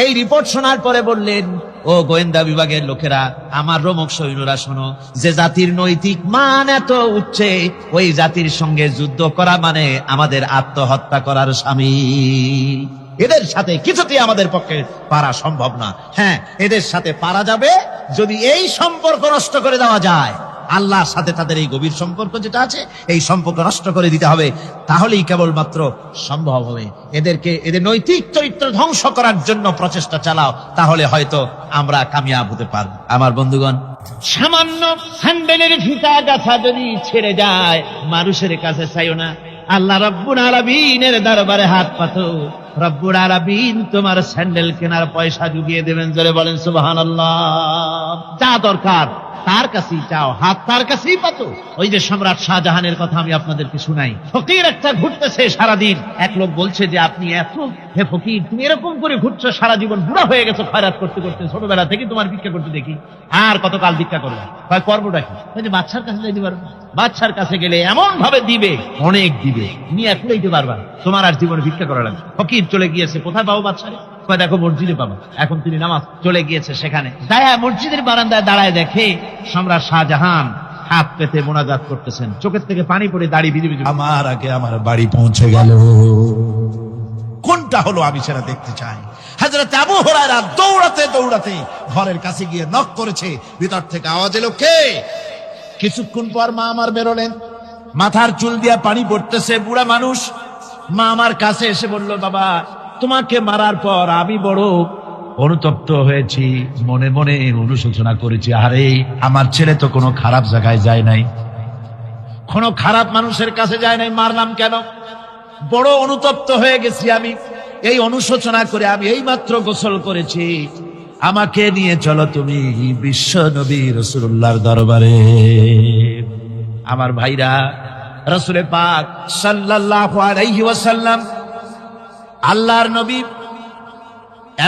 এই রিপোর্ট শোনার পরে বললেন, ও গোয়েন্দা বিভাগের লোকেরা, আমার রোমক সৈন্যরা শোনো, যে জাতির নৈতিক মান এত উচ্চে, ওই জাতির সঙ্গে যুদ্ধ করা মানে আমাদের আত্মহত্যা করার শামিল। এদের সাথে কিছুতেই আমাদের পক্ষে পারা সম্ভব না। হ্যাঁ, এদের সাথে পারা যাবে যদি এই সম্পর্ক নষ্ট করে দেওয়া যায়। আল্লাহর সাথে তাদের এই গভীর সম্পর্ক যেটা আছে, এই সম্পর্ক নষ্ট করে দিতে হবে, তাহলেই কেবলমাত্র সম্ভব হবে। এদের নৈতিক চরিত্র ধ্বংস করার জন্য প্রচেষ্টা চালাও, তাহলে হয়তো আমরা কামিয়াব হতে পারব। আমার বন্ধুগণ, সামান্য স্যান্ডেলের ফিতা গাছা যদি ছেড়ে যায়, মানুষের কাছে চাইও না, আল্লাহ রাব্বুল আলামিনের দরবারে হাত পাতো। রব্বুল আলামিন তোমার স্যান্ডেল কেনার পয়সা জুগিয়ে দেবেন। জোরে বলেন সুবহানাল্লাহ। যা দরকার তার কাছেই চাও, হাত তার কাছেই পাতো। ওই যে সম্রাট শাহজাহানের কথা আমি আপনাদেরকে শুনাই। ফকির একটা ঘুরতেছে সারাদিন, এক লোক বলছে যে আপনি হে ফকির, তুমি এরকম করে ঘুরছো সারা জীবন, বুড়া হয়ে গেছো খয়রাত করতে করতে, ছোটবেলা থেকে তোমার ভিক্ষা করতে দেখি, আর কতকাল ভিক্ষা করবে? করবোটা কি? বাচ্চার কাছে যাইতে পারবো, বাচ্চার কাছে গেলে এমন ভাবে দিবে, অনেক দিবে, তুমি এখনইতে পারবা, তোমার আর জীবনে ভিক্ষা করা লাগবে। ফকির চলে গিয়েছে, কোথায় পাবো বাচ্চারে? দেখো মসজিদে পাবো। এখন তিনি নামাজ চলে গিয়েছে, সেখানে মসজিদের বারান্দায় দাঁড়ায় দেখে সম্রাট শাহজাহান হাত পেতে মোনাজাত করতেছেন, চোখের থেকে পানি পড়ে দাঁড়িয়ে ভিজে ভিজে, আমার আগে আমার বাড়ি পৌঁছে গেল। কোনটা হলো আমি সেটা দেখতে চাই। হযরত আবু হুরায়রা দৌড়াতে দৌড়াতে ঘরের কাছে গিয়ে নক করেছে, ভিতর থেকে আওয়াজ এলো, কে? কিছুক্ষণ পর মা আমার বেরোলেন, মাথার চুল দিয়া পানি পড়তেছে, বুড়া মানুষ। মা আমার কাছে এসে বলল, বাবা, তোমাকে মারার পর আমি বড় অনুতপ্ত হয়েছি, মনে মনে অনুশোচনা করেছি, আরে আমার ছেলে তো কোনো খারাপ জায়গায় যায় নাই, কোনো খারাপ মানুষের কাছে যায় নাই, মারলাম কেন? বড় অনুতপ্ত হয়ে গেছি আমি। এই অনুশোচনা করে আমি এই মাত্র গোসল করেছি, আমাকে নিয়ে চলো তুমি বিশ্ব নবী রাসূলুল্লাহর দরবারে। আমার ভাইরা, রাসূল পাক সাল্লাল্লাহু আলাইহি ওয়াসাল্লাম আল্লাহর নবী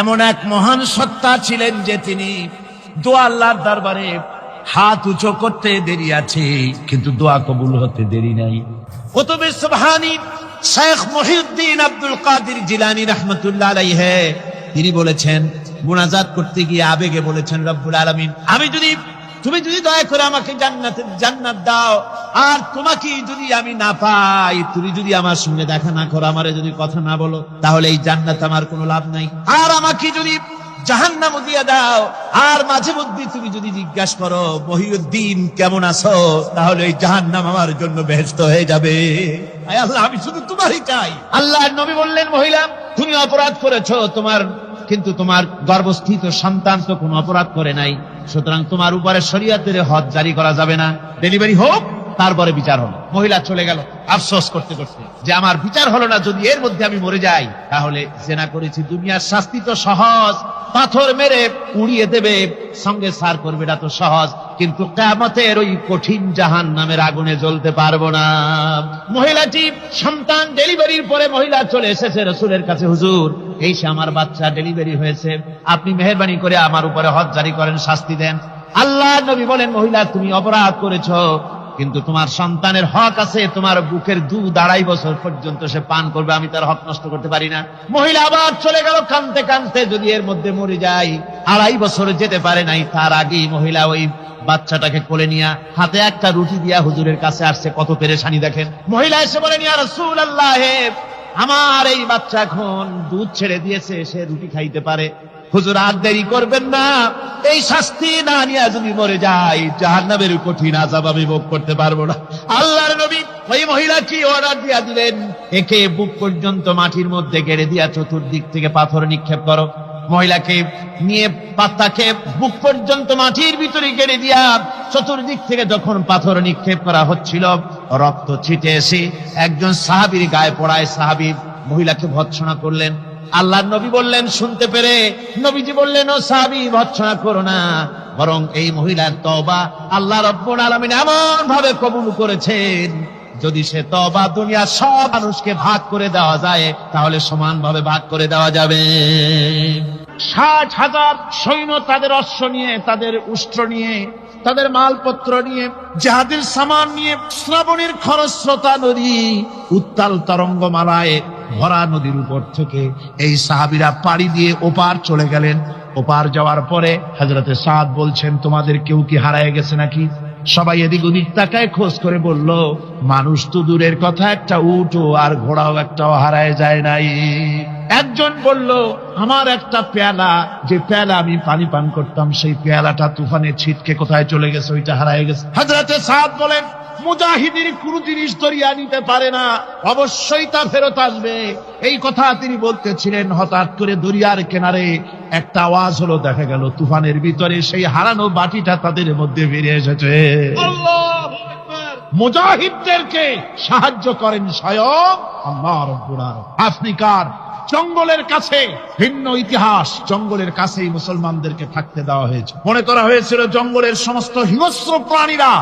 এমন এক মহান সত্তা ছিলেন যে তিনি দোয়া আল্লাহর দরবারে হাত উঁচু করতে দেরি আছে, কিন্তু দোয়া কবুল হতে দেরি নাই। কুতুবে সুবহানী শেখ মুহিউদ্দিন আব্দুল কাদের জিলানী রাহমাতুল্লাহ আলাইহি তিনি বলেছেন, মুনাজাত করতে গিয়ে আবেগে বলেছেন, রব্বুল আলামিন, তুমি যদি দয়া করে আমাকে জান্নাত দাও, আর তোমাকে যদি আমি না পাই, তুমি যদি আমার সঙ্গে দেখা না করো, আমারে যদি কথা না বলো, তাহলে এই জান্নাত আমার কোনো লাভ নাই। আর আমাকে যদি জাহান্নাম দিয়ে দাও, আর মাঝে মধ্যে তুমি যদি জিজ্ঞাসা করো মহিউদ্দিন কেমন আছো, তাহলে এই জাহান্নাম আমার জন্য বেহেশত হয়ে যাবে। আয় আল্লাহ, আমি শুধু তোমারই চাই। আল্লাহর নবী বললেন, মহিলা, তুমি অপরাধ করেছো, কিন্তু তোমার গর্ভস্থিত সন্তান তো কোনো অপরাধ করে নাই, সুতরাং তোমার উপরে শরীয়তের হদ জারি করা যাবে না, ডেলিভারি হোক তারপরে বিচার হলো। মহিলা চলে গেল আফসোস করতে করতে যে আমার বিচার হলো না, যদি এর মধ্যে আমি মরে যাই তাহলে জেনা করেছি, দুনিয়ার শাস্তি তো সহজ, পাথর মেরে উড়িয়ে দেবে, সঙ্গে সার করবে, এটা তো সহজ, কিন্তু কিয়ামতের ওই কঠিন জাহান্নামের আগুনে জ্বলতে পারবো না। মহিলাটি সন্তান ডেলিভারির পরে মহিলা চলে এসেছে রাসূলের কাছে, হুজুর এই সে আমার বাচ্চা ডেলিভারি হয়েছে, আপনি মেহেরবানি করে আমার উপরে হদ জারি করেন, শাস্তি দেন। আল্লাহ নবী বলেন, মহিলা তুমি অপরাধ করেছো, কিন্তু তোমার সন্তানের হক আছে, তোমার বুকের দুধ 2.5 বছর পর্যন্ত সে পান করবে, আমি তার হক নষ্ট করতে পারি না। মহিলা আবার চলে গেল কাঁদতে কাঁদতে, যদি এর মধ্যে মরে যায়, 2.5 বছর যেতে পারে নাই, তার আগেই মহিলা ওই বাচ্চাটাকে কোলে নিয়ে হাতে একটা রুটি দিয়া হুজুরের কাছে আসছে। কত পেরেশানি দেখেন। মহিলা এসে বলেন, ইয়া রাসূলুল্লাহ, আমার এই বাচ্চা এখন দুধ ছেড়ে দিয়েছে, সে রুটি খাইতে পারে, হুজুর আর দেরি করবেন না, এই শাস্তি না নিয়ে যদি মরে যায় জাহান্নামের কঠিন আযাব আমি ভোগ করতে পারবো না। আল্লাহর নবী ওই মহিলাকে অর্ডার দিয়া দিলেন, একে বুক পর্যন্ত মাটির মধ্যে গেড়ে দিয়া চতুর্দিক থেকে পাথর নিক্ষেপ করো। মহিলাকে নিয়ে পাতাকে বুক পর্যন্ত মাটির ভিতরে গেড়ে দিয়া চতুর্দিক থেকে যখন পাথর নিক্ষেপ করা হচ্ছিল, রক্ত ছিটে এসে একজন সাহাবীর গায়ে পড়ায়, সাহাবী মহিলাকে ভৎসনা করলেন। আল্লাহর নবী বললেন শুনতে পেরে, নবীজি বললেন, ও সাহাবী ভৎসনা করো না, বরং এই মহিলার তওবা আল্লাহ রাব্বুল আলামিন এমন ভাবে কবুল করেছেন, যদি সে তওবা দুনিয়ার সব মানুষকে ভাগ করে দেওয়া যায় তাহলে সমানভাবে ভাগ করে দেওয়া যাবে। 60,000 সৈন্য তাদের অশ্ব নিয়ে, তাদের উষ্ট্র নিয়ে, তাদের মালপত্র নিয়ে, জাহাজের সামান নিয়ে শ্রাবণের খরস্রোতা নদী, উত্তাল তরঙ্গমালায় ভরা নদীর উপর থেকে এই সাহাবীরা পাড়ি দিয়ে ওপার চলে গেলেন। ওপার যাওয়ার পরে হযরতে সাদ বলছেন, তোমাদের কেউ কি হারায় গেছে নাকি? সবাই এদিক ওদিক তাকায়, খোঁজ করে বলল, মানুষ তো দূরের কথা, একটা উট আর ঘোড়াও একটাও হারায় যায় নাই। একজন বলল, আমার একটা পেয়ালা, যে পেয়ালা আমি পানি পান করতাম, সেই পেয়ালাটা তুফানে ছিটকে কোথায় চলে গেছে, ওইটা হারায় গেছে। হযরতে সাদ বলেন, মুজাহিদের কোনো জিনিস দরিয়া নিতে পারে না, অবশ্যই তা ফেরত আসবে। এই কথা তিনি বলতেছিলেন, হঠাৎ করে দরিয়ার কিনারে একটা আওয়াজ হলো, দেখা গেল তুফানের ভিতরে সেই হারানো বাটিটা তাদের মধ্যে ফিরে এসেছে। আল্লাহু আকবার। মুজাহিদদেরকে সাহায্য করেন স্বয়ং আল্লাহ রাব্বুল আলামিন। আফ্রিকার জঙ্গলের কাছে ভিন্ন ইতিহাস, জঙ্গলের কাছেই মুসলমানদেরকে থাকতে দেওয়া হয়েছে। মনে করা হয়েছিল জঙ্গলের সমস্ত হিংস্র প্রাণীরা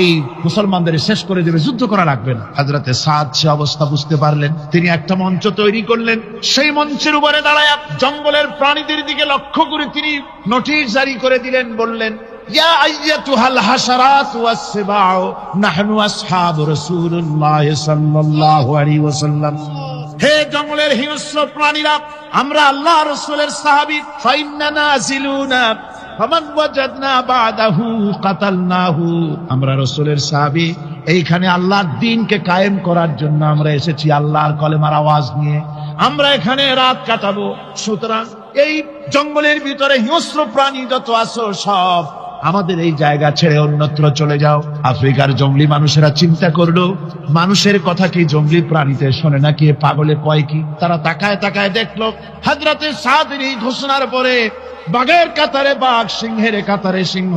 এই মুসলমানদের শেষ করে দেবে, যুদ্ধ করা লাগবে না। হযরতে সাদ সে অবস্থা বুঝতে পারলেন, তিনি একটা মঞ্চ তৈরি করলেন। সেই মঞ্চের উপরে দাঁড়ায় জঙ্গলের প্রাণীদের দিকে লক্ষ্য করে তিনি নোটিশ জারি করে দিলেন, বললেন, ইয়া আইয়াতুহাল হাশারাত ওয়াস সিবাউ নাহনু আসহাবু রাসূলুল্লাহ সাল্লাল্লাহু আলাইহি ওয়াসাল্লাম। হে জঙ্গলের হিংস্র প্রাণীরা, আমরা আল্লাহ রাসূলের সাহাবী, ফাইন্না নাজিলুনা ফামান ওয়াজাদনা বাদাহু কাতালনাহু। আমরা রাসূলের সাহাবী, এইখানে আল্লাহর দ্বীনকে কায়েম করার জন্য আমরা এসেছি, আল্লাহর কলেমার আওয়াজ নিয়ে আমরা এখানে রাত কাটাবো। সুতরাং এই জঙ্গলের ভিতরে হিংস্র প্রাণী যত আছো সব আমাদের এই জায়গা ছেড়ে অন্যত্র চলে যাও। আফ্রিকার জঙ্গলি মানুষেরা চিন্তা করলো, মানুষের কথা কি জঙ্গলি প্রাণীতে শোনে নাকি, পাগলে কয় কি? তারা তাকায় তাকায় দেখলো, হযরতে সাদের এই ঘোষণার পরে বাঘের কাতারে বাঘ, সিংহের কাতারে সিংহ,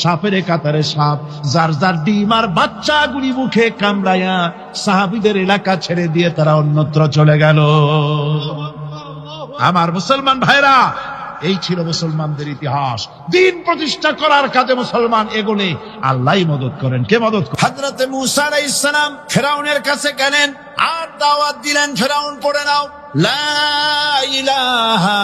সাপের কাতারে সাপ, যার যার ডিম আর বাচ্চাগুলি মুখে কামড়াইয়া সাহাবীদের এলাকা ছেড়ে দিয়ে তারা অন্যত্র চলে গেল। আমার মুসলমান ভাইরা, এই ছিল মুসলমানদের ইতিহাস। দ্বীন প্রতিষ্ঠা করার কাজে মুসলমান এগোলে আল্লাহই মদত করেন। কে মদত করেন? হযরতে মূসা আলাইহিস সালাম ফেরাউনের কাছে গেলেন আর দাওয়াত দিলেন, ফেরাউন পড়ে নাও লা ইলাহা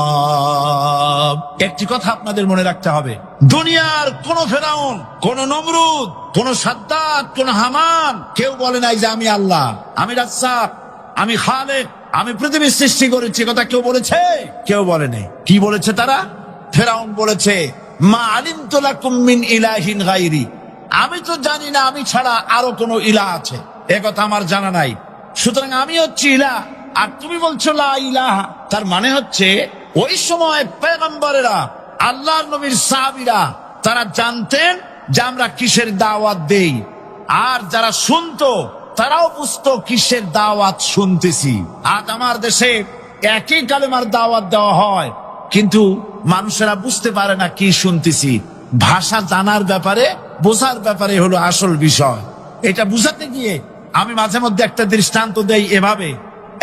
ইল্লাল্লাহ। একটি কথা আপনাদের মনে রাখতে হবে, দুনিয়ার কোন ফেরাউন, কোন নমরুদ, কোন সাদ্দাত, কোন হামান কেউ বলে নাই যে আমি আল্লাহ, আমি রাজ্জাক, আমি খালেক, আমি পৃথিবীর সৃষ্টি করেছি। কথা কেউ বলেছে? কেউ বলে নাই। কি বলেছে তারা? ফেরাউন বলেছে, মা আলিমতু লাকুম মিন ইলাহিন গায়রি, আমি তো জানি না আমি ছাড়া আরো কোন ইলাহ আছে, এ কথা আমার জানা নাই, সুতরাং আমি হচ্ছি ইলাহ, আর তুমি বলছো লা ইলাহা। তার মানে হচ্ছে ওই সময় পয়গম্বরেরা, আল্লাহর নবীর সাহাবীরা, তারা জানতেন যে আমরা কিসের দাওয়াত দেই, আর যারা শুনতো তারাও বুঝতো কিসের দাওয়াত শুনতেছি। আজ আমার দেশে একই কালেমার দাওয়াত দেওয়া হয়, কিন্তু মানুষেরা বুঝতে পারে না কি শুনতেছি। ভাষা জানার ব্যাপারে, বোঝার ব্যাপারে হলো আসল বিষয়। এটা বুঝাতে গিয়ে আমি মাঝে মধ্যে একটা দৃষ্টান্ত দেই এভাবে।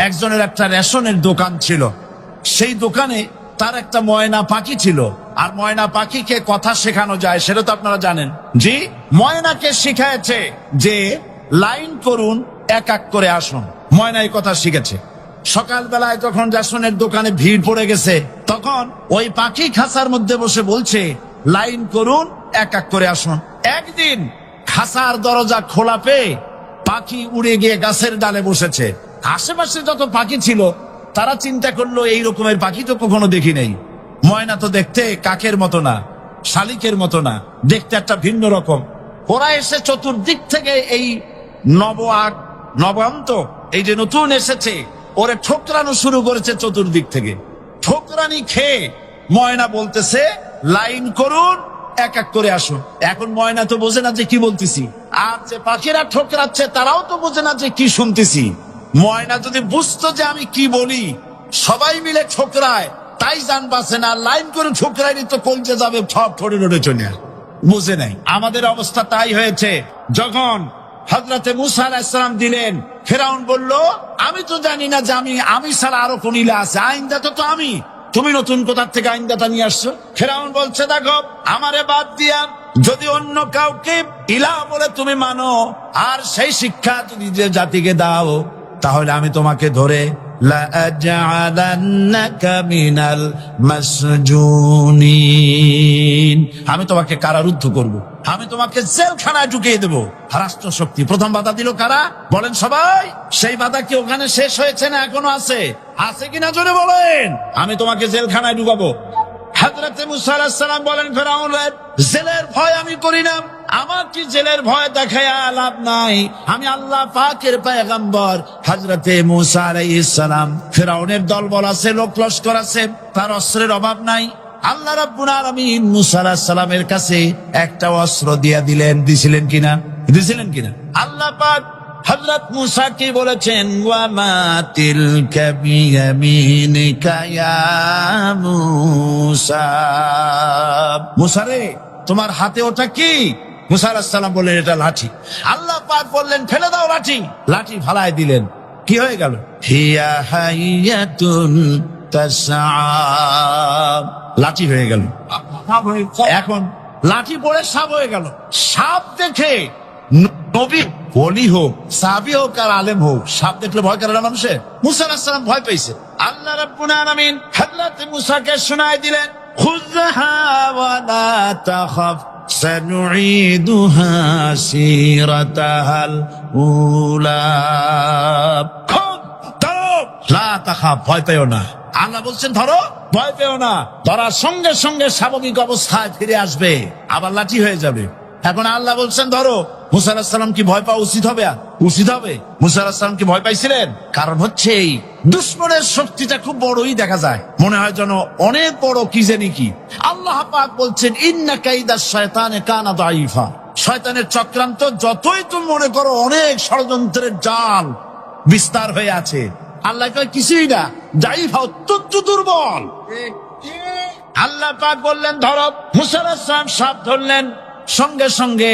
একজনের একটা রেশনের দোকান ছিল, সেই দোকানে তার একটা ময়না পাখি ছিল। আর ময়না পাখিকে কথা শেখানো যায় সেটা তো আপনারা জানেন। জি, ময়নাকে শিখায়েছে যে লাইন করুন, এক এক করে আসুন। ময়না এই কথা শিখেছে। সকালবেলায় যখন রেশনের দোকানে ভিড় পড়ে গেছে, তখন ওই পাখি খাঁচার মধ্যে বসে বলছে লাইন করুন, এক এক করে আসুন। একদিন খাঁচার দরজা খোলা পেয়ে পাখি উড়ে গিয়ে গাছের ডালে বসেছে। আশেপাশে যত পাখি ছিল তারা চিন্তা করলো এই রকমের পাখি তো কখনো দেখি নেই। ময়না তো দেখতে কাকের মতো না, শালিকের মতো না, দেখতে একটা ভিন্ন রকম। ওরা এসে চতুর্দিক থেকে এই নবান্ত এই যে নতুন এসেছে ওরে ঠোকরানো শুরু করেছে চতুর্দিক থেকে। ঠোকরানি খেয়ে ময়না বলতেছে লাইন করুন, এক এক করে আসুন। এখন ময়না তো বোঝে না যে কি বলতেছি, আর যে পাখিরা ঠোকরাচ্ছে তারাও তো বোঝে না যে কি শুনতেছি। ময়না যদি বুঝতো যে আমি কি বলি, সবাই মিলে ঠোকরায়, তাই জান বাঁচে না। লাইন করে ঠোকরাইনি তো কলজে যাবে, সব ঠোঁটে ঠোঁটে চলে আসে। বুঝে নাই। আমাদের অবস্থা তাই হয়েছে। যখন হযরতে মূসা আলাইহিস সালাম দিলেন, ফেরাউন বলল আমি তো জানি না যে আমি ছাড়া আরো কোন ইলা আছে, আইনদাতা তো আমি, তুমি নতুন কোথা থেকে আইনদাতা নিয়ে আসছো? ফেরাউন বলছে দেখো, আমারে বাদ দিয়া যদি অন্য কাউকে ইলা বলে তুমি মানো, আর সেই শিক্ষা যদি যে জাতিকে দাও, তাহলে আমি তোমাকে ধরে লাআজআলান্নাকা মিনাল মাসজুনিন, আমি তোমাকে কারারুদ্ধ করব, আমি তোমাকে জেলখানায় ঢুকিয়ে দেবো। রাষ্ট্র শক্তি প্রথম বাধা দিল কারা? বলেন সবাই। সেই বাধা কি ওখানে শেষ হয়েছে না এখনো আছে? আছে কিনা জোরে বলেন। আমি তোমাকে জেলখানায় ঢুকাবো। হযরতে মূসা আলাইহিস সালাম বলেন ফেরাউন, জেলের ভয় আমি করি না, আমার কি জেলের ভয় দেখায়া লাভ নাই, আমি আল্লাহ পাকের পয়গম্বর। হযরতে মূসা আলাইহিস সালাম, ফেরাউনের দলবল আছে, লোক লস্কর আছে, তার অস্ত্রের অভাব নাই। আল্লাহ রাব্বুল আলামিন মূসা আলাইহিস সালামের কাছে একটা অস্ত্র দিয়া দিলেন। দিছিলেন কিনা? আল্লাহ পাক হযরত মূসা কি বলেছেন, ওয়া মা তিলকা বিয়ামিনিকা ইয়া মূসা, মূসা রে তোমার হাতে ওটা কি? মূসা আলাইহিস সালাম বললেন এটা লাঠি। আল্লাহ পাক বললেন ফেলে দাও লাঠি। লাঠি ফালায় দিলেন। কি হয়ে গেল? হিয়া হাইয়াতুন তাসআ, লাঠি হয়ে গেল। এখন লাঠি পড়ে সাপ হয়ে গেল। সাপ দেখে নবী, ওলি হোক, সাহাবী হোক আর আলেম হোক, সাপ দেখলে ভয় করে না মানুষের? মূসা আলাইহিস সালাম ভয় পেয়েছে। আল্লাহ রাব্বুল আলামিন হযরত মূসাকে শোনায় দিলেন, খুযহা ওয়া লা তাখাফ সানুঈদুহা সিরাতাহাল উলা, ধরো, লা তাখাফ, ভয় পেও না। আল্লাহ বলছেন ধরো, ভয় পেও না। ধরার সঙ্গে সঙ্গে স্বাভাবিক অবস্থায় ফিরে আসবে, আবার লাঠি হয়ে যাবে। এখন আল্লাহ বলছেন ধরো। মূসা আলাইহিস সালাম কি ভয় পাওয়া উচিত হবে? উচিত হবে। মূসা আলাইহিস সালাম কি ভয় পাইছিলেন? কারণ হচ্ছে এই দুশমনের শক্তিটা খুব বড়ই দেখা যায়, মনে হয় যেন অনেক বড় কি জানি কি। আল্লাহ পাক বলছেন ইন্না কাইদাশ শয়তানে কানা দাঈফা, শয়তানের চক্রান্ত যতই তুমি মনে করো অনেক ষড়যন্ত্রের জাল বিস্তার হয়ে আছে, আল্লাহ কয় কিছুই না, দাঈফা অত্যন্ত দুর্বল। আল্লাহ পাক বললেন ধরো। মূসা আলাইহিস সালাম সাপ ধরলেন, সঙ্গে সঙ্গে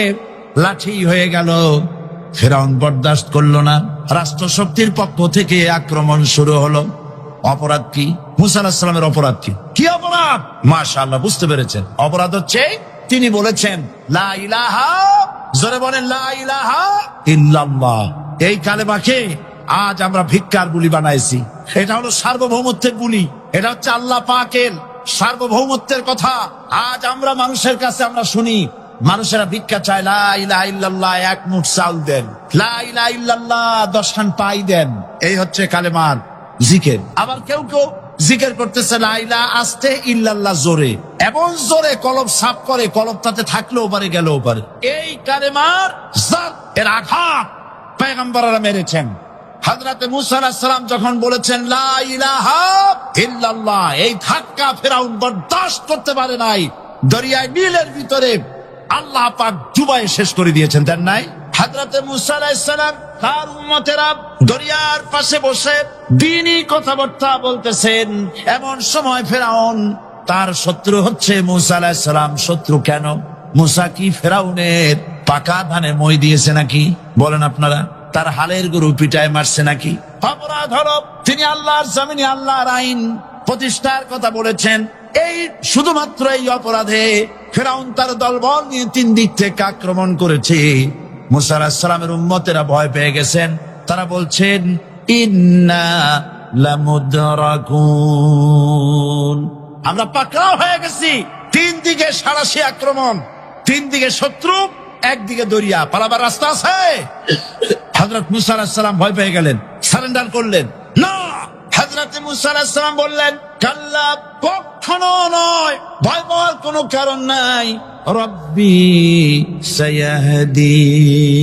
লাঠি হয়ে গেল। ফেরাউন বরদাস্ত করলো না। রাষ্ট্রশক্তির পক্ষ থেকে আক্রমণ শুরু হলো। অপরাধ কি? মূসা আলাইহিস সালামের অপরাধ কি? কি অপরাধ? মাশাআল্লাহ, বুঝতে পেরেছেন। অপরাধ হচ্ছে তিনি বলেছেন লা ইলাহা, জোরে বলেন লা ইলাহা ইল্লাল্লাহ। এই কালেমাকে আজ আমরা ভিক্ষার বুলি বানাইছি। এটা হলো সার্বভৌমত্বের বুলি, এটা হচ্ছে আল্লাহ পাকের সার্বভৌমত্বের কথা। আজ আমরা মানুষের কাছে আমরা শুনি, মানুষেরা ভিক্ষা চায়, লা ইলাহা ইল্লাল্লাহ, এক মুঠ চাল দেন, লা ইলাহা ইল্লাল্লাহ 10 খান পাই দেন। এই হচ্ছে কালেমার জিকির। আবার কেউ কেউ জিকির করতেছে লা ইলাহা আস্তে, ইল্লাল্লাহ জোরে, এমন জোরে কলব সাফ করে, কলব তাতে থাকলেও পারে গেলেও পারে। এই কালেমার জাত, এর আঘাত পয়গম্বররা মেরেছেন। হযরত মূসা আলাইহিস সালাম যখন বলেছেন লা ইলাহা ইল্লাল্লাহ, এই ধাক্কা ফেরাউন বরদাস্ত করতে পারে নাই। দরিয়ায় নীলের ভিতরে আল্লাহ পাক ডুবাই শেষ করে দিয়েছেন, দেন নাই? হযরত মূসা আলাইহিস সালাম তার উম্মতেরা দরিয়ার পাশে বসে দ্বীনি কথাবার্তা বলতেছেন। এমন সময় ফেরাউন তার শত্রু হচ্ছে মুসা আলাইহিস সালাম। শত্রু কেন? মুসা কি ফেরাউনের পাকা ধানে মই দিয়েছে নাকি? বলেন আপনারা। তার হালের গরু পিটায় মারছে নাকি? অপরাধ হলো তিনি আল্লাহর জমিনে আল্লাহর আইন প্রতিষ্ঠার কথা বলেছেন। এই শুধুমাত্র এই অপরাধে ফেরাউন তার দলবল নিয়ে 3 দিক থেকে আক্রমণ করেছে। মুসা আলাইহিস সালামের উম্মতেরা ভয় পেয়ে গেছেন। তারা বলছেন ইন্না লামুদরাকুন, আমরা পাকড়াও হয়ে গেছি। 3 দিকে সারাশি আক্রমণ, 3 দিকে শত্রু, একদিকে দরিয়া, পালাবার রাস্তা আছে? হযরত মুসা আলাইহিস সালাম ভয় পেয়ে গেলেন, সারেন্ডার করলেন না। হযরত মুসা আলাইহিস সালাম বললেন কাল্লা, কখনো নয়, ভয় পাওয়ার কোনো কারণ নাই। রব্বি সায়াহদিন,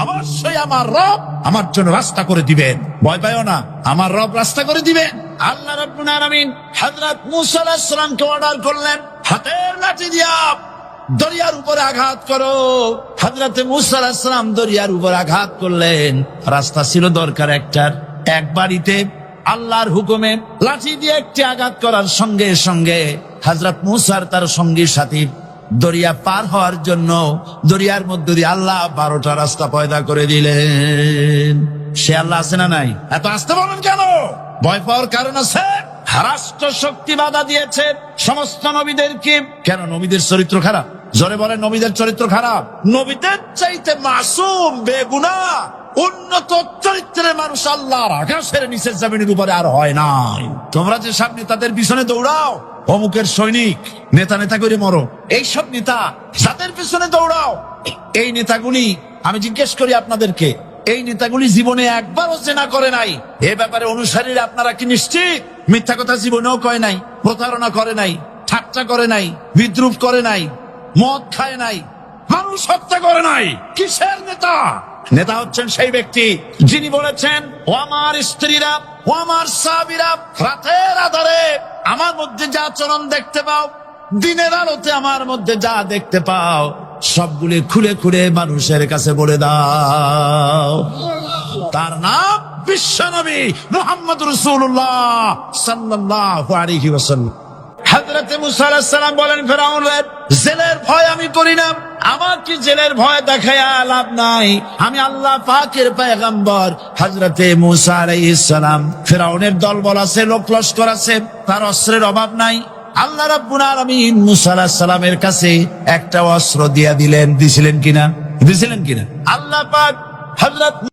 অবশ্যই আমার রব আমার জন্য রাস্তা করে দিবেন। ভয় পাইও না, আমার রব রাস্তা করে দিবেন। আল্লাহ রাব্বুল আলামিন হযরত মুসা আলাইহিস সালামকে অর্ডার করলেন, হাতের লাঠি দিয়া দরিয়ার উপরে আঘাত করো। হযরত মুসা আলাইহিস সালাম দরিয়ার উপর আঘাত করলেন। রাস্তা ছিল দরকার একটার, এক বাড়িতে আল্লাহর হুকুমে লাঠি দিয়ে একটি আঘাত করার সঙ্গে সঙ্গে হযরত মুসার তার সঙ্গী সাথী দরিয়া পার হওয়ার জন্য দরিয়ার মধ্যে দিয়ে আল্লাহ 12টা রাস্তা পয়দা করে দিলেন। সে আল্লাহ আছে না নাই? এত আসতে বলেন কেন? ভয় পাওয়ার কারণ আছে। রাষ্ট্র শক্তি বাধা দিয়েছে সমস্ত নবীদেরকে। কেন? নবীদের চরিত্র খারাপ? জোরে বলেন, নবীদের চরিত্র খারাপ? নবীদের চাইতে মাসুম বেগুনাহ উন্নত চরিত্রের মানুষ আল্লাহর আকাশের নিচের জমিনের উপরে আর হয় নাই। তোমরা যে সব নেতাদের পিছনে দৌড়াও, অমুকের সৈনিক, নেতা নেতা করে মরো, এইসব নেতা যাদের পিছনে দৌড়াও, এই নেতাগুলি, আমি জিজ্ঞেস করি আপনাদেরকে, এই নেতাগুলি জীবনে একবারও জেনা করে নাই? এ ব্যাপারে অনুসারীরা আপনারা কি নিশ্চিত? মিথ্যা কথা জীবনেও কয় নাই, প্রতারণা করে নাই, ঠাট্টা করে নাই, বিদ্রুপ করে নাই, মদ খায় নাই, মানুষ হত্যা করে নাই। কিসের নেতা? নেতা হচ্ছেন সেই ব্যক্তি যিনি বলেছেন, ও আমার স্ত্রীরা, ও আমার সাহাবীরা, রাতের আধারে আমার মধ্যে যা আচরণ দেখতে পাও, দিনের আলোতে আমার মধ্যে যা দেখতে পাও, সবগুলি খুলে খুলে মানুষের কাছে বলে দাও। তার নাম বিশ্বনবী মুহাম্মদ রাসূলুল্লাহ সাল্লাল্লাহু আলাইহি ওয়াসাল্লাম। হযরত মুসা আলাইহিস সালাম বলেন, ফেরাউনের জেলের ভয় আমি করি না, আমার কি জেলের ভয় দেখায়া লাভ নাই? আমি আল্লাহ পাকের পয়গম্বর। হযরত মুসা আলাইহিস সালাম, ফেরাউনের দলবল আছে, লোক লস্কর আছে, তার অস্ত্রের অভাব নাই। আল্লাহ রাব্বুল আলামিন মুসা আলাইহিস সালামের কাছে একটা অস্ত্র দিয়া দিলেন। দিছিলেন কিনা? আল্লাহ পাক হযরত